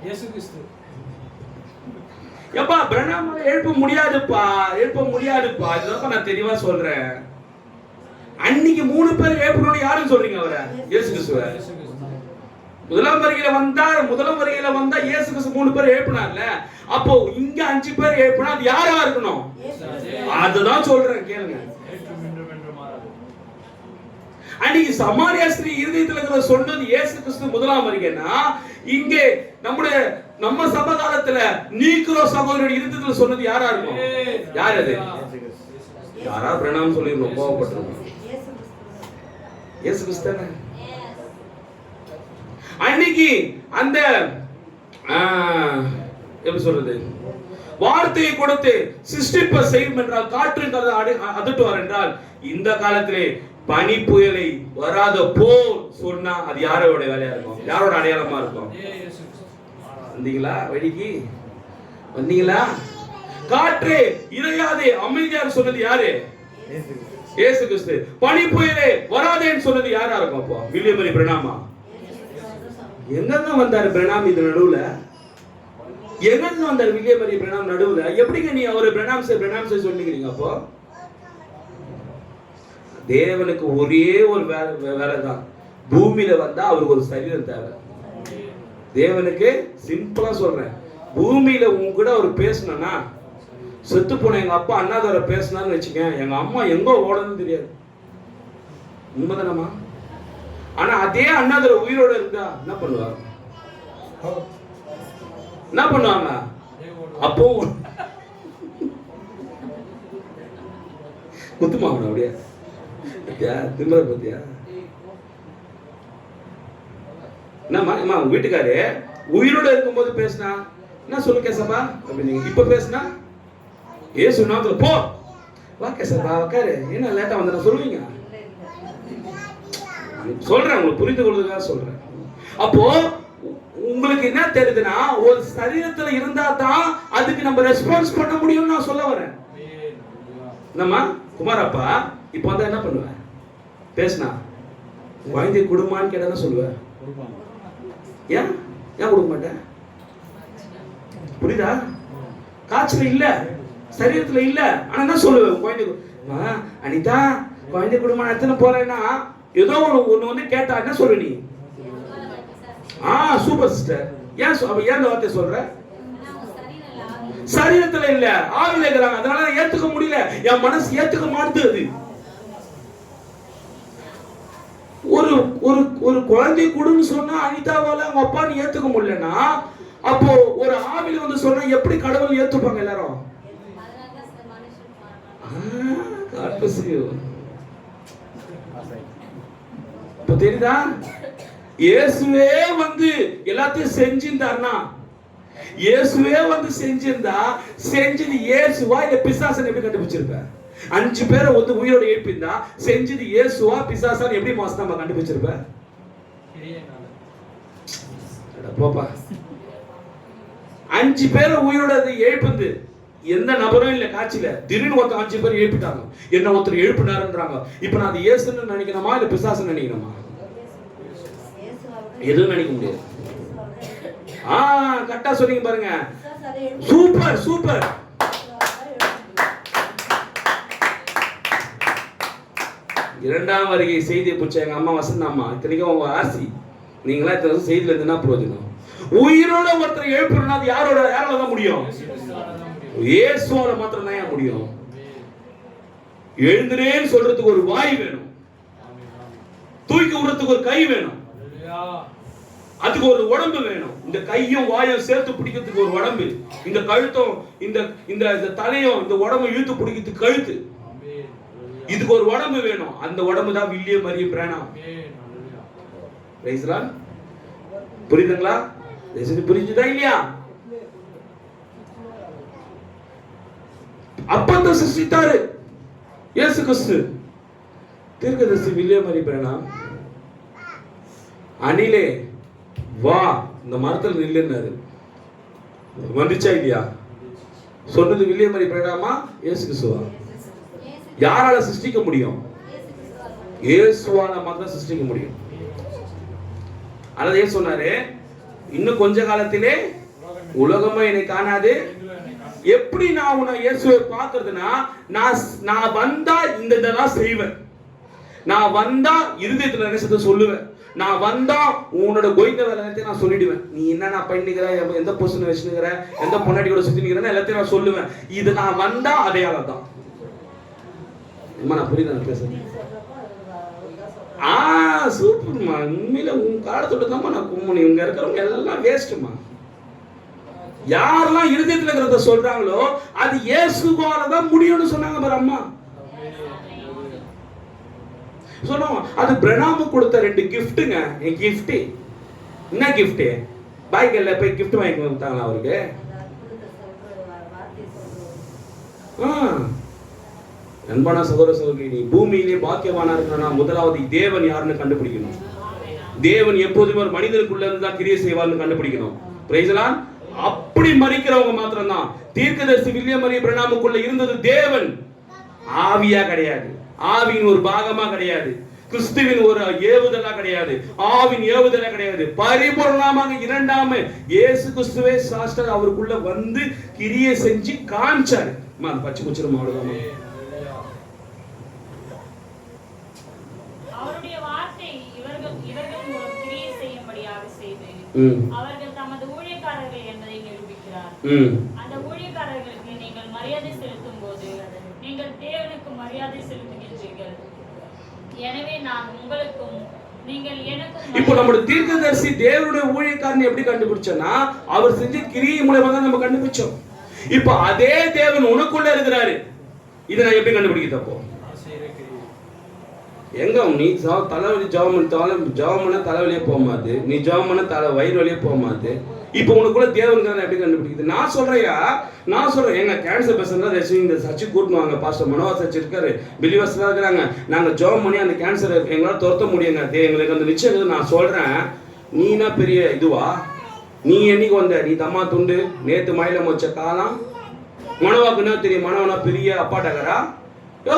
இயேசு கிறிஸ்து. எப்பா பிரணாம் எழுப்ப முடியாதுப்பா. இதுதான் நான் தெளிவா சொல்றேன். அன்னைக்கு 3 பேர் எழுப்பணும்னு யாரும் சொல்றீங்க? அவரை இயேசு கிறிஸ்துவ. முதலாம் வருகையில வந்தா இயேசு கிறிஸ்து 3 பேர் எழுப்பினார்ல. அப்போ இங்க 5 பேர் எழுப்பினா அது யாரா இருக்கணும்? அதுதான் சொல்றேன், கேளுங்க. அன்னைக்கு சமாரியா ஸ்திரீ இருதயத்துல இருக்கிற சொன்னது இயேசு கிறிஸ்து முதலாம் வருகைன்னா, இங்கே நம்ம சபை காலத்துல நீக்கிறோ சகோதரருடைய இருதயத்துல சொன்னது யாரா இருக்கும்? யார் அது? யாரா பிரணாம் சொல்லி கோவப்பட்டிருக்கோம். இயேசு கிறிஸ்து. அன்னைக்கு அந்த எப்படி சொல்றது, வார்த்தையை கொடுத்து சிருஷ்டிப்ப செய்யும் என்றால், காற்று அதட்டுவார் என்றால், இந்த காலத்திலே பனி புயலை வராத போல் சொன்னா அது யாரோட வேலையா இருக்கும்? யாரோட அடையாளமா இருக்கும்? வந்தீங்களா? வழிக்கு வந்தீங்களா? காற்றே இறையாதே அமைதியாக சொன்னது யாரு? இயேசு கிறிஸ்து. பனி புயலே வராதேன்னு சொன்னது யாரா இருக்கும்? அப்போ வில்லியம் மரி பிரணாமா? எங்க வந்தாரு பிரணாம்? இது நடுவுல எங்க வந்தாரு வில்லியம் மரி பிரணாம்? நடுவுல எப்படிங்க நீ அவரு பிரணாம் சார் சொல்லிக்கிறீங்க? அப்போ தேவனுக்கு ஒரே ஒரு வேலை தான். பூமியில வந்தா அவருக்கு ஒரு சரீரம் தேவை. தேவனுக்கு சிம்பிளா சொல்றேன், பூமியில உங்க கூட அவர் பேசணும்னா, செத்து போன எங்க அப்பா அண்ணாதவரை பேசினான்னு வச்சுக்க, எங்க அம்மா எங்கோ ஓடணும்னு தெரியாது. உண்மைதானமா? ஆனா அதே அண்ணாதவரை உயிரோட இருந்தா என்ன பண்ணுவாங்க? அப்போ குத்துமாவணும். அப்படியே திமிர பத்தியா? என்னம்மா உங்க வீட்டுக்காரு உயிரோட இருக்கும்போது பேசினா என்ன சொல்லு கேசப்பா அப்படின்னு, இப்ப பேசினா ஏசு நாமத்துல போ வா கேசப்பா உட்காரு, என்ன லேட்டா வந்தா சொல்லுவீங்க? சொல்றேன், உங்களுக்கு புரிந்து கொள்வதுக்காக சொல்றேன். அப்போ உங்களுக்கு என்ன தெரியுதுன்னா, ஒரு சரீரத்துல இருந்தா தான் அதுக்கு நம்ம ரெஸ்பான்ஸ் பண்ண முடியும்னு நான் சொல்ல வரேன். என்னம்மா குமாரப்பா இப்ப வந்தா என்ன பண்ணுவேன்? பேசினா குழந்தை கொடுமான்னு கேட்டா தான் சொல்லுவேன். ஏன் கொடுக்க மாட்டேன்? புரியுதா? காய்ச்சல் இல்ல, சரீரத்துல இல்ல, ஆனா என்ன சொல்லுவேன்? குழந்தை அனிதா குழந்தை குடும்பம் எத்தனை போறேன்னா ஏதோ ஒண்ணு வந்து கேட்டா என்ன சொல்ற நீ? Super sister. ஏன் அந்த வார்த்தை சொல்ற? சரீரத்துல இல்ல, ஆவில இருக்கிறாங்க, அதனால ஏத்துக்க முடியல, என் மனசு ஏத்துக்க மாட்டுது. ஒரு ஒரு ஒரு குழந்தை குடுன்னு சொன்னா அனிதாவால அவங்க அப்பான்னு ஏத்துக்க முடியலன்னா, அப்போ ஒரு ஆவில வந்து சொன்னா எப்படி கடவுள் ஏத்துப்பாங்க எல்லாரும்? இப்ப தெரியுதா? இயேசுவே வந்து எல்லாத்தையும் செஞ்சிருந்தாருன்னா, இயேசுவே வந்து செஞ்சிருந்தா செஞ்சது இயேசுவா இல்ல பிசாசன் எப்படி கண்டுபிடிச்சிருப்ப? 5 பேரை வந்து உயிரோட எழுப்பியிருந்தா செஞ்சது இயேசுவா பிசாசான்னு எப்படி மாஸ்தாமா கண்டுபிடிச்சிருப்ப? போப்பா, 5 பேரை உயிரோட எழுப்புது எந்த நபரும் இல்ல காட்சியில. திடீர்னு ஒருத்தர் 5 பேர் எழுப்பிட்டாங்க, என்ன ஒருத்தர் எழுப்பினாருன்றாங்க. இப்ப நான் அது இயேசுன்னு நினைக்கணுமா இல்ல பிசாசுன்னு நினைக்கணுமா? எதுவும் நினைக்க முடியாது. கரெக்டா சொன்னீங்க பாருங்க. Super super. இரண்டாம் வருகை செய்தியை பிடிச்ச எங்க அம்மா வசந்த அம்மா, இத்தனைக்கும் அவங்க ஆசி, நீங்களா இத்தனை செய்தியில இருந்தா பிரயோஜனம். உயிரோட ஒருத்தர் எழுப்புறனா அது யாரால தான் முடியும்? இயேசுவால மாத்திரம் தான் முடியும். எழுந்துறேன்னு சொல்றதுக்கு ஒரு வாய் வேணும், தூக்கி விடுறதுக்கு ஒரு கை வேணும், அதுக்கு ஒரு உடம்பு வேணும். இந்த கையும் வாயும் சேர்த்து பிடிக்கிறதுக்கு ஒரு உடம்பு, இந்த கழுத்தும் இந்த தலையும் இந்த உடம்பு இழுத்து பிடிக்கிறதுக்கு கழுத்து, இதுக்கு ஒரு உடம்பு வேணும். அந்த உடம்பு தான் வில்லியம் மரிய பிராணாம். புரியுதுங்களா? புரிஞ்சுதா இல்லையா? அப்பத்தை சிருஷ்டித்தாரு இயேசு கிறிஸ்து. தீர்க்கதரிசி வில்லியம் மரிய பிராணாம் அணிலே வா இந்த மரத்தில் நில்லுன்னாரு. வந்துச்சா இல்லையா? சொன்னது வில்லியம் மரிய பிராணாமா இயேசு கிறிஸ்துவா? யாரால சிருஷ்டிக்க முடியும்? இயேசுவால மாத்திரம் சிருஷ்டிக்க முடியும். அதே சொன்னாரு, இன்னும் கொஞ்ச காலத்திலே உலகமே என்னை காணாது. எப்படி நான் உன்னை இயேசுவை பார்க்கிறதுனா, நான் வந்தா இந்த இதெல்லாம் செய்வேன், நான் வந்தா இருதயத்துல நினைச்சதை சொல்லுவேன், நான் வந்தா உன்னோட கோயிந்த வேலை எல்லாத்தையும் நான் சொல்லிடுவேன். நீ என்ன பண்ணிக்கிற, எந்த பொசிஷன் வச்சுக்கிற, எந்த பொன்னாடி கூட சுத்தி நிக்கிறேன்னு எல்லாத்தையும் நான் சொல்லுவேன். இது நான் வந்தா அடையாளம் தான். நான் புரியுது பேசுறேன். சூப்பர்மா. உண்மையில உன் காலத்தோட தான் நான் கும்பிடணும். இவங்க இருக்கிறவங்க எல்லாம் வேஸ்ட்மா. யாரெல்லாம் இருதயத்துல இருக்கிறத சொல்றாங்களோ அது இயேசுவால தான் முடியும்னு சொன்னாங்க பாரு அம்மா. சொன்னோம் அது பிரணாம கொடுத்த 2 கிஃப்ட்டுங்க. என் கிஃப்ட் என்ன கிஃப்ட்? பாய்க்கல்ல போய் கிஃப்ட் வாங்கி கொடுத்தாங்களா அவருக்கு? அன்பான சகோதர சகோதரி, நீ பூமியிலே பாக்கியவானா இருக்கணும்னா முதலாவது தேவன் யாருன்னு கண்டுபிடிக்கணும். தேவன் எப்போதுமே ஒரு மனிதனுக்குள்ள இருந்து தான் கிரியை செய்வார்னு கண்டுபிடிக்கணும். Price the Lord. அப்படி மரிக்கிறவங்க மாத்திரம் தான். தீர்க்கதரிசி வில்லியம் மரிய பிரணாமுக்குள்ள இருந்தது தேவன், ஆவியா கிடையாது, ஆவியின் ஒரு பாகமா கிடையாது, கிறிஸ்துவின் ஒரு ஏவுதலா கிடையாது, ஆவின் ஏவுதலா கிடையாது. பரிபூர்ணமாக இரண்டாம் இயேசு கிறிஸ்துவே சாஸ்டர் அவருக்குள்ள வந்து கிரியை செஞ்சு காமிச்சாரு. பச்சை குச்சிரும் அவ்வளவுதான். அவர்கள் தமது ஊழியக்காரர்கள் என்பதை நிரூபிக்கிறார். அந்த ஊழியக்காரர்களுக்கு நீங்கள் மரியாதை செலுத்தும் போது நீங்கள் தேவனுக்கு மரியாதை செலுத்துகிறீர்கள். எனவே நான் உங்களுக்கும் நீங்கள் எனக்கும். இப்போ நம்முடைய தீர்க்கதரிசி தேவனுடைய ஊழியக்காரன் எப்படி கண்டுபிடிச்சோம்னா அவர் செஞ்ச கிரியை மூலமா தான் நம்ம கண்டுபிடிச்சோம். இப்போ அதே தேவன் உனக்குள்ள இருக்கிறாரு. இதை நான் எப்படி கண்டுபிடிக்க தப்போ? எங்க நீ தலைவலி ஜவமன தலைவலியே போகாது, நீ ஜவமன வயிறு வழியே போகாது. இப்போ உனக்குள்ள தேவனுக்கு எப்படி கண்டுபிடிக்குது? நான் சொல்றேன் எங்க கேன்சர் பேஷண்ட் இந்த சர்ச்சு கூட்டணுவாங்க. பாஸ்டர் மனோகர் சர்ச் இருக்காரு, பிலிவர்ஸ் இருக்கிறாங்க. நாங்க ஜெபம் பண்ணி அந்த கேன்சரை எங்களால துரத்த முடியுங்க, எங்களுக்கு அந்த நிச்சயம். நான் சொல்றேன், நீனா பெரிய இதுவா? நீ என்னைக்கு வந்த? நீ தம்மா துண்டு நேத்து மயில மொச்ச காலம். மனவாக்குன்னா தெரியும், மனவனா பெரிய அப்பாட்டகரா? யோ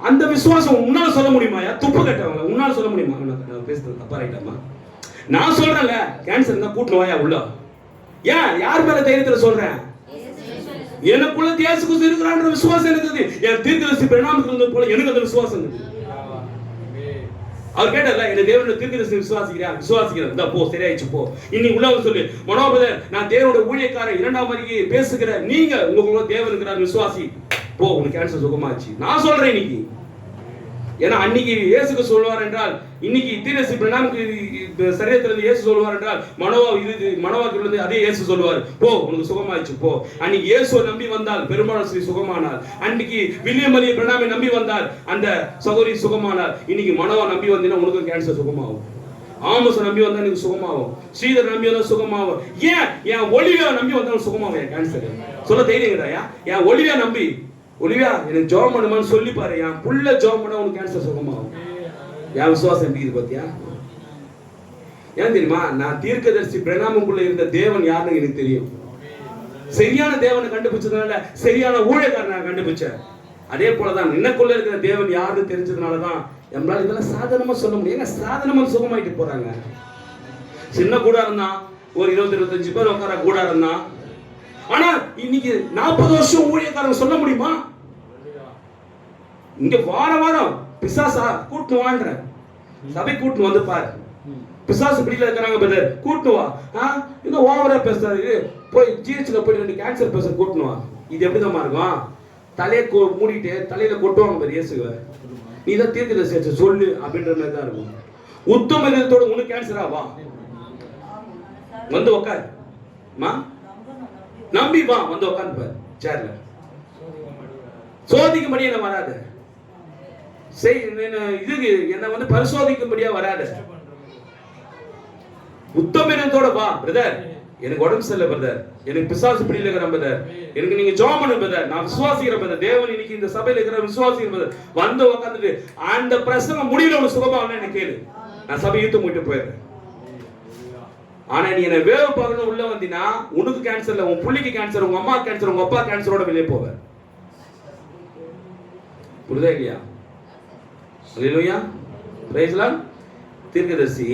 அந்த விசுவாசம் உன்னால சொல்ல முடியுமாயா? துப்பு கட்டவங்க உன்னால சொல்ல முடியுமா? நான் பேசுறது தப்பா ரைட்டாமா? நான் சொல்றேன்ல, கேன்சர் இருந்தா கூட்டு வாயா உள்ள. ஏன் யார் மேல தைரியத்துல சொல்றேன்? எனக்குள்ள இயேசு கிறிஸ்து இருக்கிறான்ற விசுவாசம் இருக்குது. என் தீர்க்கதரிசி பிரணாமுக்கு இருந்தது போல எனக்கு அந்த விசுவாசம் இருக்குது. அவர் கேட்டார்ல, எனக்கு தேவனோட தீர்க்கதரிசி விசுவாசிக்கிறேன். இந்த போ, சரியாயிடுச்சு போ. இன்னைக்கு உள்ளவங்க சொல்லு, மனோபதர் நான் தேவனோட ஊழியக்காரன் 2ஆம் அறிக்கை பேசுகிற நீங்க உங்களுக்குள்ள தேவன் இருக்கிறார் விசுவாசி போ, உனக்கு கேன்சர் சுகமாச்சு. நான் சொல்றேன் இன்னைக்கு. ஏன்னா அன்னைக்கு இயேசுக்கு சொல்வார் என்றால், இன்னைக்கு தீர்க்கதரிசி பிரணாமுக்கு சரீரத்திலிருந்து இயேசு சொல்வார் என்றால், மனோவாக்கு இருந்து அதே இயேசு சொல்வார், போ உனக்கு சுகமாயிடுச்சு போ. அன்னைக்கு இயேசுவை நம்பி வந்தால் பெருமாள் ஸ்ரீ சுகமானார். அன்னைக்கு வில்லியம் மரிய பிரணாமை நம்பி வந்தால் அந்த சகோதரி சுகமானார். இன்னைக்கு மனோவா நம்பி வந்தீங்கன்னா உனக்கு கேன்சர் சுகமாகும். ஆமோஸை நம்பி வந்தா எனக்கு சுகமாகும். ஸ்ரீதர் நம்பி வந்தா சுகமாகும். ஏன் என் ஒலிவியா நம்பி வந்தா சுகமாகும் என் கேன்சர்? சொல்ல தைரியங்கிறாயா? என் ஒலிவியா நம்பி, ஒலிவியா எனக்கு ஜெபம் பண்ணுமான்னு சொல்லி பாரு, என் புள்ள ஜெபம் பண்ணா உனக்கு கேன்சர் சுகமாகும். என் விசுவாசம் எப்படி இது பாத்தியா? ஏன் தெரியுமா? நான் தீர்க்கதரிசி பிரணாமுக்குள்ள இருந்த தேவன் யாருன்னு எனக்கு தெரியும். சரியான தேவனை கண்டுபிடிச்சதுனால சரியான ஊழியக்காரனை நான் கண்டுபிடிச்சேன். அதே போலதான் எனக்குள்ள இருக்கிற தேவன் யாருன்னு தெரிஞ்சதுனாலதான் நம்மளால இதெல்லாம் சாதாரணமா சொல்ல முடியும். ஏன்னா சாதாரணமா சுகமாயிட்டு போறாங்க. சின்ன கூடாரம் தான், ஒரு 20-25 பேர் உட்கார கூடாரம் தான். ஆனா இன்னைக்கு 40 வருஷம் ஊழியக்காரங்க சொல்ல முடியுமா? இங்க வாரம் பிசாசா கூட்டு வான்ற சபை கூட்டு வந்து பாரு. பிசாசு பிடிக்கல இருக்கிறாங்க பிரதர், கூட்டு வா. இங்க ஓவரா பேசுறாரு, போய் ஜிஹெச்ல போய் 2 கேன்சர் பேஷண்ட் கூட்டு வா. இது எப்படிதான் இருக்கும்? தலையை மூடிட்டு தலையில கொட்டுவாங்க பாரு இயேசுவை. நீ தான் தீர்க்கதரிசி சொல்லு அப்படின்ற மாதிரி தான் இருக்கும். உத்தம இதயத்தோட உனக்கு கேன்சரா வா, வந்து உட்கார் மா, நம்பி வா, வந்து உட்காந்து பாரு சேர்ல. சோதிக்கும்படியா என்ன வராது, இதுக்கு என்ன வந்து பரிசோதிக்கும்படியா வராது. உத்தமத்தோட வா பிரதர், எனக்கு உடம்பு சரியில்லை பிரதர், எனக்கு பிசாசு பிடியில இருக்கிற பிரதர், எனக்கு நீங்க ஜெபம் பண்ணு பிரதர், நான் விசுவாசிக்கிறேன் பிரதர், தேவன் இன்னைக்கு இந்த சபையில இருக்கிற விசுவாசிக்கிறேன் பிரதர். வந்து உட்காந்துட்டு அந்த பிரசங்கம் முடியல உனக்கு சுகமா என்ன கேளு, நான் சபை யூத்து போயிட்டு போயிடுறேன். ஆனா நீ என்ன வேவ பார்க்கணும் உள்ள வந்தீங்கன்னா உனக்கு கேன்சர் இல்ல, உன் புள்ளிக்கு கேன்சர், உங்க அம்மா கேன்சர், உங்க அப்பா கேன்சரோட வெளியே போவ. புரியுதா இல்லையா? அல்லேலூயா, பிரைஸ் லார்ட். தீர்க்கதரிசி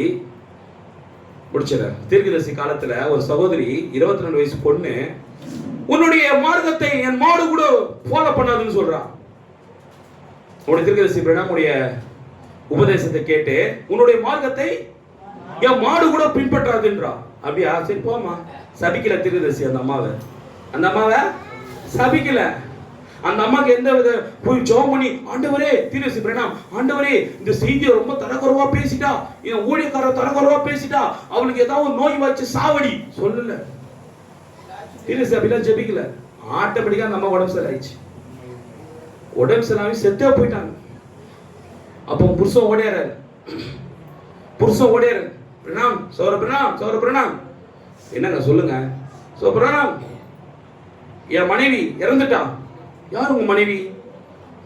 முடிச்சிடறேன். தீர்க்கதரிசி காலத்துல ஒரு சகோதரி 22 வயசு பொண்ணு உன்னுடைய மார்க்கத்தை என் மாடு கூட ஃபாலோ பண்ணாதுன்னு சொல்றான். உன்னுடைய தீர்க்கதரிசி பிரணாமுடைய உபதேசத்தை கேட்டு உன்னுடைய மார்க்கத்தை என் மாடு கூட பின்பற்றாதுன்றா. அப்படியா? சரி போமா. சபிக்கல தீர்க்கதரிசி அந்த அம்மாவை சபிக்கல. அந்த அம்மாக்கு எந்த வித போய் ஜெபம் பண்ணி, ஆண்டவரே தீர்க்கதரிசி பிரணாம், ஆண்டவரே இந்த செய்தியை ரொம்ப தரக்குறைவா பேசிட்டா, என் ஊழியக்காரர் தரக்குறைவா பேசிட்டா, அவளுக்கு ஏதாவது நோய் வச்சு சாவடி சொல்லல. தீர்க்கதரிசி அப்படிலாம் ஜெபிக்கல. ஆட்டோமேட்டிக்கா அந்த அம்மா உடம்பு சரியாயிடுச்சு. உடம்பு சரியாகி செத்தே போயிட்டாங்க. அப்போ புருஷன் ஓடியாரு, பிரணாம் சௌர பிரணாம், என்னங்க சொல்லுங்க. சோ பிரணாம், என் மனைவி இறந்துட்டா. யார் உங்க மனைவி?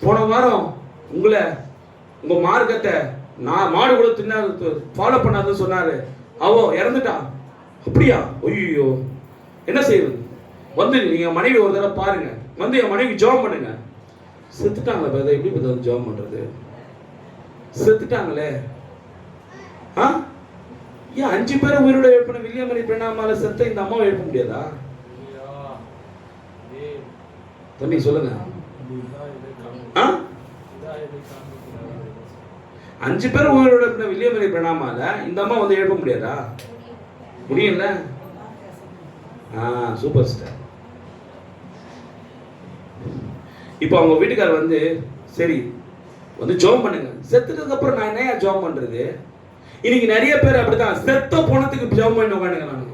போன வாரம் உங்க மார்க்கத்தை நான் மாடு கூட தின்னாது ஃபாலோ பண்ணாதுன்னு சொன்னாரு, அவோ இறந்துட்டா. அப்படியா? ஐயோ என்ன செய்வது? வந்து நீங்க மனைவி ஒரு தடவை பாருங்க, வந்து என் மனைவி ஜெபம் பண்ணுங்க. செத்துட்டாங்களே பிரதர், எப்படி பிரதர் ஜெபம் பண்றது? செத்துட்டாங்களே. ஏன் 5 பேரை உயிரோட எழுப்பின வில்லியம் மரி பிரணாமால செத்த இந்த அம்மாவை எழுப்ப முடியாதா? தம்பி சொல்லுங்க. 5 பேர் உயிரோட எழுப்பின வில்லியம் மரி பிரணாமால இந்த அம்மா வந்து எழுப்ப முடியாதா? முடியல. Super star. இப்போ அவங்க வீட்டுக்காரர் வந்து சரி வந்து ஜெபம் பண்ணுங்க. செத்துட்டதுக்கு அப்புறம் நான் என்ன ஜெபம் பண்றது? இன்னைக்கு நிறைய பேர் அப்படித்தான் செத்த போனதுக்கு ஜெபம் பண்ணி உட்காந்துக்கிறாங்க.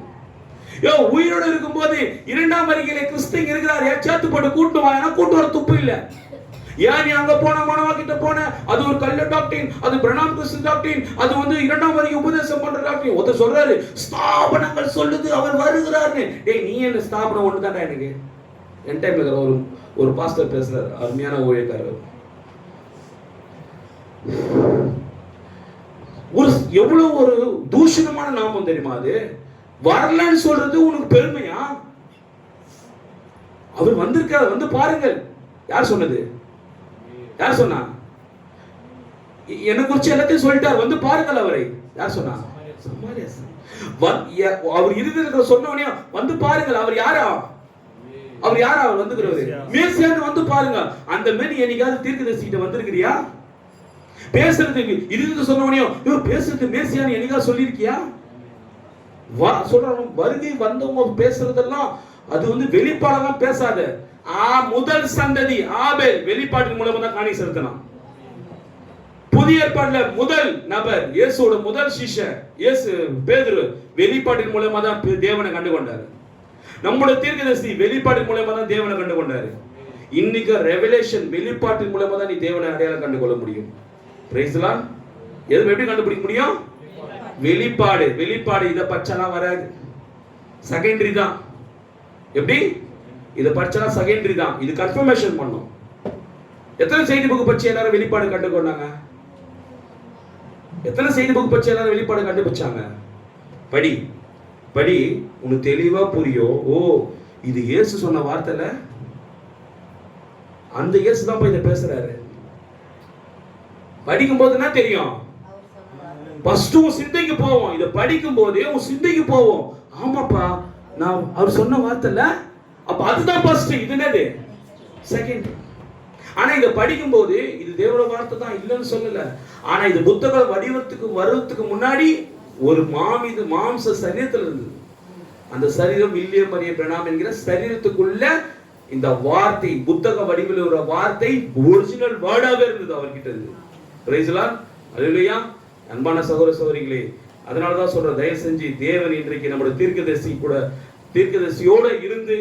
உயிரோடு இருக்கும் போது 2ஆம் அறிக்கையில கிறிஸ்து இருக்கிறார், சேர்த்து போட்டு கூட்டு வாங்க, கூட்டு வர துப்பு இல்ல. ஏன் நீ அங்க போன மனவா கிட்ட போன, அது ஒரு கல்ல டாக்டரின், அது பிரணாம் கிறிஸ்து டாக்டரின், அது வந்து 2ஆம் அறிக்கை உபதேசம் பண்ற டாக்டரின். ஒருத்தர் சொல்றாரு ஸ்தாபனங்கள் சொல்லுது அவர் வருகிறார்னு. டேய் நீ என்ன ஸ்தாபனம் ஒன்று தானே. எனக்கு என் டைம்ல இருக்கிற ஒரு பாஸ்டர் பேசுறாரு, அருமையான ஊழியக்காரர். ஒரு எவ்வளவு ஒரு தூஷணமான நாமம் தெரியுமா அது? வரலன்னு சொல்றது உனக்கு பெருமையா? அவர் வந்திருக்காரு, வந்து பாருங்கள். யார் சொன்னது? யார் சொன்னா? என்ன குறிச்சு எல்லாத்தையும் சொல்லிட்டார். வந்து பாருங்கள் அவரை. யார் சொன்னா? அவர் இருதயத்துல சொன்னவனே வந்து பாருங்கள். அவர் யாரா? அவர் யாரா? அவர் வந்துக்கிறவரு மேசியான்னு வந்து பாருங்க. அந்த மாதிரி என்னைக்காவது தீர்க்கதரிசிகிட்ட வந்திருக்கிறியா? பேசுறதுக்கு இருதயத்துல சொன்னவனே பேசுறது மேசியான்னு என்னைக்காவது சொல்லியிருக்கியா? சொல்றோம் வருகை வந்தவங்க பேசுறதெல்லாம் அது வந்து வெளிப்பாடெல்லாம் பேசாத. முதல் சந்ததி ஆபேல் வெளிப்பாட்டின் மூலமா தான் காணி செலுத்தலாம். புதிய ஏற்பாட்டுல முதல் நபர் இயேசுவோட முதல் சிஷ்யன் இயேசு பேதுரு வெளிப்பாட்டின் மூலமா தான் தேவனை கண்டு கொண்டாரு. நம்முடைய தீர்க்கதரிசி வெளிப்பாட்டின் மூலமா தான் தேவனை கண்டு கொண்டாரு. இன்னைக்கு ரெவலேஷன் வெளிப்பாட்டின் மூலமா தான் நீ தேவனை அடையாளம் கண்டு கொள்ள முடியும். Praise the Lord. எது எப்படி கண்டுபிடிக்க முடியும்? வெளிப்பாடு. வெளிப்பாடு இத பச்சனா வராது, செகண்டரி தான். எப்படி? இத பச்சனா செகண்டரி தான். இது கன்ஃபர்மேஷன் பண்ணும். எத்தனை செய்தி புக் பச்சை எல்லாரும் வெளிப்பாடு கண்டுகொண்டாங்க? எத்தனை செய்தி புக் பச்சை எல்லாரும் வெளிப்பாடு கண்டுபிடிச்சாங்க? படி படி, உனக்கு தெளிவா புரியும். ஓ, இது இயேசு சொன்ன வார்த்தைல அந்த இயேசு தான் போய் இத பேசுறாரு. படிக்கும் போது என்ன தெரியும்? ஃபர்ஸ்ட் உன் சிந்தைக்கு போவோம். இத படிக்கும் போதே உன் சிந்தைக்கு போவோம். ஆமாப்பா, நான் அவர் சொன்ன வார்த்தைல அப்ப அதுதான் ஃபர்ஸ்ட். இது என்னது? செகண்ட். ஆனா இத படிக்கும் போது இது தேவனோட வார்த்தை தான் இல்லைன்னு சொல்லல. ஆனா இது புத்தக வடிவத்துக்கு வர்றதுக்கு முன்னாடி ஒரு மாம்ச சரீரத்துல இருந்தது. அந்த சரீரம் வில்லியம் மரியம் பிரணாம் என்கிற சரீரத்துக்குள்ள இந்த வார்த்தை புத்தக வடிவில் ஒரு வார்த்தை ஒரிஜினல் வேர்டாவே இருந்தது அவர்கிட்ட இருந்து. Praise the lord. அல்லேலூயா. அன்பான சகோதர சகோதரிகளே, அதனாலதான் சொல்றேன், தயவு செஞ்சு தேவன் இன்றைக்கு நம்முடைய தீர்க்கதரிசியோட இருந்து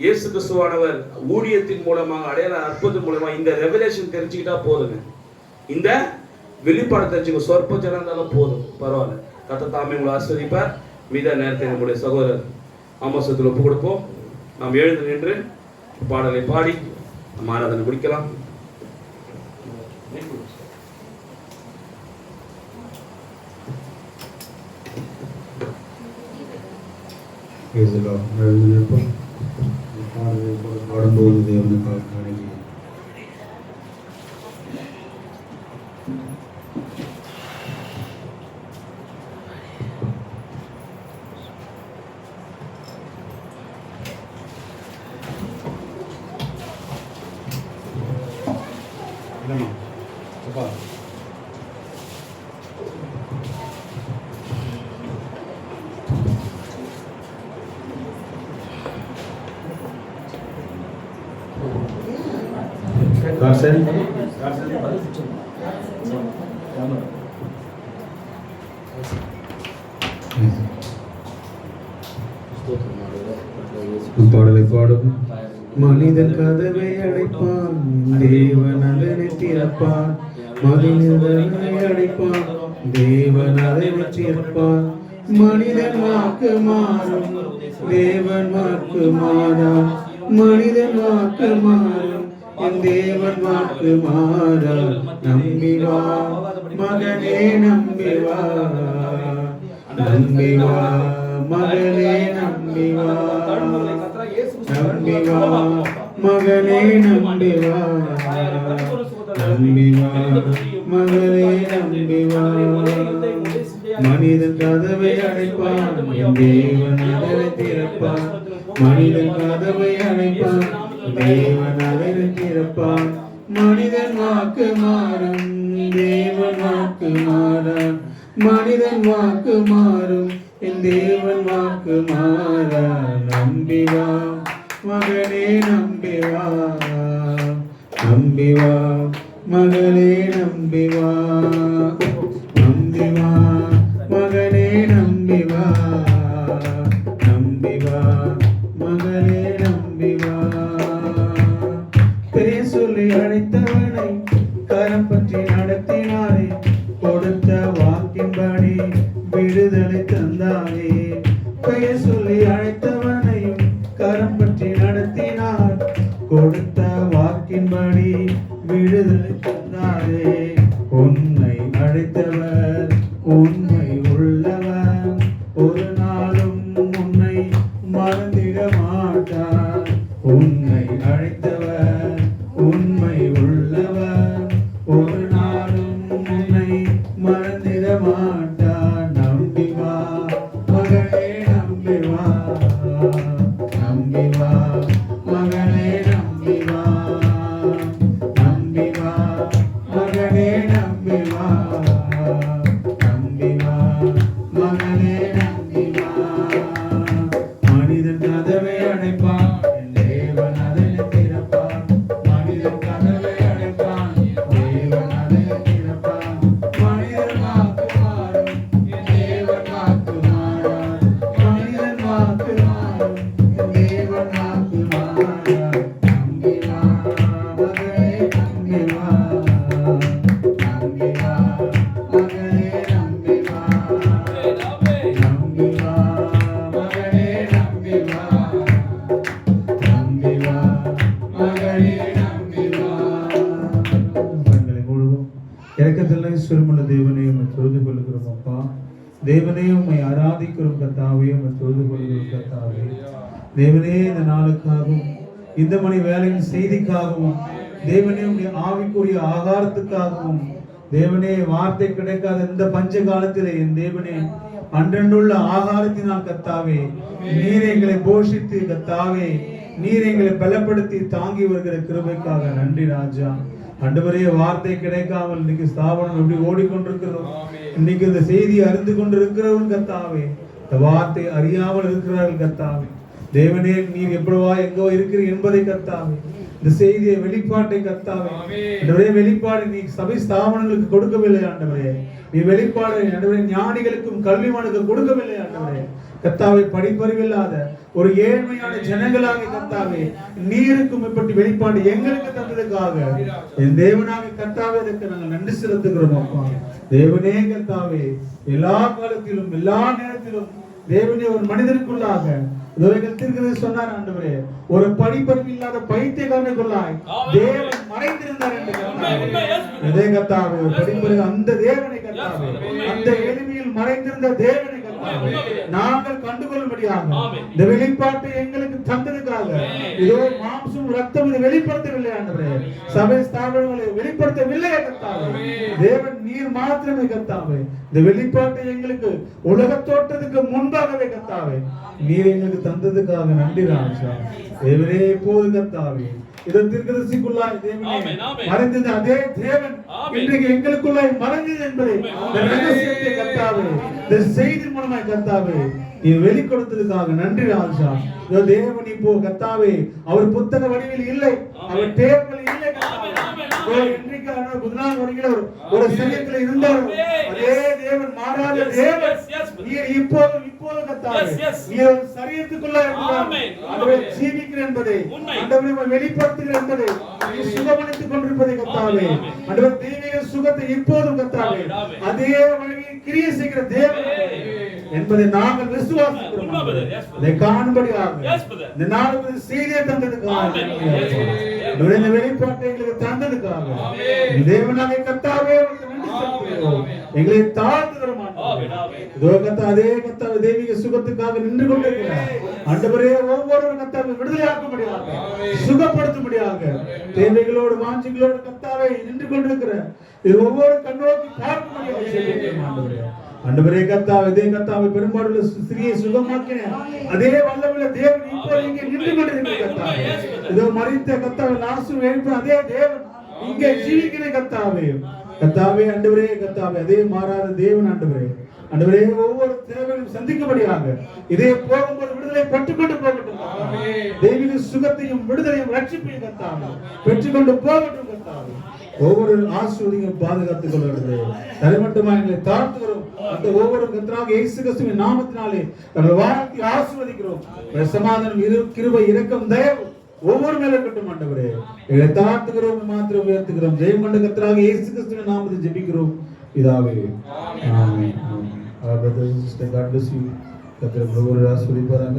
இயேசு கிறிஸ்துவானவர் ஊழியத்தின் மூலமாக அடையாள அற்புதத்தின் மூலமா இந்த ரெவலேஷன் தெரிஞ்சுக்கிட்டா போதுங்க. இந்த வெளிப்பாடு தெரிஞ்சுக்க சொற்ப ஜனம் இருந்தாலும் போதும், பரவாயில்ல. கர்த்தர் தாமே உங்களை ஆசீர்வதிப்பார். மீத நேரத்தை நம்முடைய சகோதரர் ஆமோசத்தில் ஒப்பு கொடுப்போம். நாம் எழுந்து நின்று பாடலை பாடி நம்ம ஆராதனை முடிக்கலாம். பாடும்போது தேவனுக்காக காணிக்கை பாடலை பாடும். மனிதன் கதவை அடைப்பான், தேவன் அதனை திறப்பான். மனிதனை அடைப்பான், தேவன் அதனை திறப்பான். மனிதன் வாக்கு மாறும், தேவன் வாக்கு மாறான். மனிதன் வாக்கு மாறும், என் தேவன் வாக்கு மாறா. நம்பிவா மகனே, நம்பிவா, நம்பிவா மகனே, நம்பிவா, நம்பிவா மகனே, நம்பிவா, நம்பிவா மகனே, நம்பிவா. மனிதன் கதவை அடைப்பான், தேவன் அதனை திறப்பான். மனிதன் கதவை அடைப்பான், தேவன் அதனை திறப்பான். மனிதன் வாக்கு மாறும், தேவன் வாக்கு மாறான். மனிதன் வாக்கு மாறும், என் தேவன் வாக்கு மாறா. நம்பிவா மகனே, நம்பிவா, நம்பிவா மகனே, நம்பிவா, நம்பிவா மகனே, நம்பிவா, நம்பிவா மகனே, நம்பிவா. பெயர் சொல்லி அழைத்தவனை கரம் பற்றி நடத்தினாரே, கொடுத்த வாக்கின்படி விடுதலை தந்தாரே. பெயர் சொல்லி அழைத்தவனையும் கரம் பற்றி நடத்தினார், கொடுத்த வாக்கின்படி விடுதலை தந்தாரே. உன்னை அழைத்தவர் உண்மை உள்ளவர், ஒரு நாளும் உன்னை மறந்திட மாட்டார். உன்னை அழைத்தவர் உண்மை உள்ளவர், இறக்கத்தில் ஈஸ்வரமுள்ள தேவனே உம்மை தொழுது கொள்கிறோம் அப்பா. தேவனே உம்மை ஆராதிக்கிறோம் கர்த்தாவே, உம்மை தொழுது கொள்கிறோம் கர்த்தாவே. தேவனே இந்த நாளுக்காகவும் இந்த மணி வேலையின் செய்திக்காகவும் தேவனே உடைய ஆவிக்குரிய ஆகாரத்துக்காகவும் தேவனே வார்த்தை கிடைக்காத இந்த பஞ்ச காலத்திலே என் தேவனே அன்றன்றுள்ள ஆகாரத்தினால் கர்த்தாவே நீர் எங்களை போஷித்து கர்த்தாவே நீர் எங்களை பலப்படுத்தி தாங்கி வருகிற கிருபைக்காக நன்றி ராஜா. ஆண்டவரே, வார்த்தை கிடைக்காமல் இன்னைக்கு ஸ்தாபனம் எப்படி ஓடிக்கொண்டிருக்கிறோம். இன்னைக்கு இந்த செய்தியை அறிந்து கொண்டிருக்கிறவர்கள் கர்த்தாவே இந்த வார்த்தை அறியாமல் இருக்கிறார்கள் கர்த்தாவே. தேவனே, நீர் எப்படிவா எங்கோ இருக்கிறீர் என்பதை கர்த்தாவே இந்த செய்தியை வெளிப்பாட்டை கர்த்தாவே ஆண்டவரே வெளிப்பாடு நீ சபை ஸ்தாபனங்களுக்கு கொடுக்கவில்லை ஆண்டவரே. நீ வெளிப்பாடு ஆண்டவரே ஞானிகளுக்கும் கல்விமானுக்கும் கொடுக்கவில்லை ஆண்டவரே. கர்த்தாவே, படிப்பறிவில்லாத ஒரு ஏழ்மையான ஜனங்களாக கர்த்தாவே நீருக்கும் இப்படி வெளிப்பாடு எங்களுக்கு தந்ததுக்காக என் தேவனாக கர்த்தாவே அதற்கு நாங்கள் நன்றி செலுத்துகிறோம் அப்பா. தேவனே கர்த்தாவே, எல்லா காலத்திலும் எல்லா நேரத்திலும் தேவனே ஒரு மனிதனுக்குள்ளாக சொன்னார் ஆண்டவரே, ஒரு படிப்பறிவு இல்லாத பைத்தியக்காரனுக்குள்ளாய் தேவன் மறைந்திருந்தார் என்று அதே கர்த்தாவே படிப்பறிவு அந்த தேவனை கர்த்தாவே அந்த எளிமையில் மறைந்திருந்த தேவனை நாங்கள் கண்டுகொள்ளும்படியாக இந்த வெளிப்பாட்டை எங்களுக்கு தந்ததுக்காக இதோ மாம்சம் ரத்தம் இதை வெளிப்படுத்தவில்லை ஆண்டவரே. சபை ஸ்தாபனங்களை வெளிப்படுத்தவில்லை கர்த்தாவே. தேவன் நீர் மாத்திரமே கர்த்தாவே இந்த வெளிப்பாட்டை எங்களுக்கு உலக தோற்றத்துக்கு முன்பாகவே கர்த்தாவே நீர் எங்களுக்கு தந்ததுக்காக நன்றி ராஜா. தேவரே, இப்போது கர்த்தாவே இதற்குள்ளாய் தேவனே மறைந்தது அதே தேவன் இன்றைக்கு எங்களுக்குள்ளாய் மறைந்தது என்பதை இந்த ரகசியத்தை கர்த்தாவே இந்த செய்தி மூலமாய் கர்த்தாவே நீ வெளிப்படுத்ததுக்காக நன்றி ராஜா. தேவன் இப்போ கர்த்தாவே அவர் புத்தக வடிவில் இல்லை, அவர் டேபிள் இல்லை கர்த்தாவே. ஒரு சமயத்தில் இருந்தார் அதே தேவன் மாறாத தேவன். நீர் இப்போது கர்த்தாவே நீர் ஒரு சரீரத்துக்குள்ள ஜீவிக்கிற என்பதை ஆண்டவரே வெளிப்படுத்துகிற என்பதை நீ சுகமளித்துக் கொண்டிருப்பதை கர்த்தாவே ஆண்டவரே தெய்வீக சுகத்தை இப்போதும் கர்த்தாவே அதே வழியில் கிரியை செய்கிற தேவன் என்பதை நாங்கள் விசுவாசிக்கிறோம். அதை காணும்படியாக இந்த நாளுக்கு செய்தியை தந்ததுக்காக இந்த வெளிப்பாட்டை எங்களுக்கு தந்ததுக்காக தேவனாக கர்த்தாவே எங்களை தாழ்த்துகிறோம். அதே கர்த்தாவே தெய்வீக சுகத்துக்காக நின்று கொண்டிருக்கிறார் ஆண்டவரே. ஒவ்வொரு கர்த்தாவை விடுதலையாக்கும்படியாக சுகப்படுத்தும்படியாக தேவைகளோடு வாஞ்சிகளோடு கர்த்தாவை நின்று கொண்டிருக்கிற ஒவ்வொரு கண்ணோக்கி பார்க்கும்படியாக ஆண்டவரே கர்த்தாவே இதே கர்த்தாவே பெரும்பாலுள்ள ஸ்திரியை சுகமாக்கின அதே வல்லமையுள்ள தேவன் இப்போ இங்கே நின்று கொண்டிருக்கிற கர்த்தாவே இதோ மரித்த கர்த்தாவே லாசரு எழுப்பின அதே தேவன் இங்கே ஜீவிக்கிற கர்த்தாவே ஆண்டவரே கர்த்தாவே அதே மாறாத தேவன் ஆண்டவரே ஒவ்வொரு தேவையும் சந்திக்கும்படியாக இதே போகும்போது விடுதலை பெற்றுக்கொண்டு போகட்டும். தெய்வீக சுகத்தையும் விடுதலையும் ரட்சிப்பையும் கர்த்தாவே பெற்றுக்கொண்டு போகட்டும் கர்த்தாவே. ஒவ்வொரு ஆசீர்வாதத்தையும் பாதுகாத்துக் கொள்கிறது தலைமட்டமா எங்களை தாழ்த்துகிறோம். அந்த ஒவ்வொரு கர்த்தராகிய இயேசு கிறிஸ்துவின் நாமத்தினாலே வாழ்த்தி ஆசீர்வதிக்கிறோம். சமாதானம் கிருபை இரக்கம் தயவு ஒவ்வொரு மேல இருக்கட்டும் ஆண்டவரே. எங்களை தாழ்த்துகிறோம் மாத்திரம் உயர்த்துகிறோம். ஜெயம் கொண்ட கர்த்தராகிய இயேசு கிறிஸ்துவின் நாமத்தில் ஜெபிக்கிறோம் பிதாவே. ஆமென். Our brothers and sisters, God bless you. கர்த்தர் ஒவ்வொரு ஆசீர்வதிப்பாராக.